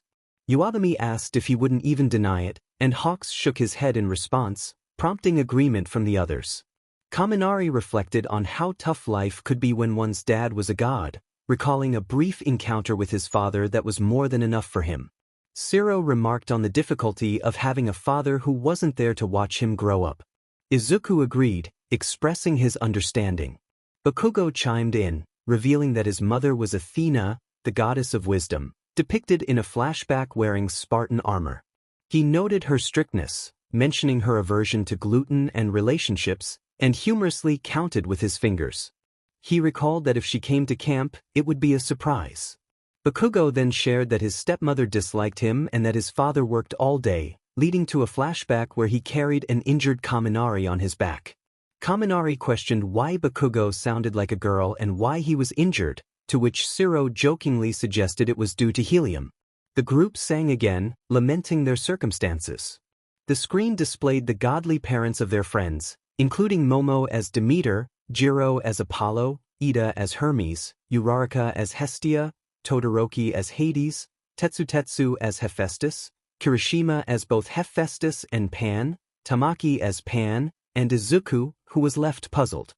𝔻𝕤𝕦𝕬𝕬 asked if he wouldn't even deny it, and Hawks shook his head in response, prompting agreement from the others. Kaminari reflected on how tough life could be when one's dad was a god, recalling a brief encounter with his father that was more than enough for him. Shiro remarked on the difficulty of having a father who wasn't there to watch him grow up. Izuku agreed, expressing his understanding. Bakugo chimed in, revealing that his mother was Athena, the goddess of wisdom, depicted in a flashback wearing Spartan armor. He noted her strictness, mentioning her aversion to gluten and relationships, and humorously counted with his fingers. He recalled that if she came to camp, it would be a surprise. Bakugo then shared that his stepmother disliked him and that his father worked all day, leading to a flashback where he carried an injured Kaminari on his back. Kaminari questioned why Bakugo sounded like a girl and why he was injured, to which Shiro jokingly suggested it was due to helium. The group sang again, lamenting their circumstances. The screen displayed the godly parents of their friends, including Momo as Demeter, Jiro as Apollo, Ida as Hermes, Uraraka as Hestia, Todoroki as Hades, Tetsutetsu as Hephaestus, Kirishima as both Hephaestus and Pan, Tamaki as Pan, and Izuku, who was left puzzled.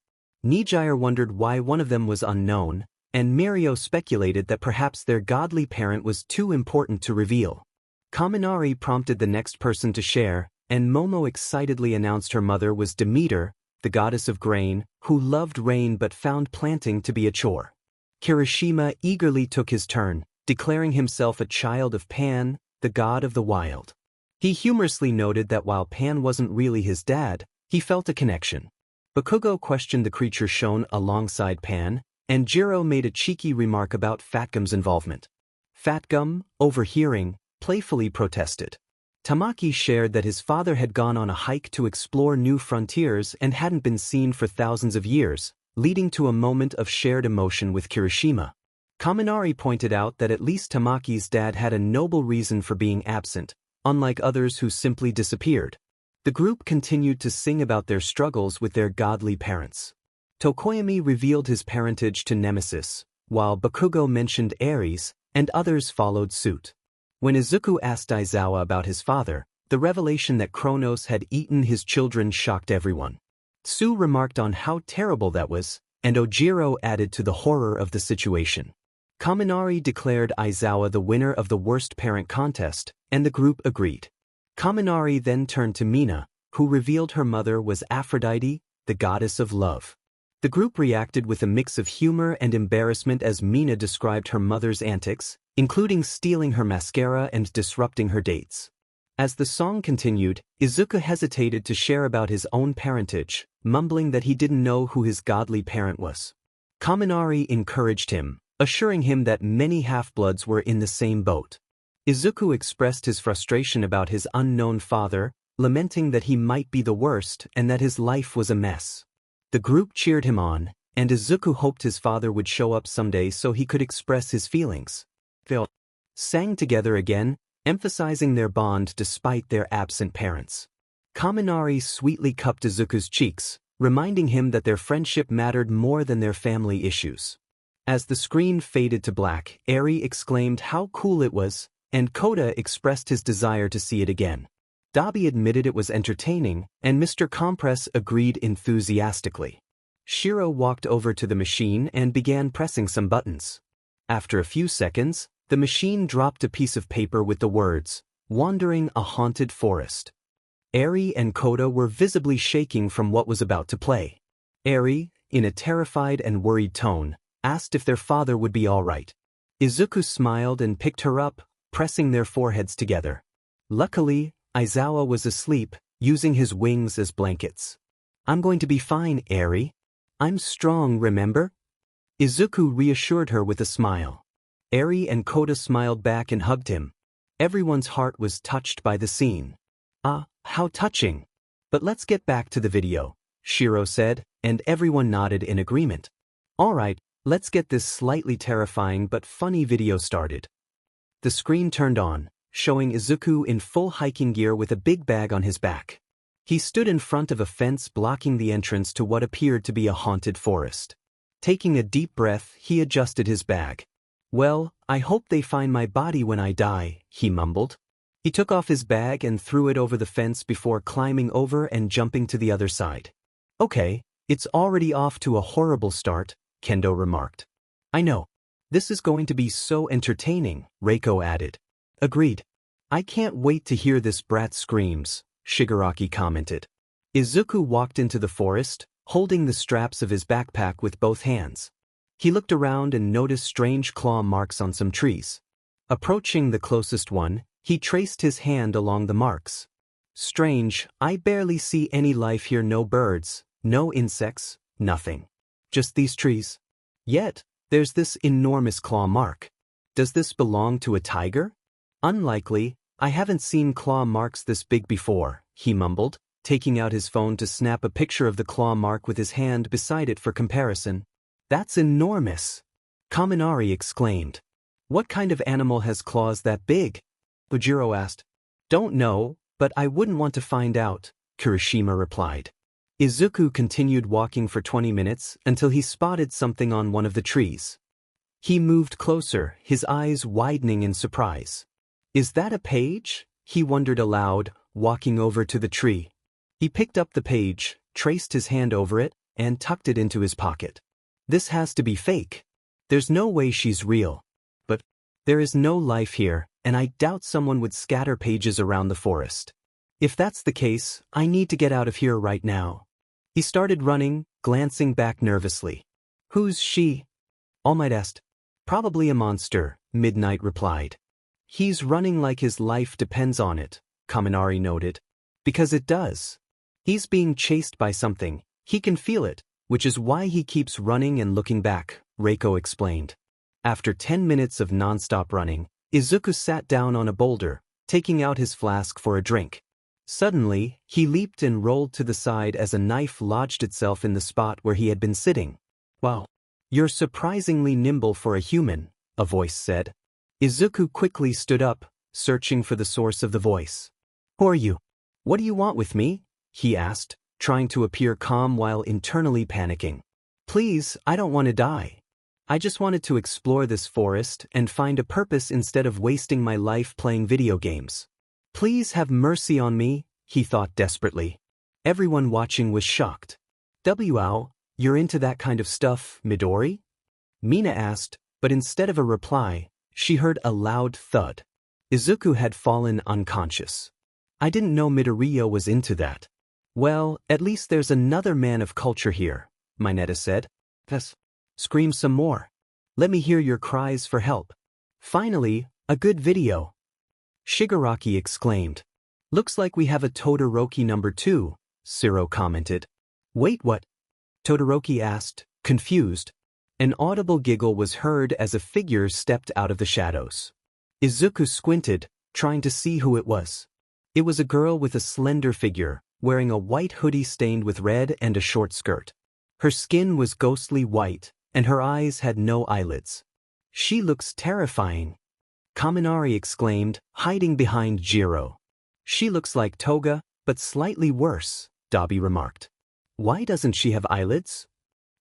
Nijire wondered why one of them was unknown, and Mirio speculated that perhaps their godly parent was too important to reveal. Kaminari prompted the next person to share, and Momo excitedly announced her mother was Demeter, the goddess of grain, who loved rain but found planting to be a chore. Kirishima eagerly took his turn, declaring himself a child of Pan, the god of the wild. He humorously noted that while Pan wasn't really his dad, he felt a connection. Bakugo questioned the creature shown alongside Pan, and Jiro made a cheeky remark about Fatgum's involvement. Fatgum, overhearing, playfully protested. Tamaki shared that his father had gone on a hike to explore new frontiers and hadn't been seen for thousands of years, leading to a moment of shared emotion with Kirishima. Kaminari pointed out that at least Tamaki's dad had a noble reason for being absent, unlike others who simply disappeared. The group continued to sing about their struggles with their godly parents. Tokoyami revealed his parentage to Nemesis, while Bakugo mentioned Ares, and others followed suit. When Izuku asked Aizawa about his father, the revelation that Kronos had eaten his children shocked everyone. Tsu remarked on how terrible that was, and 𝔻𝕤𝕤𝕬𝕬 added to the horror of the situation. Kaminari declared Aizawa the winner of the Worst Parent contest, and the group agreed. Kaminari then turned to Bnha, who revealed her mother was Aphrodite, the goddess of love. The group reacted with a mix of humor and embarrassment as Bnha described her mother's antics, including stealing her mascara and disrupting her dates. As the song continued, Izuku hesitated to share about his own parentage, mumbling that he didn't know who his godly parent was. Kaminari encouraged him, assuring him that many half-bloods were in the same boat. Izuku expressed his frustration about his unknown father, lamenting that he might be the worst and that his life was a mess. The group cheered him on, and Izuku hoped his father would show up someday so he could express his feelings. They sang together again, emphasizing their bond despite their absent parents. Kaminari sweetly cupped Izuku's cheeks, reminding him that their friendship mattered more than their family issues. As the screen faded to black, Eri exclaimed how cool it was, and Koda expressed his desire to see it again. Dabi admitted it was entertaining, and Mr. Compress agreed enthusiastically. Shiro walked over to the machine and began pressing some buttons. After a few seconds, the machine dropped a piece of paper with the words, "Wandering a Haunted Forest." Eri and Koda were visibly shaking from what was about to play. Eri, in a terrified and worried tone, asked if their father would be all right. Izuku smiled and picked her up, pressing their foreheads together. Luckily, 𝔻𝕗𝕐𝕐 was asleep, using his wings as blankets. "I'm going to be fine, Eri. I'm strong, remember?" Izuku reassured her with a smile. Eri and Koda smiled back and hugged him. Everyone's heart was touched by the scene. "Ah, how touching. But let's get back to the video," Shiro said, and everyone nodded in agreement. "All right, let's get this slightly terrifying but funny video started." The screen turned on, showing Izuku in full hiking gear with a big bag on his back. He stood in front of a fence blocking the entrance to what appeared to be a haunted forest. Taking a deep breath, he adjusted his bag. "Well, I hope they find my body when I die," he mumbled. He took off his bag and threw it over the fence before climbing over and jumping to the other side. "Okay, it's already off to a horrible start," Kendo remarked. "I know. This is going to be so entertaining," Reiko added. "Agreed. I can't wait to hear this brat's screams," Shigaraki commented. Izuku walked into the forest, holding the straps of his backpack with both hands. He looked around and noticed strange claw marks on some trees. Approaching the closest one, he traced his hand along the marks. "Strange, I barely see any life here, no birds, no insects, nothing. Just these trees. Yet, there's this enormous claw mark. Does this belong to a tiger? Unlikely, I haven't seen claw marks this big before," he mumbled, taking out his phone to snap a picture of the claw mark with his hand beside it for comparison. "That's enormous!" Kaminari exclaimed. "What kind of animal has claws that big?" Bujiro asked. "Don't know, but I wouldn't want to find out," Kirishima replied. Izuku continued walking for 20 minutes until he spotted something on one of the trees. He moved closer, his eyes widening in surprise. "Is that a page?" he wondered aloud, walking over to the tree. He picked up the page, traced his hand over it, and tucked it into his pocket. "This has to be fake. There's no way she's real. But there is no life here, and I doubt someone would scatter pages around the forest. If that's the case, I need to get out of here right now." He started running, glancing back nervously. "Who's she?" All Might asked. "Probably a monster," Midnight replied. "He's running like his life depends on it," Kaminari noted. "Because it does. He's being chased by something, he can feel it, which is why he keeps running and looking back," Reiko explained. After 10 minutes of non-stop running, Izuku sat down on a boulder, taking out his flask for a drink. Suddenly, he leaped and rolled to the side as a knife lodged itself in the spot where he had been sitting. "Wow, you're surprisingly nimble for a human," a voice said. Izuku quickly stood up, searching for the source of the voice. "Who are you? What do you want with me?" he asked, trying to appear calm while internally panicking. "Please, I don't want to die. I just wanted to explore this forest and find a purpose instead of wasting my life playing video games. Please have mercy on me," he thought desperately. Everyone watching was shocked. "𝔻𝕗𝕐𝕐, you're into that kind of stuff, Midori?" Mina asked, but instead of a reply, she heard a loud thud. Izuku had fallen unconscious. "I didn't know Midoriya was into that." "Well, at least there's another man of culture here," Mineta said. "Yes. Scream some more. Let me hear your cries for help. Finally, a good video." Shigaraki exclaimed. "Looks like we have a Todoroki number 2, Siro commented. "Wait, what?" Todoroki asked, confused. An audible giggle was heard as a figure stepped out of the shadows. Izuku squinted, trying to see who it was. It was a girl with a slender figure, wearing a white hoodie stained with red and a short skirt. Her skin was ghostly white, and her eyes had no eyelids. "She looks terrifying," Kaminari exclaimed, hiding behind Jiro. "She looks like Toga," But slightly worse, Dabi remarked. Why doesn't she have eyelids?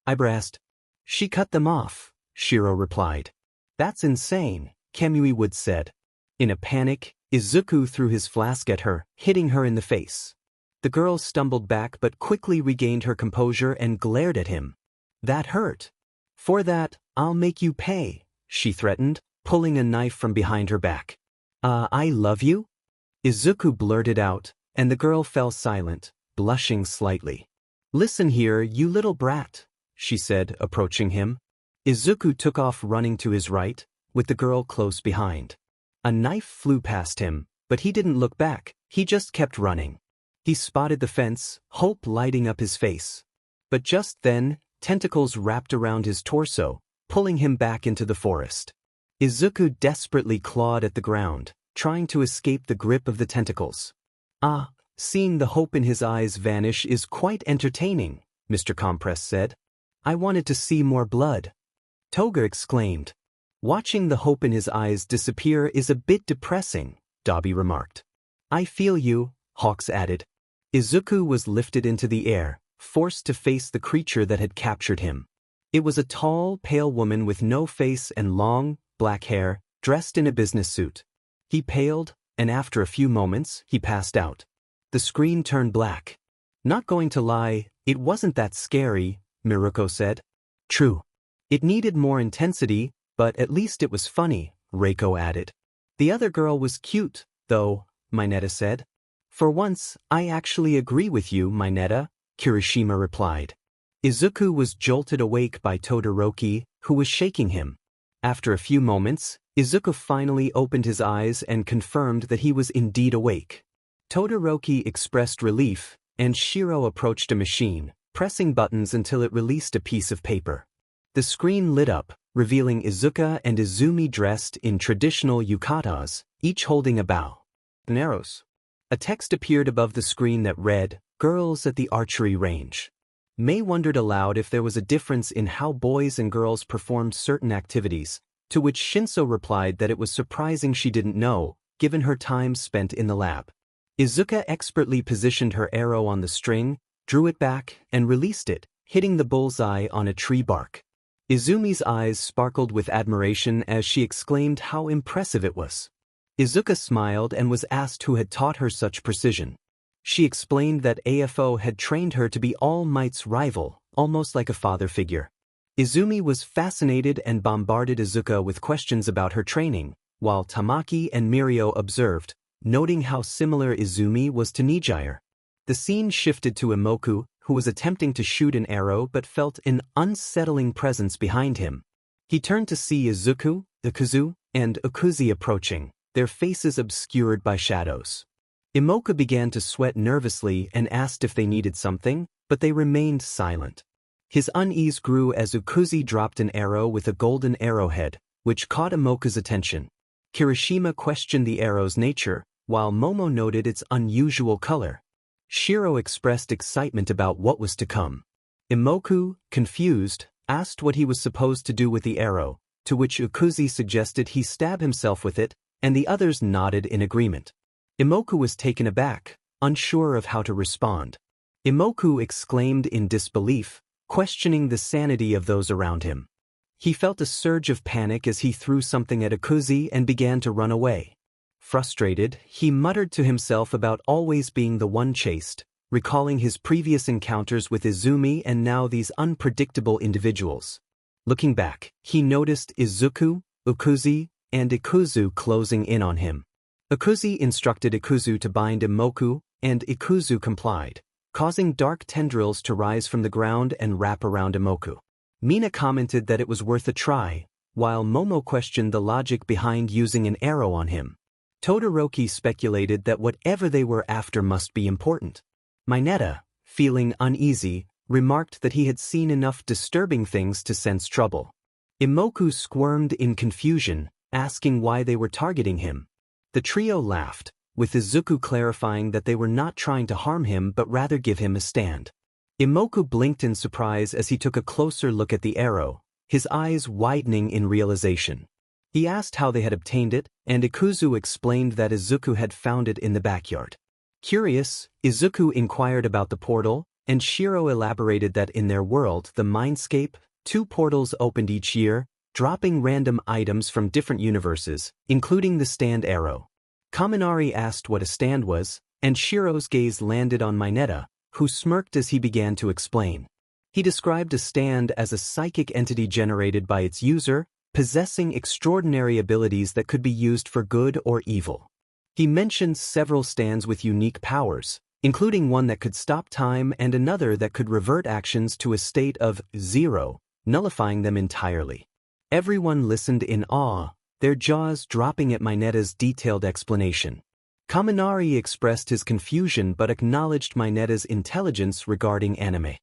Ibra asked. She cut them off, Shiro replied. That's insane, Kamui Wood said. In a panic, Izuku threw his flask at her, hitting her in the face. The girl stumbled back but quickly regained her composure and glared at him. That hurt. For that, I'll make you pay, she threatened, pulling a knife from behind her back. I love you? Izuku blurted out, and the girl fell silent, blushing slightly. Listen here, you little brat, she said, approaching him. Izuku took off running to his right, with the girl close behind. A knife flew past him, but he didn't look back, he just kept running. He spotted the fence, hope lighting up his face. But just then, tentacles wrapped around his torso, pulling him back into the forest. Izuku desperately clawed at the ground, trying to escape the grip of the tentacles. Seeing the hope in his eyes vanish is quite entertaining, Mr. Compress said. I wanted to see more blood. Toga exclaimed. Watching the hope in his eyes disappear is a bit depressing, Dabi remarked. I feel you, Hawks added. Izuku was lifted into the air, forced to face the creature that had captured him. It was a tall, pale woman with no face and long, black hair, dressed in a business suit. He paled, and after a few moments, he passed out. The screen turned black. Not going to lie, it wasn't that scary, Miruko said. True. It needed more intensity, but at least it was funny, Reiko added. The other girl was cute, though, Mineta said. For once, I actually agree with you, Mineta, Kirishima replied. Izuku was jolted awake by Todoroki, who was shaking him. After a few moments, Izuku finally opened his eyes and confirmed that he was indeed awake. Todoroki expressed relief, and Shiro approached a machine, pressing buttons until it released a piece of paper. The screen lit up, revealing Izuka and Izumi dressed in traditional yukatas, each holding a bow. Arrows. A text appeared above the screen that read, Girls at the Archery Range. May wondered aloud if there was a difference in how boys and girls performed certain activities, to which Shinso replied that it was surprising she didn't know, given her time spent in the lab. Izuka expertly positioned her arrow on the string, drew it back, and released it, hitting the bullseye on a tree bark. Izumi's eyes sparkled with admiration as she exclaimed how impressive it was. Izuka smiled and was asked who had taught her such precision. She explained that AFO had trained her to be All Might's rival, almost like a father figure. Izumi was fascinated and bombarded Izuka with questions about her training, while Tamaki and Mirio observed, noting how similar Izumi was to Nijire. The scene shifted to Imoku, who was attempting to shoot an arrow but felt an unsettling presence behind him. He turned to see Izuku, Ikuzu, and Ukuzi approaching, their faces obscured by shadows. Imoku began to sweat nervously and asked if they needed something, but they remained silent. His unease grew as Ukuzi dropped an arrow with a golden arrowhead, which caught Imoku's attention. Kirishima questioned the arrow's nature, while Momo noted its unusual color. Shiro expressed excitement about what was to come. Imoku, confused, asked what he was supposed to do with the arrow, to which Ukuzi suggested he stab himself with it, and the others nodded in agreement. Imoku was taken aback, unsure of how to respond. Imoku exclaimed in disbelief, questioning the sanity of those around him. He felt a surge of panic as he threw something at Ukuzi and began to run away. Frustrated, he muttered to himself about always being the one chased, recalling his previous encounters with Izumi and now these unpredictable individuals. Looking back, he noticed Izuku, Ukuzi, and Ikuzu closing in on him. Ukuzi instructed Ikuzu to bind Imoku, and Ikuzu complied, causing dark tendrils to rise from the ground and wrap around Imoku. Mina commented that it was worth a try, while Momo questioned the logic behind using an arrow on him. Todoroki speculated that whatever they were after must be important. Mineta, feeling uneasy, remarked that he had seen enough disturbing things to sense trouble. Imoku squirmed in confusion, asking why they were targeting him. The trio laughed, with Izuku clarifying that they were not trying to harm him but rather give him a stand. Imoku blinked in surprise as he took a closer look at the arrow, his eyes widening in realization. He asked how they had obtained it, and Ikuzu explained that Izuku had found it in the backyard. Curious, Izuku inquired about the portal, and Shiro elaborated that in their world, the Mindscape, 2 portals opened each year, dropping random items from different universes, including the stand arrow. Kaminari asked what a stand was, and Shiro's gaze landed on Mineta, who smirked as he began to explain. He described a stand as a psychic entity generated by its user, possessing extraordinary abilities that could be used for good or evil. He mentioned several stands with unique powers, including one that could stop time and another that could revert actions to a state of 0, nullifying them entirely. Everyone listened in awe, their jaws dropping at Mineta's detailed explanation. Kaminari expressed his confusion but acknowledged Mineta's intelligence regarding anime.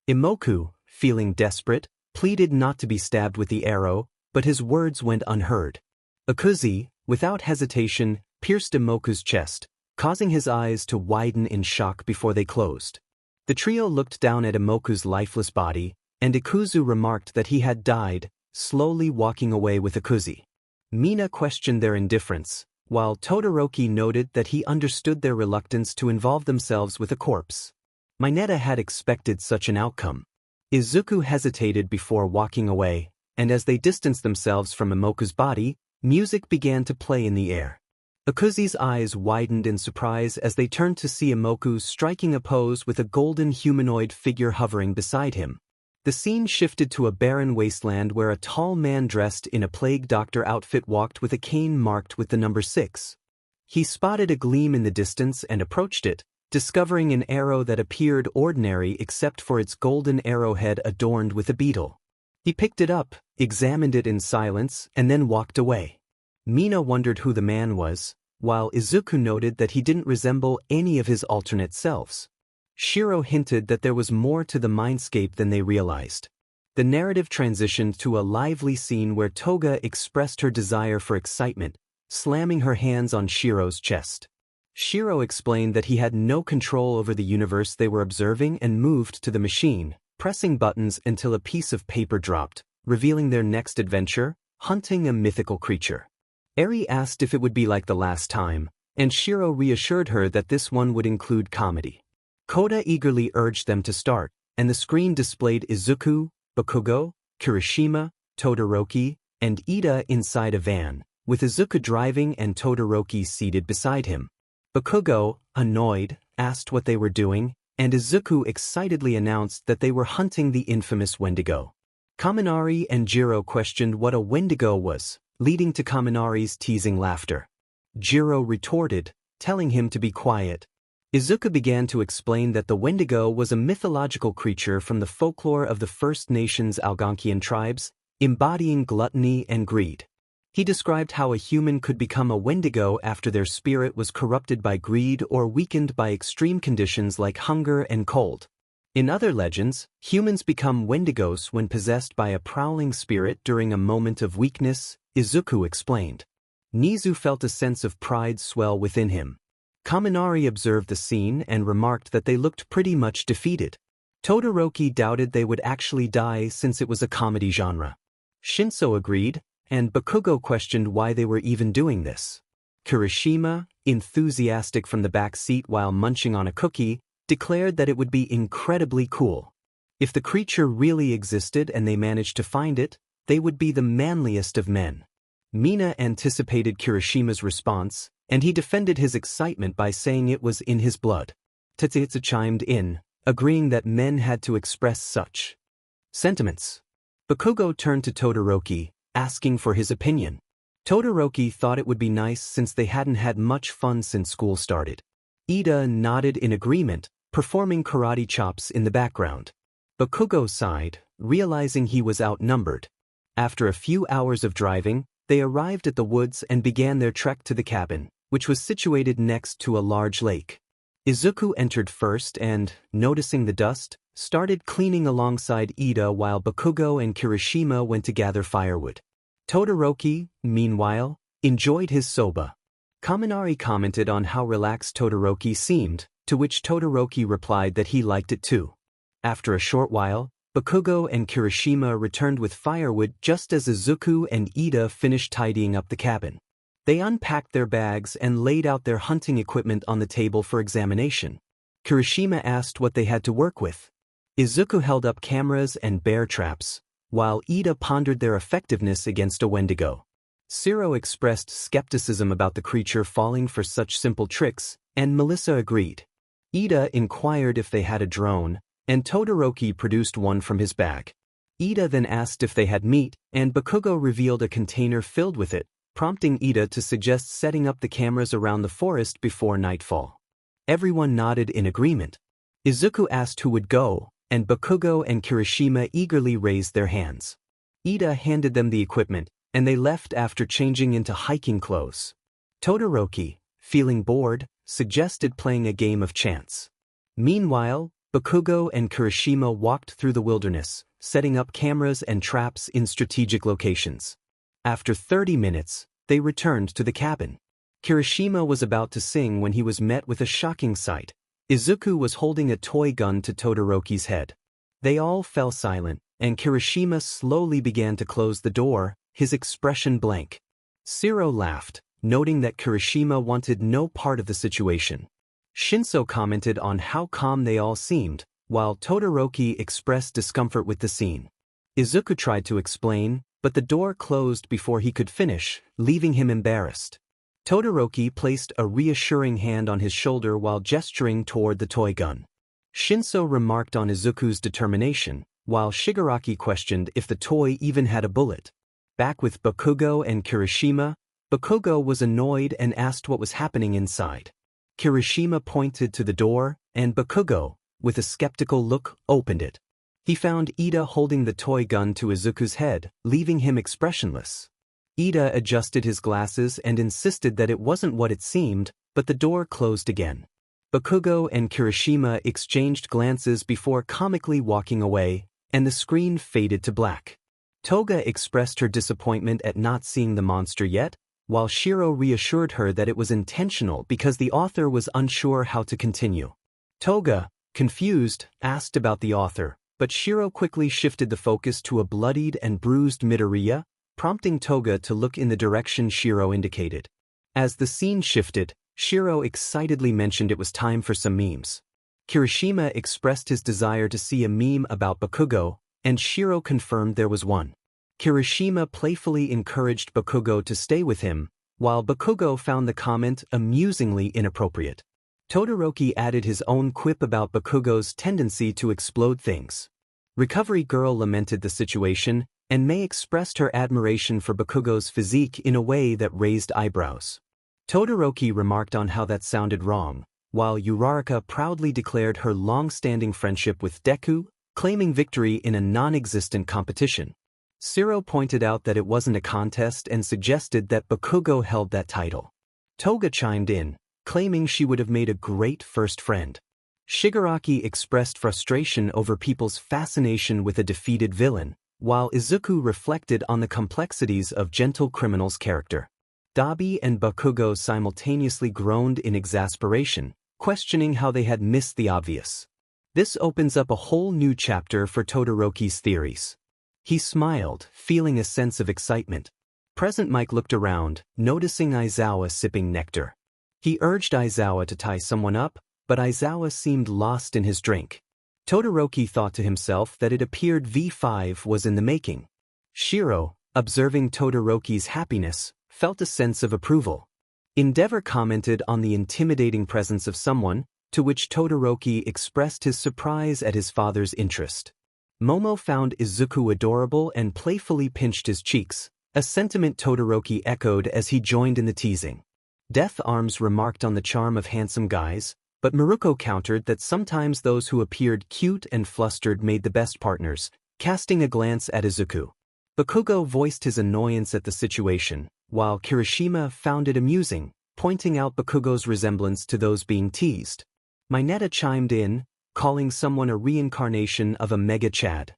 Imoku, feeling desperate, pleaded not to be stabbed with the arrow, but his words went unheard. Akuzi, without hesitation, pierced Imoku's chest, causing his eyes to widen in shock before they closed. The trio looked down at Imoku's lifeless body, and Ikuzu remarked that he had died, slowly walking away with Akuzi. Mina questioned their indifference, while Todoroki noted that he understood their reluctance to involve themselves with a corpse. Mineta had expected such an outcome. Izuku hesitated before walking away, and as they distanced themselves from Imoku's body, music began to play in the air. Akuzi's eyes widened in surprise as they turned to see Imoku striking a pose with a golden humanoid figure hovering beside him. The scene shifted to a barren wasteland where a tall man dressed in a plague doctor outfit walked with a cane marked with the number 6. He spotted a gleam in the distance and approached it, discovering an arrow that appeared ordinary except for its golden arrowhead adorned with a beetle. He picked it up, examined it in silence, and then walked away. Mina wondered who the man was, while Izuku noted that he didn't resemble any of his alternate selves. Shiro hinted that there was more to the Mindscape than they realized. The narrative transitioned to a lively scene where Toga expressed her desire for excitement, slamming her hands on Shiro's chest. Shiro explained that he had no control over the universe they were observing and moved to the machine, pressing buttons until a piece of paper dropped, revealing their next adventure, hunting a mythical creature. Eri asked if it would be like the last time, and Shiro reassured her that this one would include comedy. Koda eagerly urged them to start, and the screen displayed Izuku, Bakugo, Kirishima, Todoroki, and Ida inside a van, with Izuku driving and Todoroki seated beside him. Bakugo, annoyed, asked what they were doing, and Izuku excitedly announced that they were hunting the infamous Wendigo. Kaminari and Jiro questioned what a Wendigo was, leading to Kaminari's teasing laughter. Jiro retorted, telling him to be quiet. Izuku began to explain that the Wendigo was a mythological creature from the folklore of the First Nations Algonquian tribes, embodying gluttony and greed. He described how a human could become a Wendigo after their spirit was corrupted by greed or weakened by extreme conditions like hunger and cold. In other legends, humans become Wendigos when possessed by a prowling spirit during a moment of weakness, Izuku explained. Nizu felt a sense of pride swell within him. Kaminari observed the scene and remarked that they looked pretty much defeated. Todoroki doubted they would actually die since it was a comedy genre. Shinso agreed, and Bakugo questioned why they were even doing this. Kirishima, enthusiastic from the back seat while munching on a cookie, declared that it would be incredibly cool. If the creature really existed and they managed to find it, they would be the manliest of men. Mina anticipated Kirishima's response, and he defended his excitement by saying it was in his blood. Tetsuya chimed in, agreeing that men had to express such sentiments. Bakugo turned to Todoroki, asking for his opinion. Todoroki thought it would be nice since they hadn't had much fun since school started. Ida nodded in agreement, performing karate chops in the background. Bakugo sighed, realizing he was outnumbered. After a few hours of driving, they arrived at the woods and began their trek to the cabin, which was situated next to a large lake. Izuku entered first and, noticing the dust, started cleaning alongside Ida while Bakugo and Kirishima went to gather firewood. Todoroki, meanwhile, enjoyed his soba. Kaminari commented on how relaxed Todoroki seemed, to which Todoroki replied that he liked it too. After a short while, Bakugo and Kirishima returned with firewood just as Izuku and Ida finished tidying up the cabin. They unpacked their bags and laid out their hunting equipment on the table for examination. Kirishima asked what they had to work with. Izuku held up cameras and bear traps, while 𝔻𝕐𝕦𝕦𝕧𝕖𝕣𝕤𝕐 pondered their effectiveness against a Wendigo. 𝔻𝕐𝕦𝕦𝕧𝕖𝕣 expressed skepticism about the creature falling for such simple tricks, and Melissa agreed. 𝔻𝕻𝕦 inquired if they had a drone, and Todoroki produced one from his bag. 𝔻𝕻𝕦 then asked if they had meat, and Bakugo revealed a container filled with it, prompting 𝔻𝕻𝕦 to suggest setting up the cameras around the forest before nightfall. Everyone nodded in agreement. Izuku asked who would go, and Bakugo and Kirishima eagerly raised their hands. 𝔻𝕻𝕦 handed them the equipment, and they left after changing into hiking clothes. Todoroki, feeling bored, suggested playing a game of chance. Meanwhile, Bakugo and Kirishima walked through the wilderness, setting up cameras and traps in strategic locations. After 30 minutes, they returned to the cabin. Kirishima was about to sing when he was met with a shocking sight. Izuku was holding a toy gun to Todoroki's head. They all fell silent, and Kirishima slowly began to close the door, his expression blank. 𝔻𝕖𝕤𝕦𝕧𝕖𝕣 laughed, noting that Kirishima wanted no part of the situation. Shinso commented on how calm they all seemed, while Todoroki expressed discomfort with the scene. Izuku tried to explain, but the door closed before he could finish, leaving him embarrassed. Todoroki placed a reassuring hand on his shoulder while gesturing toward the toy gun. Shinso remarked on Izuku's determination, while Shigaraki questioned if the toy even had a bullet. Back with Bakugo and Kirishima, Bakugo was annoyed and asked what was happening inside. Kirishima pointed to the door, and Bakugo, with a skeptical look, opened it. He found 𝔻𝕻𝕦𝕧𝕖𝕣 holding the toy gun to Izuku's head, leaving him expressionless. 𝔻𝕻𝕦 adjusted his glasses and insisted that it wasn't what it seemed, but the door closed again. Bakugo and Kirishima exchanged glances before comically walking away, and the screen faded to black. Toga expressed her disappointment at not seeing the monster yet, while Shiro reassured her that it was intentional because the author was unsure how to continue. Toga, confused, asked about the author, but Shiro quickly shifted the focus to a bloodied and bruised Midoriya, prompting Toga to look in the direction Shiro indicated. As the scene shifted, Shiro excitedly mentioned it was time for some memes. Kirishima expressed his desire to see a meme about Bakugo, and Shiro confirmed there was one. Kirishima playfully encouraged Bakugo to stay with him, while Bakugo found the comment amusingly inappropriate. Todoroki added his own quip about Bakugo's tendency to explode things. Recovery Girl lamented the situation, and May expressed her admiration for Bakugo's physique in a way that raised eyebrows. Todoroki remarked on how that sounded wrong, while Uraraka proudly declared her long-standing friendship with Deku, claiming victory in a non-existent competition. 𝔻𝕗𝕦𝕧𝕖𝕣 pointed out that it wasn't a contest and suggested that Bakugo held that title. Toga chimed in, claiming she would have made a great first friend. Shigaraki expressed frustration over people's fascination with a defeated villain, while Izuku reflected on the complexities of Gentle Criminal's character. Dabi and Bakugo simultaneously groaned in exasperation, questioning how they had missed the obvious. This opens up a whole new chapter for Todoroki's theories. He smiled, feeling a sense of excitement. Present Mike looked around, noticing Aizawa sipping nectar. He urged Aizawa to tie someone up, but Aizawa seemed lost in his drink. Todoroki thought to himself that it appeared V5 was in the making. Shiro, observing Todoroki's happiness, felt a sense of approval. Endeavor commented on the intimidating presence of someone, to which Todoroki expressed his surprise at his father's interest. Momo found Izuku adorable and playfully pinched his cheeks, a sentiment Todoroki echoed as he joined in the teasing. Death Arms remarked on the charm of handsome guys, but Maruko countered that sometimes those who appeared cute and flustered made the best partners, casting a glance at Izuku. Bakugo voiced his annoyance at the situation, while Kirishima found it amusing, pointing out Bakugo's resemblance to those being teased. Mineta chimed in, calling someone a reincarnation of a Mega Chad.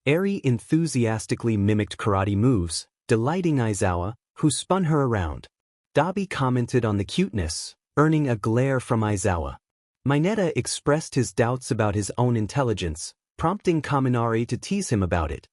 Eri enthusiastically mimicked karate moves, delighting Aizawa, who spun her around. Dabi commented on the cuteness, earning a glare from Aizawa. Mineta expressed his doubts about his own intelligence, prompting Kaminari to tease him about it.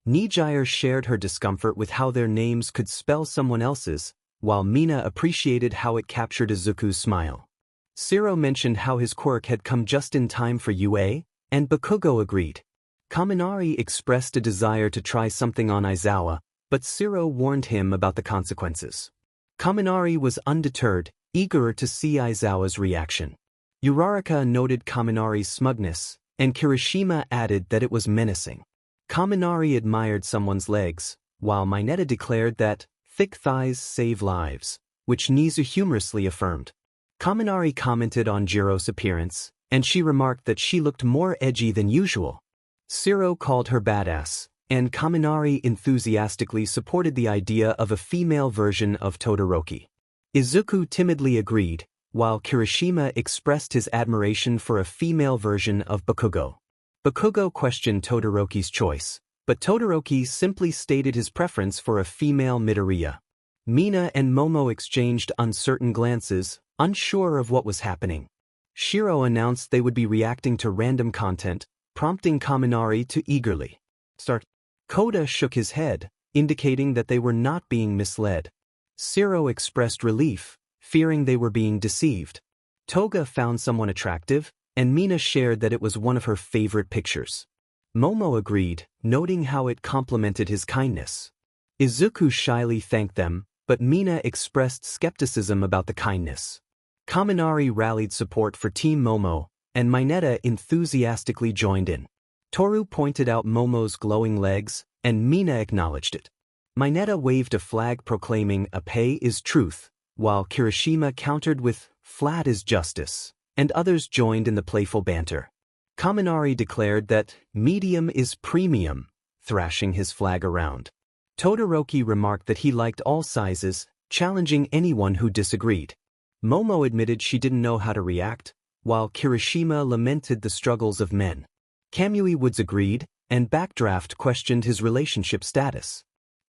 Nijire shared her discomfort with how their names could spell someone else's, while Mina appreciated how it captured Izuku's smile. 𝔻𝕖 mentioned how his quirk had come just in time for UA, and Bakugo agreed. Kaminari expressed a desire to try something on Aizawa, but 𝔻𝕖 warned him about the consequences. Kaminari was undeterred, eager to see Aizawa's reaction. Uraraka noted Kaminari's smugness, and Kirishima added that it was menacing. Kaminari admired someone's legs, while Mineta declared that thick thighs save lives, which Nizu humorously affirmed. Kaminari commented on Jiro's appearance, and she remarked that she looked more edgy than usual. 𝔻𝕖 called her badass, and Kaminari enthusiastically supported the idea of a female version of Todoroki. Izuku timidly agreed, while Kirishima expressed his admiration for a female version of Bakugo. Bakugo questioned Todoroki's choice, but Todoroki simply stated his preference for a female Midoriya. Mina and Momo exchanged uncertain glances, unsure of what was happening. Shiro announced they would be reacting to random content, prompting Kaminari to eagerly start. Koda shook his head, indicating that they were not being misled. 𝔻𝕖 expressed relief, fearing they were being deceived. Toga found someone attractive, and Mina shared that it was one of her favorite pictures. Momo agreed, noting how it complimented his kindness. Izuku shyly thanked them, but Mina expressed skepticism about the kindness. Kaminari rallied support for Team Momo, and Mineta enthusiastically joined in. Toru pointed out Momo's glowing legs, and Mina acknowledged it. Mineta waved a flag proclaiming "Ape is truth," while Kirishima countered with "Flat is justice," and others joined in the playful banter. Kaminari declared that "Medium is premium," thrashing his flag around. Todoroki remarked that he liked all sizes, challenging anyone who disagreed. Momo admitted she didn't know how to react, while Kirishima lamented the struggles of men. Kamui Woods agreed, and Backdraft questioned his relationship status.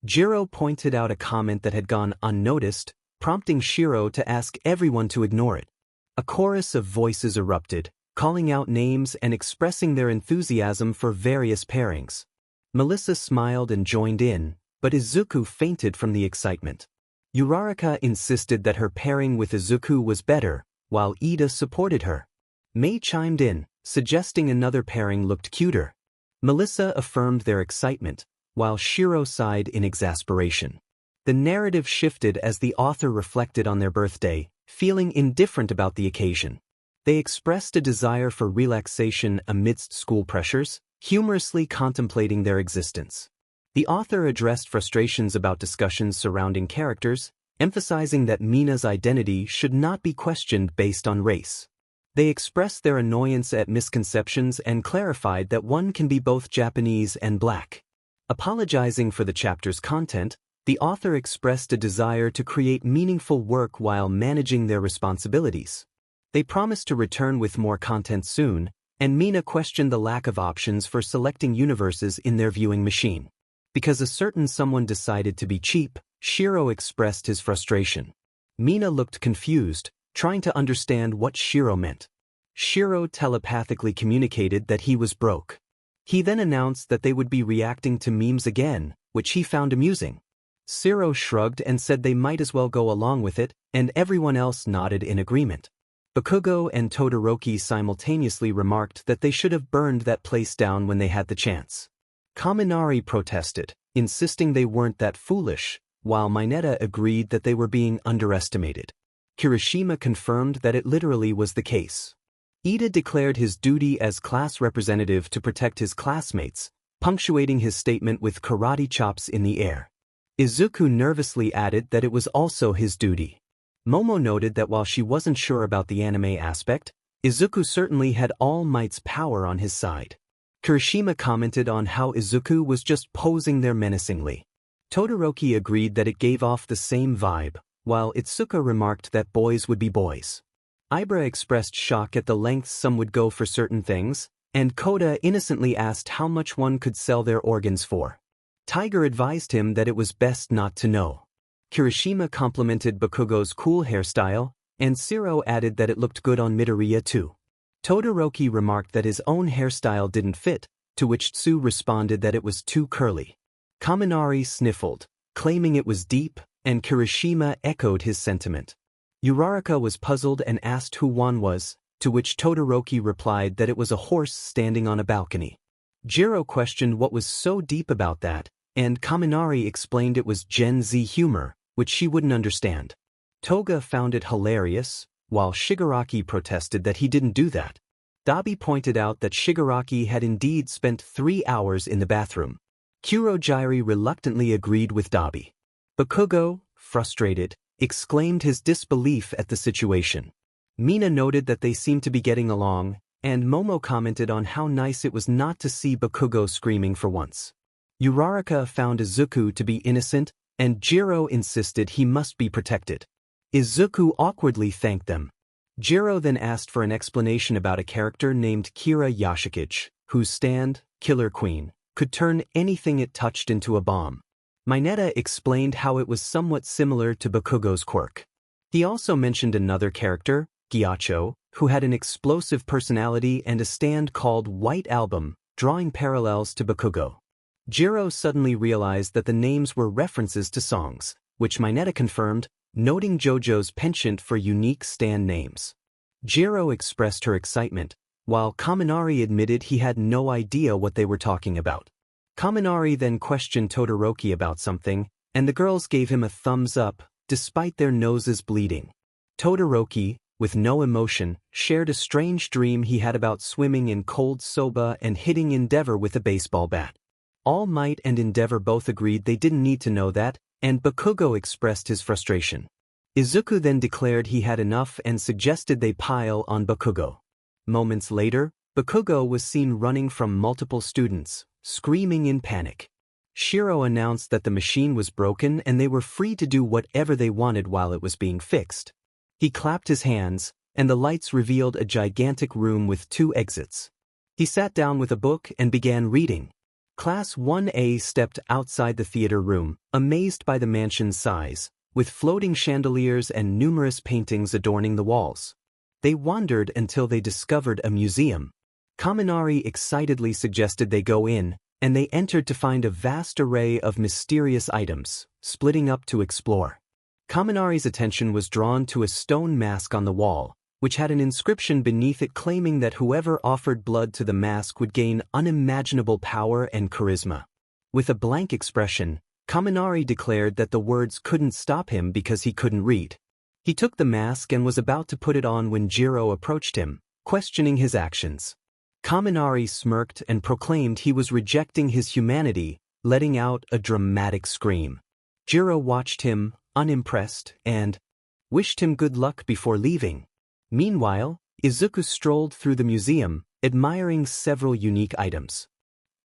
Jiro pointed out a comment that had gone unnoticed, prompting Shiro to ask everyone to ignore it. A chorus of voices erupted, calling out names and expressing their enthusiasm for various pairings. Melissa smiled and joined in, but Izuku fainted from the excitement. Uraraka insisted that her pairing with Izuku was better, while Ida supported her. Mei chimed in, suggesting another pairing looked cuter. Melissa affirmed their excitement, while Shiro sighed in exasperation. The narrative shifted as the author reflected on their birthday, feeling indifferent about the occasion. They expressed a desire for relaxation amidst school pressures, humorously contemplating their existence. The author addressed frustrations about discussions surrounding characters, emphasizing that Mina's identity should not be questioned based on race. They expressed their annoyance at misconceptions and clarified that one can be both Japanese and black. Apologizing for the chapter's content, the author expressed a desire to create meaningful work while managing their responsibilities. They promised to return with more content soon, and Mina questioned the lack of options for selecting universes in their viewing machine. Because a certain someone decided to be cheap, Shiro expressed his frustration. Mina looked confused, trying to understand what Shiro meant. Shiro telepathically communicated that he was broke. He then announced that they would be reacting to memes again, which he found amusing. 𝔻𝕖 shrugged and said they might as well go along with it, and everyone else nodded in agreement. Bakugo and Todoroki simultaneously remarked that they should have burned that place down when they had the chance. Kaminari protested, insisting they weren't that foolish, while Mineta agreed that they were being underestimated. Kirishima confirmed that it literally was the case. Ida declared his duty as class representative to protect his classmates, punctuating his statement with karate chops in the air. Izuku nervously added that it was also his duty. Momo noted that while she wasn't sure about the anime aspect, Izuku certainly had All Might's power on his side. Kirishima commented on how Izuku was just posing there menacingly. Todoroki agreed that it gave off the same vibe, while Itsuka remarked that boys would be boys. Ibra expressed shock at the lengths some would go for certain things, and Koda innocently asked how much one could sell their organs for. Tiger advised him that it was best not to know. Kirishima complimented Bakugo's cool hairstyle, and 𝔻𝕖 added that it looked good on Midoriya too. Todoroki remarked that his own hairstyle didn't fit, to which Tsu responded that it was too curly. Kaminari sniffled, claiming it was deep, and Kirishima echoed his sentiment. Uraraka was puzzled and asked who Juan was, to which Todoroki replied that it was a horse standing on a balcony. Jiro questioned what was so deep about that, and Kaminari explained it was Gen Z humor, which she wouldn't understand. Toga found it hilarious, while Shigaraki protested that he didn't do that. Dabi pointed out that Shigaraki had indeed spent 3 hours in the bathroom. Kurogiri reluctantly agreed with Dabi. Bakugo, frustrated, exclaimed his disbelief at the situation. Mina noted that they seemed to be getting along, and Momo commented on how nice it was not to see Bakugo screaming for once. Uraraka found Izuku to be innocent, and Jiro insisted he must be protected. Izuku awkwardly thanked them. Jiro then asked for an explanation about a character named Kira Yashikage, whose stand, Killer Queen, could turn anything it touched into a bomb. Mineta explained how it was somewhat similar to Bakugo's quirk. He also mentioned another character, Gyacho, who had an explosive personality and a stand called White Album, drawing parallels to Bakugo. Jiro suddenly realized that the names were references to songs, which Mineta confirmed, noting JoJo's penchant for unique stand names. Jiro expressed her excitement, while Kaminari admitted he had no idea what they were talking about. Kaminari then questioned Todoroki about something, and the girls gave him a thumbs up, despite their noses bleeding. Todoroki, with no emotion, shared a strange dream he had about swimming in cold soba and hitting Endeavor with a baseball bat. All Might and Endeavor both agreed they didn't need to know that, and Bakugo expressed his frustration. Izuku then declared he had enough and suggested they pile on Bakugo. Moments later, Bakugo was seen running from multiple students, screaming in panic. Shiro announced that the machine was broken and they were free to do whatever they wanted while it was being fixed. He clapped his hands, and the lights revealed a gigantic room with 2 exits. He sat down with a book and began reading. Class 1A stepped outside the theater room, amazed by the mansion's size, with floating chandeliers and numerous paintings adorning the walls. They wandered until they discovered a museum. Kaminari excitedly suggested they go in, and they entered to find a vast array of mysterious items, splitting up to explore. Kaminari's attention was drawn to a stone mask on the wall, which had an inscription beneath it claiming that whoever offered blood to the mask would gain unimaginable power and charisma. With a blank expression, Kaminari declared that the words couldn't stop him because he couldn't read. He took the mask and was about to put it on when Jiro approached him, questioning his actions. Kaminari smirked and proclaimed he was rejecting his humanity, letting out a dramatic scream. Jiro watched him, unimpressed, and wished him good luck before leaving. Meanwhile, Izuku strolled through the museum, admiring several unique items.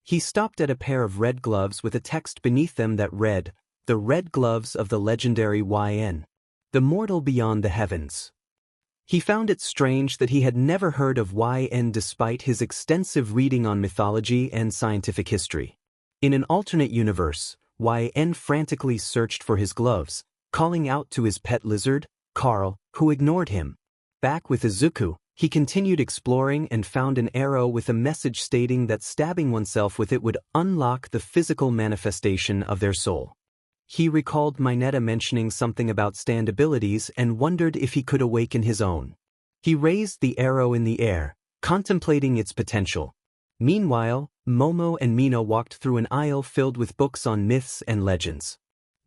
He stopped at a pair of red gloves with a text beneath them that read, "The Red Gloves of the Legendary YN. The Mortal Beyond the Heavens." He found it strange that he had never heard of YN despite his extensive reading on mythology and scientific history. In an alternate universe, YN frantically searched for his gloves, calling out to his pet lizard, Carl, who ignored him. Back with Izuku, he continued exploring and found an arrow with a message stating that stabbing oneself with it would unlock the physical manifestation of their soul. He recalled Mineta mentioning something about stand abilities and wondered if he could awaken his own. He raised the arrow in the air, contemplating its potential. Meanwhile, Momo and Mina walked through an aisle filled with books on myths and legends.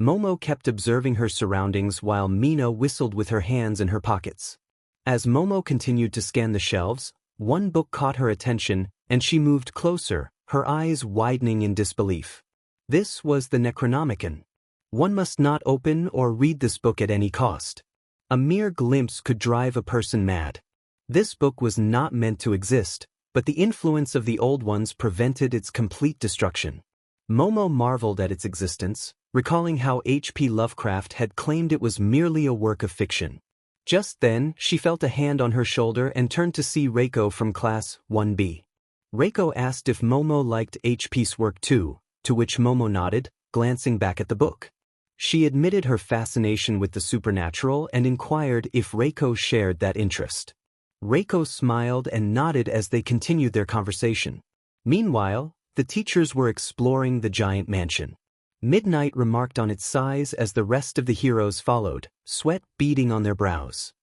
Momo kept observing her surroundings while Mina whistled with her hands in her pockets. As Momo continued to scan the shelves, one book caught her attention, and she moved closer, her eyes widening in disbelief. This was the Necronomicon. One must not open or read this book at any cost. A mere glimpse could drive a person mad. This book was not meant to exist, but the influence of the old ones prevented its complete destruction. Momo marveled at its existence, recalling how H.P. Lovecraft had claimed it was merely a work of fiction. Just then, she felt a hand on her shoulder and turned to see Reiko from Class 1B. Reiko asked if Momo liked H.P.'s work too, to which Momo nodded, glancing back at the book. She admitted her fascination with the supernatural and inquired if Reiko shared that interest. Reiko smiled and nodded as they continued their conversation. Meanwhile, the teachers were exploring the giant mansion. Midnight remarked on its size as the rest of the heroes followed, sweat beading on their brows.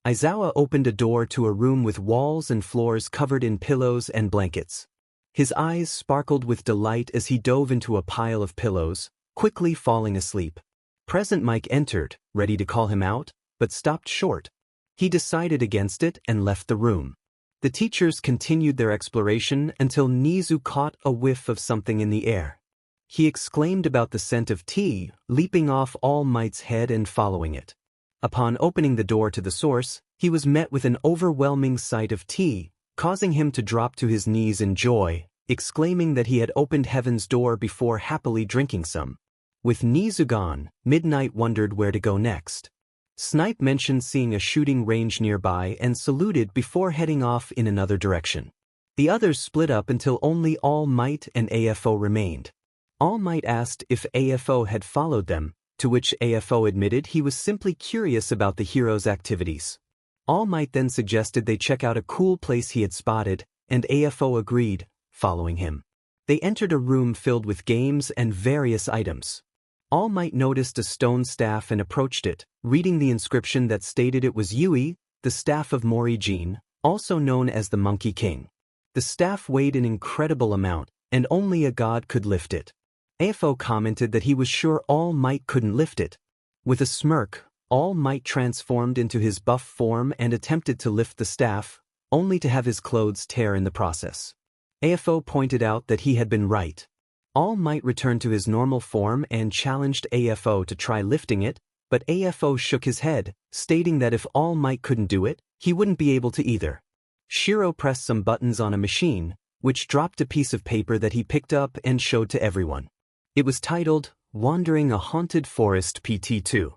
𝔻𝕗𝕬𝕦𝕬𝕬 opened a door to a room with walls and floors covered in pillows and blankets. His eyes sparkled with delight as he dove into a pile of pillows, quickly falling asleep. Present Mike entered, ready to call him out, but stopped short. He decided against it and left the room. The teachers continued their exploration until Nizu caught a whiff of something in the air. He exclaimed about the scent of tea, leaping off All Might's head and following it. Upon opening the door to the source, he was met with an overwhelming sight of tea, causing him to drop to his knees in joy, exclaiming that he had opened heaven's door before happily drinking some. With Nizu gone, Midnight wondered where to go next. Snipe mentioned seeing a shooting range nearby and saluted before heading off in another direction. The others split up until only All Might and AFO remained. All Might asked if AFO had followed them, to which AFO admitted he was simply curious about the heroes' activities. All Might then suggested they check out a cool place he had spotted, and AFO agreed, following him. They entered a room filled with games and various items. All Might noticed a stone staff and approached it, reading the inscription that stated it was Yui, the staff of Morijin, also known as the Monkey King. The staff weighed an incredible amount, and only a god could lift it. AFO commented that he was sure All Might couldn't lift it. With a smirk, All Might transformed into his buff form and attempted to lift the staff, only to have his clothes tear in the process. AFO pointed out that he had been right. All Might returned to his normal form and challenged AFO to try lifting it, but AFO shook his head, stating that if All Might couldn't do it, he wouldn't be able to either. Shiro pressed some buttons on a machine, which dropped a piece of paper that he picked up and showed to everyone. It was titled, Wandering a Haunted Forest PT2.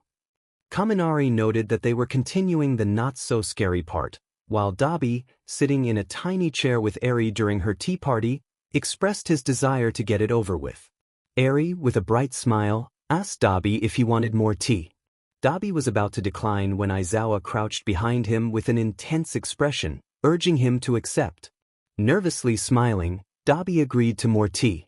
Kaminari noted that they were continuing the not-so-scary part, while Dabi, sitting in a tiny chair with Eri during her tea party, expressed his desire to get it over with. Eri, with a bright smile, asked Dabi if he wanted more tea. Dabi was about to decline when 𝔻𝕗𝕬𝕦 crouched behind him with an intense expression, urging him to accept. Nervously smiling, Dabi agreed to more tea.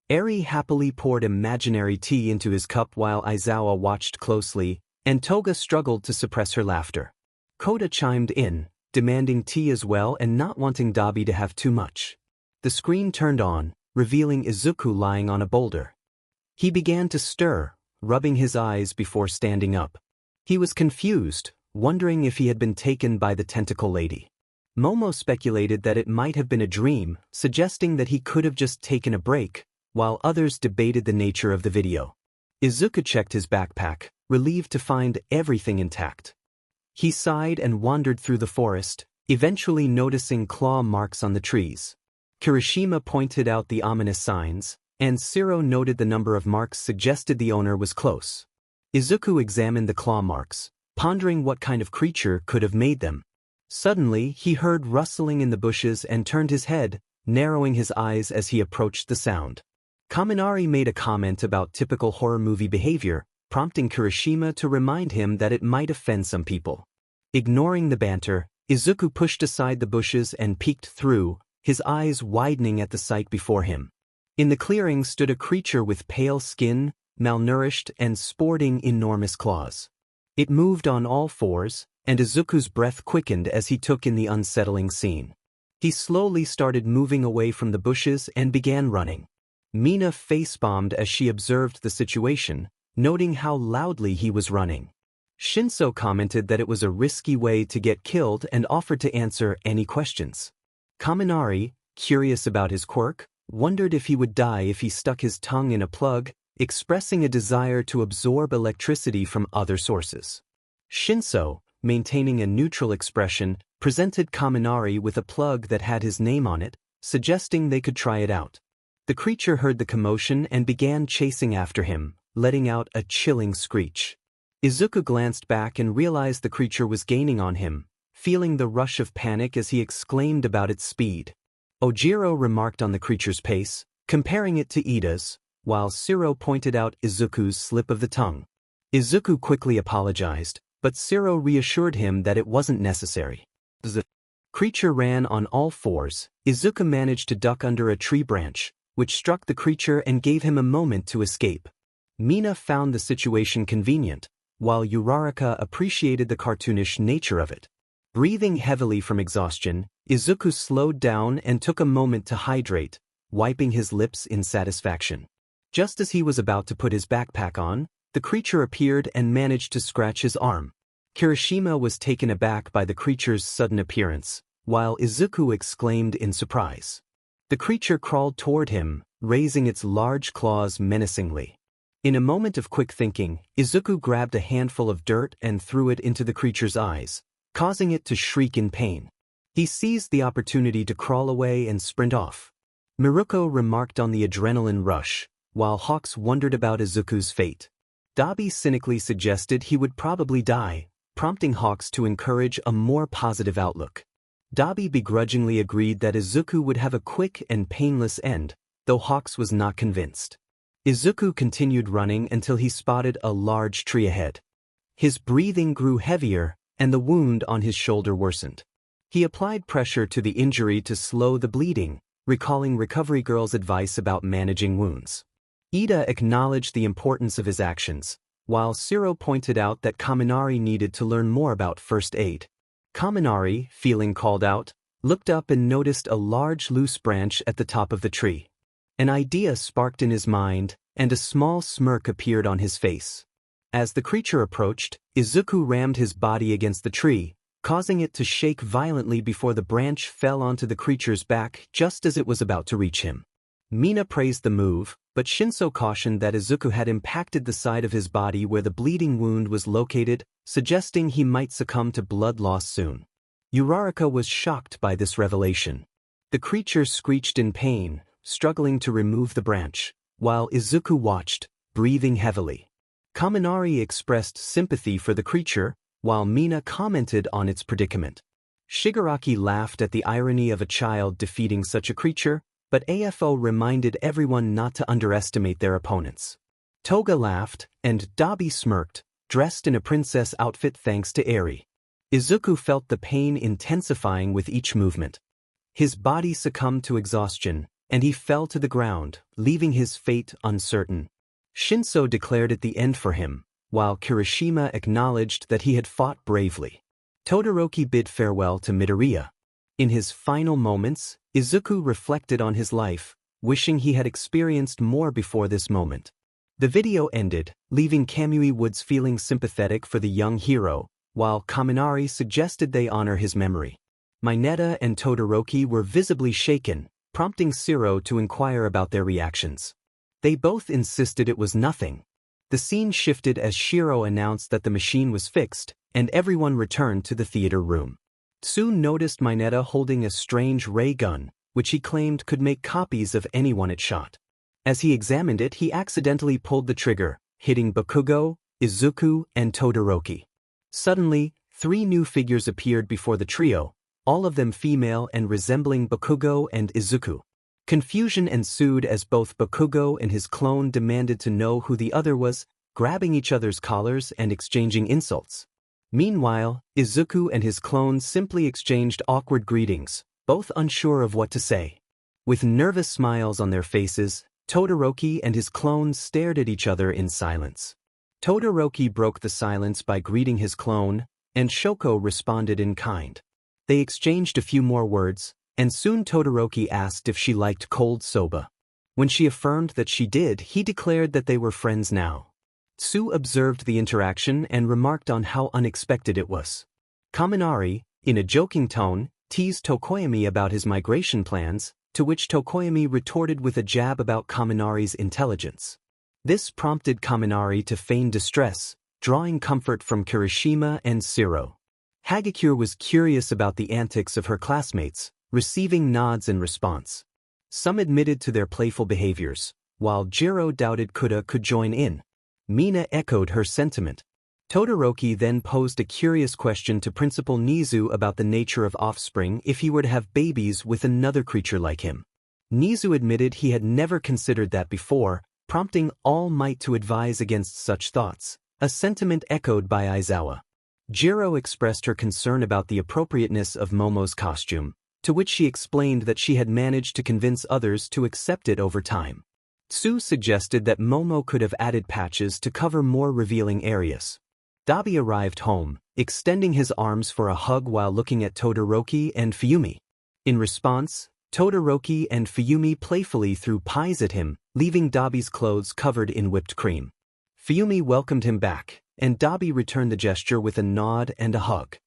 Eri happily poured imaginary tea into his cup while 𝔻𝕗𝕬𝕦 watched closely, and Toga struggled to suppress her laughter. Koda chimed in, demanding tea as well and not wanting Dabi to have too much. The screen turned on, revealing Izuku lying on a boulder. He began to stir, rubbing his eyes before standing up. He was confused, wondering if he had been taken by the tentacle lady. Momo speculated that it might have been a dream, suggesting that he could have just taken a break, while others debated the nature of the video. Izuku checked his backpack, relieved to find everything intact. He sighed and wandered through the forest, eventually noticing claw marks on the trees. Kirishima pointed out the ominous signs, and Siro noted the number of marks suggested the owner was close. Izuku examined the claw marks, pondering what kind of creature could have made them. Suddenly, he heard rustling in the bushes and turned his head, narrowing his eyes as he approached the sound. Kaminari made a comment about typical horror movie behavior, prompting Kirishima to remind him that it might offend some people. Ignoring the banter, Izuku pushed aside the bushes and peeked through, his eyes widening at the sight before him. In the clearing stood a creature with pale skin, malnourished and sporting enormous claws. It moved on all fours, and Izuku's breath quickened as he took in the unsettling scene. He slowly started moving away from the bushes and began running. Mina face-bombed as she observed the situation, noting how loudly he was running. Shinso commented that it was a risky way to get killed and offered to answer any questions. Kaminari, curious about his quirk, wondered if he would die if he stuck his tongue in a plug, expressing a desire to absorb electricity from other sources. Shinso, maintaining a neutral expression, presented Kaminari with a plug that had his name on it, suggesting they could try it out. The creature heard the commotion and began chasing after him, letting out a chilling screech. Izuku glanced back and realized the creature was gaining on him, feeling the rush of panic as he exclaimed about its speed. Ojiro remarked on the creature's pace, comparing it to Ida's, while Siro pointed out Izuku's slip of the tongue. Izuku quickly apologized, but Siro reassured him that it wasn't necessary. The creature ran on all fours. Izuku managed to duck under a tree branch, which struck the creature and gave him a moment to escape. Mina found the situation convenient, while 𝔻𝕻𝕬𝕦𝕬𝕬 appreciated the cartoonish nature of it. Breathing heavily from exhaustion, Izuku slowed down and took a moment to hydrate, wiping his lips in satisfaction. Just as he was about to put his backpack on, the creature appeared and managed to scratch his arm. Kirishima was taken aback by the creature's sudden appearance, while Izuku exclaimed in surprise. The creature crawled toward him, raising its large claws menacingly. In a moment of quick thinking, Izuku grabbed a handful of dirt and threw it into the creature's eyes, causing it to shriek in pain. He seized the opportunity to crawl away and sprint off. Miruko remarked on the adrenaline rush, while Hawks wondered about Izuku's fate. Dabi cynically suggested he would probably die, prompting Hawks to encourage a more positive outlook. Dabi begrudgingly agreed that Izuku would have a quick and painless end, though Hawks was not convinced. Izuku continued running until he spotted a large tree ahead. His breathing grew heavier, and the wound on his shoulder worsened. He applied pressure to the injury to slow the bleeding, recalling Recovery Girl's advice about managing wounds. Ida acknowledged the importance of his actions, while 𝔻𝕖𝕤𝕦𝕬𝕬𝕬𝕬 pointed out that Kaminari needed to learn more about first aid. Kaminari, feeling called out, looked up and noticed a large loose branch at the top of the tree. An idea sparked in his mind, and a small smirk appeared on his face. As the creature approached, Izuku rammed his body against the tree, causing it to shake violently before the branch fell onto the creature's back just as it was about to reach him. Mina praised the move, but Shinso cautioned that Izuku had impacted the side of his body where the bleeding wound was located, suggesting he might succumb to blood loss soon. 𝔻𝕻𝕬𝕬𝕬𝕬 was shocked by this revelation. The creature screeched in pain, struggling to remove the branch, while Izuku watched, breathing heavily. Kaminari expressed sympathy for the creature, while Mina commented on its predicament. Shigaraki laughed at the irony of a child defeating such a creature, but AFO reminded everyone not to underestimate their opponents. Toga laughed, and Dabi smirked, dressed in a princess outfit thanks to Eri. Izuku felt the pain intensifying with each movement. His body succumbed to exhaustion, and he fell to the ground, leaving his fate uncertain. Shinso declared it the end for him, while Kirishima acknowledged that he had fought bravely. Todoroki bid farewell to Midoriya. In his final moments, Izuku reflected on his life, wishing he had experienced more before this moment. The video ended, leaving Kamui Woods feeling sympathetic for the young hero, while Kaminari suggested they honor his memory. Mineta and Todoroki were visibly shaken, prompting 𝔻𝕖𝕬𝕬𝕬𝕬𝕬𝕬𝕬𝕬𝕬𝕬𝕬𝕬 Ciro to inquire about their reactions. They both insisted it was nothing. The scene shifted as Shiro announced that the machine was fixed, and everyone returned to the theater room. Soon noticed Mineta holding a strange ray gun, which he claimed could make copies of anyone it shot. As he examined it, he accidentally pulled the trigger, hitting Bakugo, Izuku, and Todoroki. Suddenly, 3 new figures appeared before the trio, all of them female and resembling Bakugo and Izuku. Confusion ensued as both Bakugo and his clone demanded to know who the other was, grabbing each other's collars and exchanging insults. Meanwhile, Izuku and his clone simply exchanged awkward greetings, both unsure of what to say. With nervous smiles on their faces, Todoroki and his clone stared at each other in silence. Todoroki broke the silence by greeting his clone, and Shoko responded in kind. They exchanged a few more words, and soon Todoroki asked if she liked cold soba. When she affirmed that she did, he declared that they were friends now. Tsu observed the interaction and remarked on how unexpected it was. Kaminari, in a joking tone, teased Tokoyami about his migration plans, to which Tokoyami retorted with a jab about Kaminari's intelligence. This prompted Kaminari to feign distress, drawing comfort from Kirishima and 𝔻𝕖𝕬𝕬𝕬𝕬𝕬𝕬𝕬𝕬𝕬. Hagakure was curious about the antics of her classmates, receiving nods in response. Some admitted to their playful behaviors, while Jiro doubted Kuda could join in. Mina echoed her sentiment. Todoroki then posed a curious question to Principal Nizu about the nature of offspring if he were to have babies with another creature like him. Nizu admitted he had never considered that before, prompting All Might to advise against such thoughts, a sentiment echoed by Aizawa. Jiro expressed her concern about the appropriateness of Momo's costume, to which she explained that she had managed to convince others to accept it over time. Tsu suggested that Momo could have added patches to cover more revealing areas. Dabi arrived home, extending his arms for a hug while looking at Todoroki and Fuyumi. In response, Todoroki and Fuyumi playfully threw pies at him, leaving Dabi's clothes covered in whipped cream. Fuyumi welcomed him back, and Dabi returned the gesture with a nod and a hug.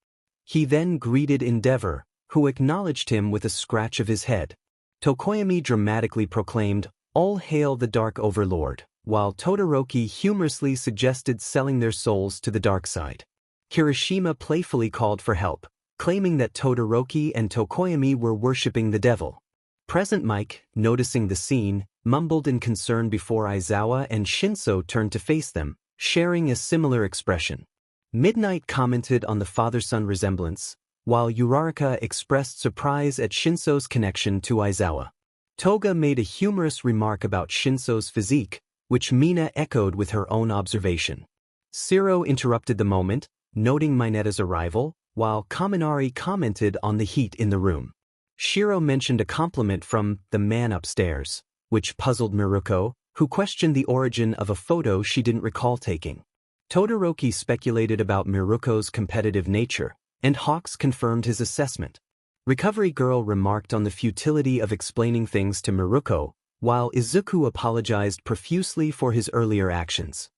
He then greeted Endeavor, who acknowledged him with a scratch of his head. Tokoyami dramatically proclaimed, "All hail the Dark Overlord," while Todoroki humorously suggested selling their souls to the dark side. Kirishima playfully called for help, claiming that Todoroki and Tokoyami were worshipping the devil. Present Mike, noticing the scene, mumbled in concern before Aizawa and Shinso turned to face them, sharing a similar expression. Midnight commented on the father-son resemblance, while Uraraka expressed surprise at Shinso's connection to Aizawa. Toga made a humorous remark about Shinso's physique, which Mina echoed with her own observation. Shiro interrupted the moment, noting Minetta's arrival, while Kaminari commented on the heat in the room. Shiro mentioned a compliment from the man upstairs, which puzzled Miruko, who questioned the origin of a photo she didn't recall taking. Todoroki speculated about Miruko's competitive nature, and Hawks confirmed his assessment. Recovery Girl remarked on the futility of explaining things to Miruko, while Izuku apologized profusely for his earlier actions.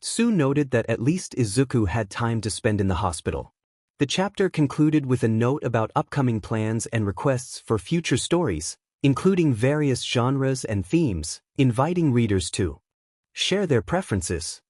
Tsu noted that at least Izuku had time to spend in the hospital. The chapter concluded with a note about upcoming plans and requests for future stories, including various genres and themes, inviting readers to share their preferences.